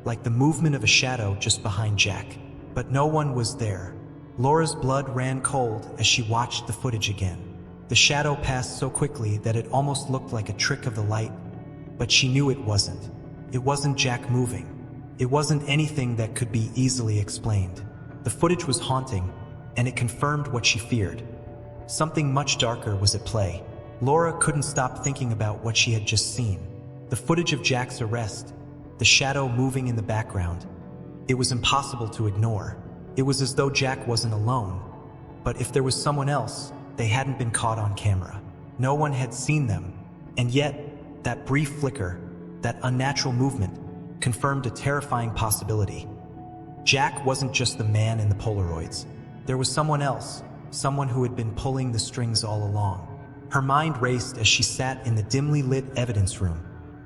A: like the movement of a shadow just behind Jack. But no one was there. Laura's blood ran cold as she watched the footage again. The shadow passed so quickly that it almost looked like a trick of the light, but she knew it wasn't. It wasn't Jack moving. It wasn't anything that could be easily explained. The footage was haunting, and it confirmed what she feared. Something much darker was at play. Laura couldn't stop thinking about what she had just seen. The footage of Jack's arrest, the shadow moving in the background. It was impossible to ignore. It was as though Jack wasn't alone. But if there was someone else, they hadn't been caught on camera. No one had seen them. And yet, that brief flicker, that unnatural movement, confirmed a terrifying possibility. Jack wasn't just the man in the Polaroids. There was someone else, someone who had been pulling the strings all along. Her mind raced as she sat in the dimly lit evidence room,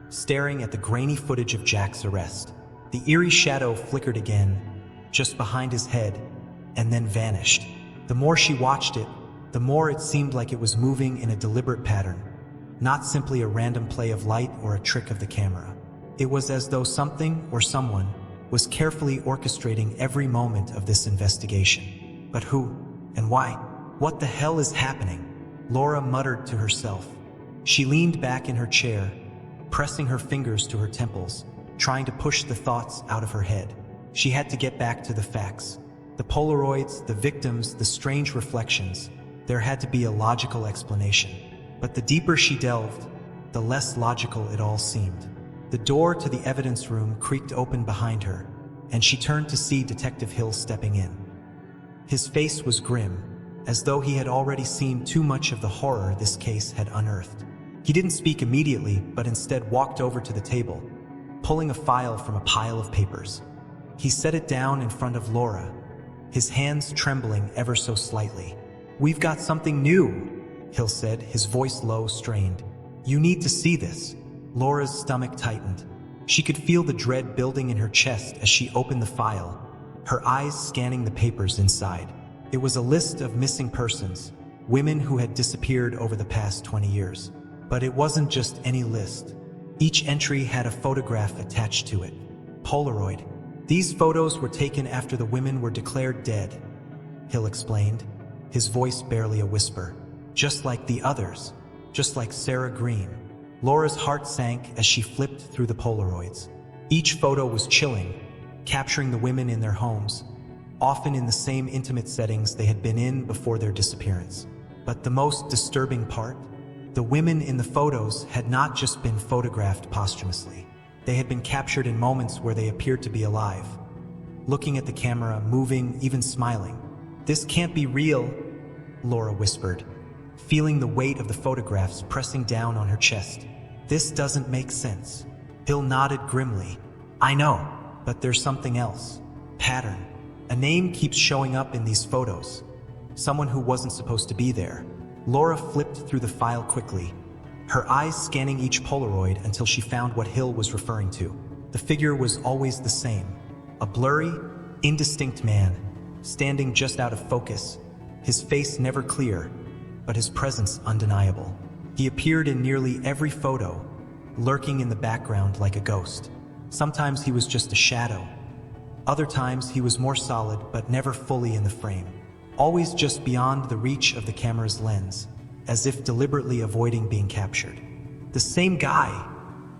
A: staring at the grainy footage of Jack's arrest. The eerie shadow flickered again, just behind his head, and then vanished. The more she watched it, the more it seemed like it was moving in a deliberate pattern, not simply a random play of light or a trick of the camera. It was as though something or someone was carefully orchestrating every moment of this investigation. But who and why? What the hell is happening? Laura muttered to herself. She leaned back in her chair, pressing her fingers to her temples, trying to push the thoughts out of her head. She had to get back to the facts. The Polaroids, the victims, the strange reflections. There had to be a logical explanation. But the deeper she delved, the less logical it all seemed. The door to the evidence room creaked open behind her, and she turned to see Detective Hill stepping in. His face was grim, as though he had already seen too much of the horror this case had unearthed. He didn't speak immediately, but instead walked over to the table, pulling a file from a pile of papers. He set it down in front of Laura, his hands trembling ever so slightly. "We've got something new," Hill said, his voice low, strained. "You need to see this." Laura's stomach tightened. She could feel the dread building in her chest as she opened the file, her eyes scanning the papers inside. It was a list of missing persons, women who had disappeared over the past 20 years. But it wasn't just any list. Each entry had a photograph attached to it. Polaroid. These photos were taken after the women were declared dead, Hill explained, his voice barely a whisper. Just like the others, just like Sarah Green. Laura's heart sank as she flipped through the Polaroids. Each photo was chilling, capturing the women in their homes, often in the same intimate settings they had been in before their disappearance. But the most disturbing part? The women in the photos had not just been photographed posthumously. They had been captured in moments where they appeared to be alive, looking at the camera, moving, even smiling. "This can't be real," Laura whispered, feeling the weight of the photographs pressing down on her chest. "This doesn't make sense." Hill nodded grimly. "I know, but there's something else. Pattern. A name keeps showing up in these photos. Someone who wasn't supposed to be there." Laura flipped through the file quickly, her eyes scanning each Polaroid until she found what Hill was referring to. The figure was always the same. A blurry, indistinct man, standing just out of focus, his face never clear, but his presence undeniable. He appeared in nearly every photo, lurking in the background like a ghost. Sometimes he was just a shadow. Other times he was more solid, but never fully in the frame. Always just beyond the reach of the camera's lens, as if deliberately avoiding being captured. "The same guy,"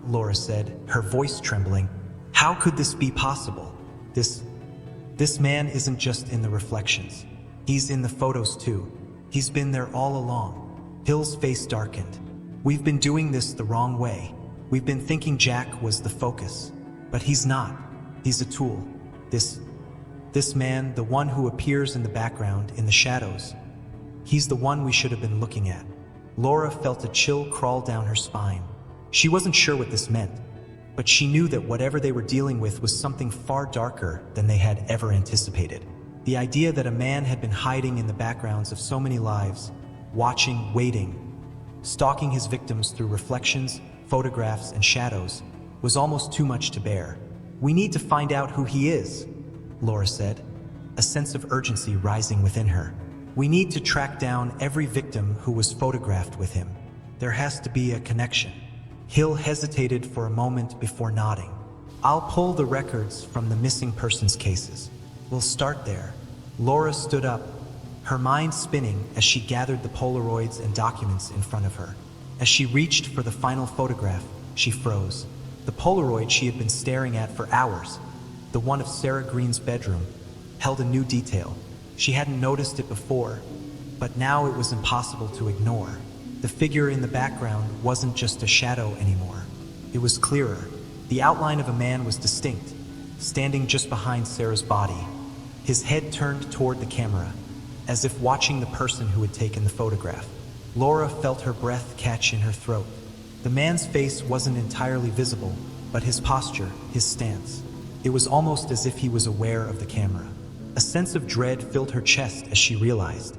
A: Laura said, her voice trembling. "How could this be possible? This man isn't just in the reflections. He's in the photos too. He's been there all along." Hill's face darkened. "We've been doing this the wrong way. We've been thinking Jack was the focus. But he's not. He's a tool. This man, the one who appears in the background, in the shadows, he's the one we should have been looking at." Laura felt a chill crawl down her spine. She wasn't sure what this meant, but she knew that whatever they were dealing with was something far darker than they had ever anticipated. The idea that a man had been hiding in the backgrounds of so many lives, watching, waiting, stalking his victims through reflections, photographs, and shadows, was almost too much to bear. "We need to find out who he is," Laura said, a sense of urgency rising within her. "We need to track down every victim who was photographed with him. There has to be a connection." Hill hesitated for a moment before nodding. "I'll pull the records from the missing persons cases. We'll start there." Laura stood up, her mind spinning as she gathered the Polaroids and documents in front of her. As she reached for the final photograph, she froze. The Polaroid she had been staring at for hours, the one of Sarah Green's bedroom, held a new detail. She hadn't noticed it before, but now it was impossible to ignore. The figure in the background wasn't just a shadow anymore. It was clearer. The outline of a man was distinct, standing just behind Sarah's body, his head turned toward the camera, as if watching the person who had taken the photograph. Laura felt her breath catch in her throat. The man's face wasn't entirely visible, but his posture, his stance. It was almost as if he was aware of the camera. A sense of dread filled her chest as she realized.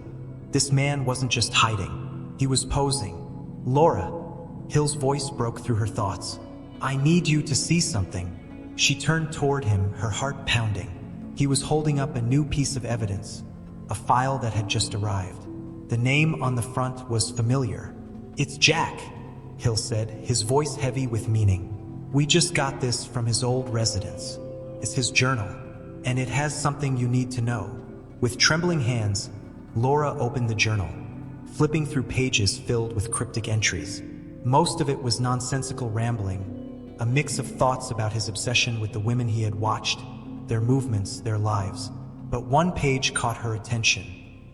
A: This man wasn't just hiding. He was posing. "Laura," Hill's voice broke through her thoughts. "I need you to see something." She turned toward him, her heart pounding. He was holding up a new piece of evidence, a file that had just arrived. The name on the front was familiar. "It's Jack," Hill said, his voice heavy with meaning. "We just got this from his old residence. It's his journal, and it has something you need to know." With trembling hands, Laura opened the journal, flipping through pages filled with cryptic entries. Most of it was nonsensical rambling, a mix of thoughts about his obsession with the women he had watched, their movements, their lives. But one page caught her attention.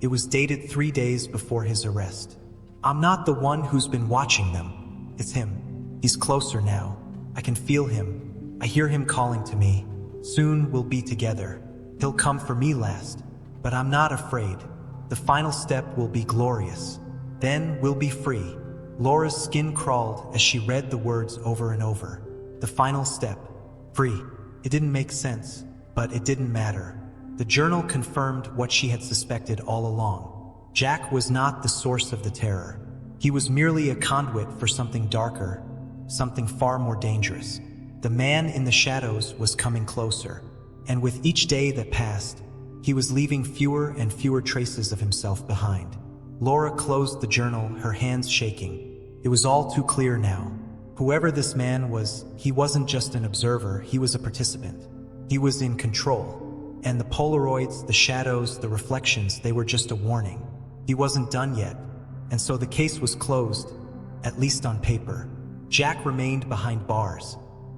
A: It was dated 3 days before his arrest. "I'm not the one who's been watching them. It's him. He's closer now. I can feel him. I hear him calling to me. Soon we'll be together. He'll come for me last. But I'm not afraid. The final step will be glorious. Then we'll be free." Laura's skin crawled as she read the words over and over. The final step. Free. It didn't make sense, but it didn't matter. The journal confirmed what she had suspected all along. Jack was not the source of the terror. He was merely a conduit for something darker, something far more dangerous. The man in the shadows was coming closer, and with each day that passed, he was leaving fewer and fewer traces of himself behind. Laura closed the journal, her hands shaking. It was all too clear now. Whoever this man was, he wasn't just an observer, he was a participant. He was in control. And the Polaroids, the shadows, the reflections, they were just a warning. He wasn't done yet, and so the case was closed, at least on paper. Jack remained behind bars,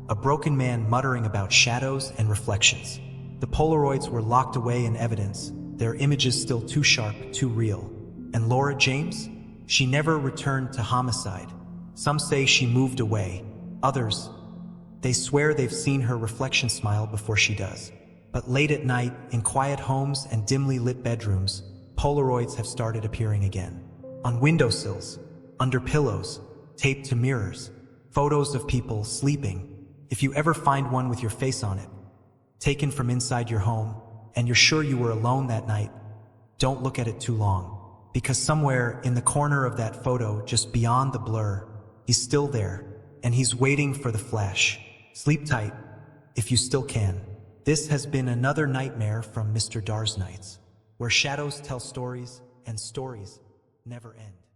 A: a broken man muttering about shadows and reflections. The Polaroids were locked away in evidence, their images still too sharp, too real. And Laura James? She never returned to homicide. Some say she moved away. Others, they swear they've seen her reflection smile before she does. But late at night, in quiet homes and dimly lit bedrooms, Polaroids have started appearing again. On windowsills, under pillows, taped to mirrors, photos of people sleeping. If you ever find one with your face on it, taken from inside your home, and you're sure you were alone that night, don't look at it too long. Because somewhere in the corner of that photo, just beyond the blur, he's still there, and he's waiting for the flash. Sleep tight, if you still can. This has been another nightmare from Mr. DarXnights, where shadows tell stories, and stories never end.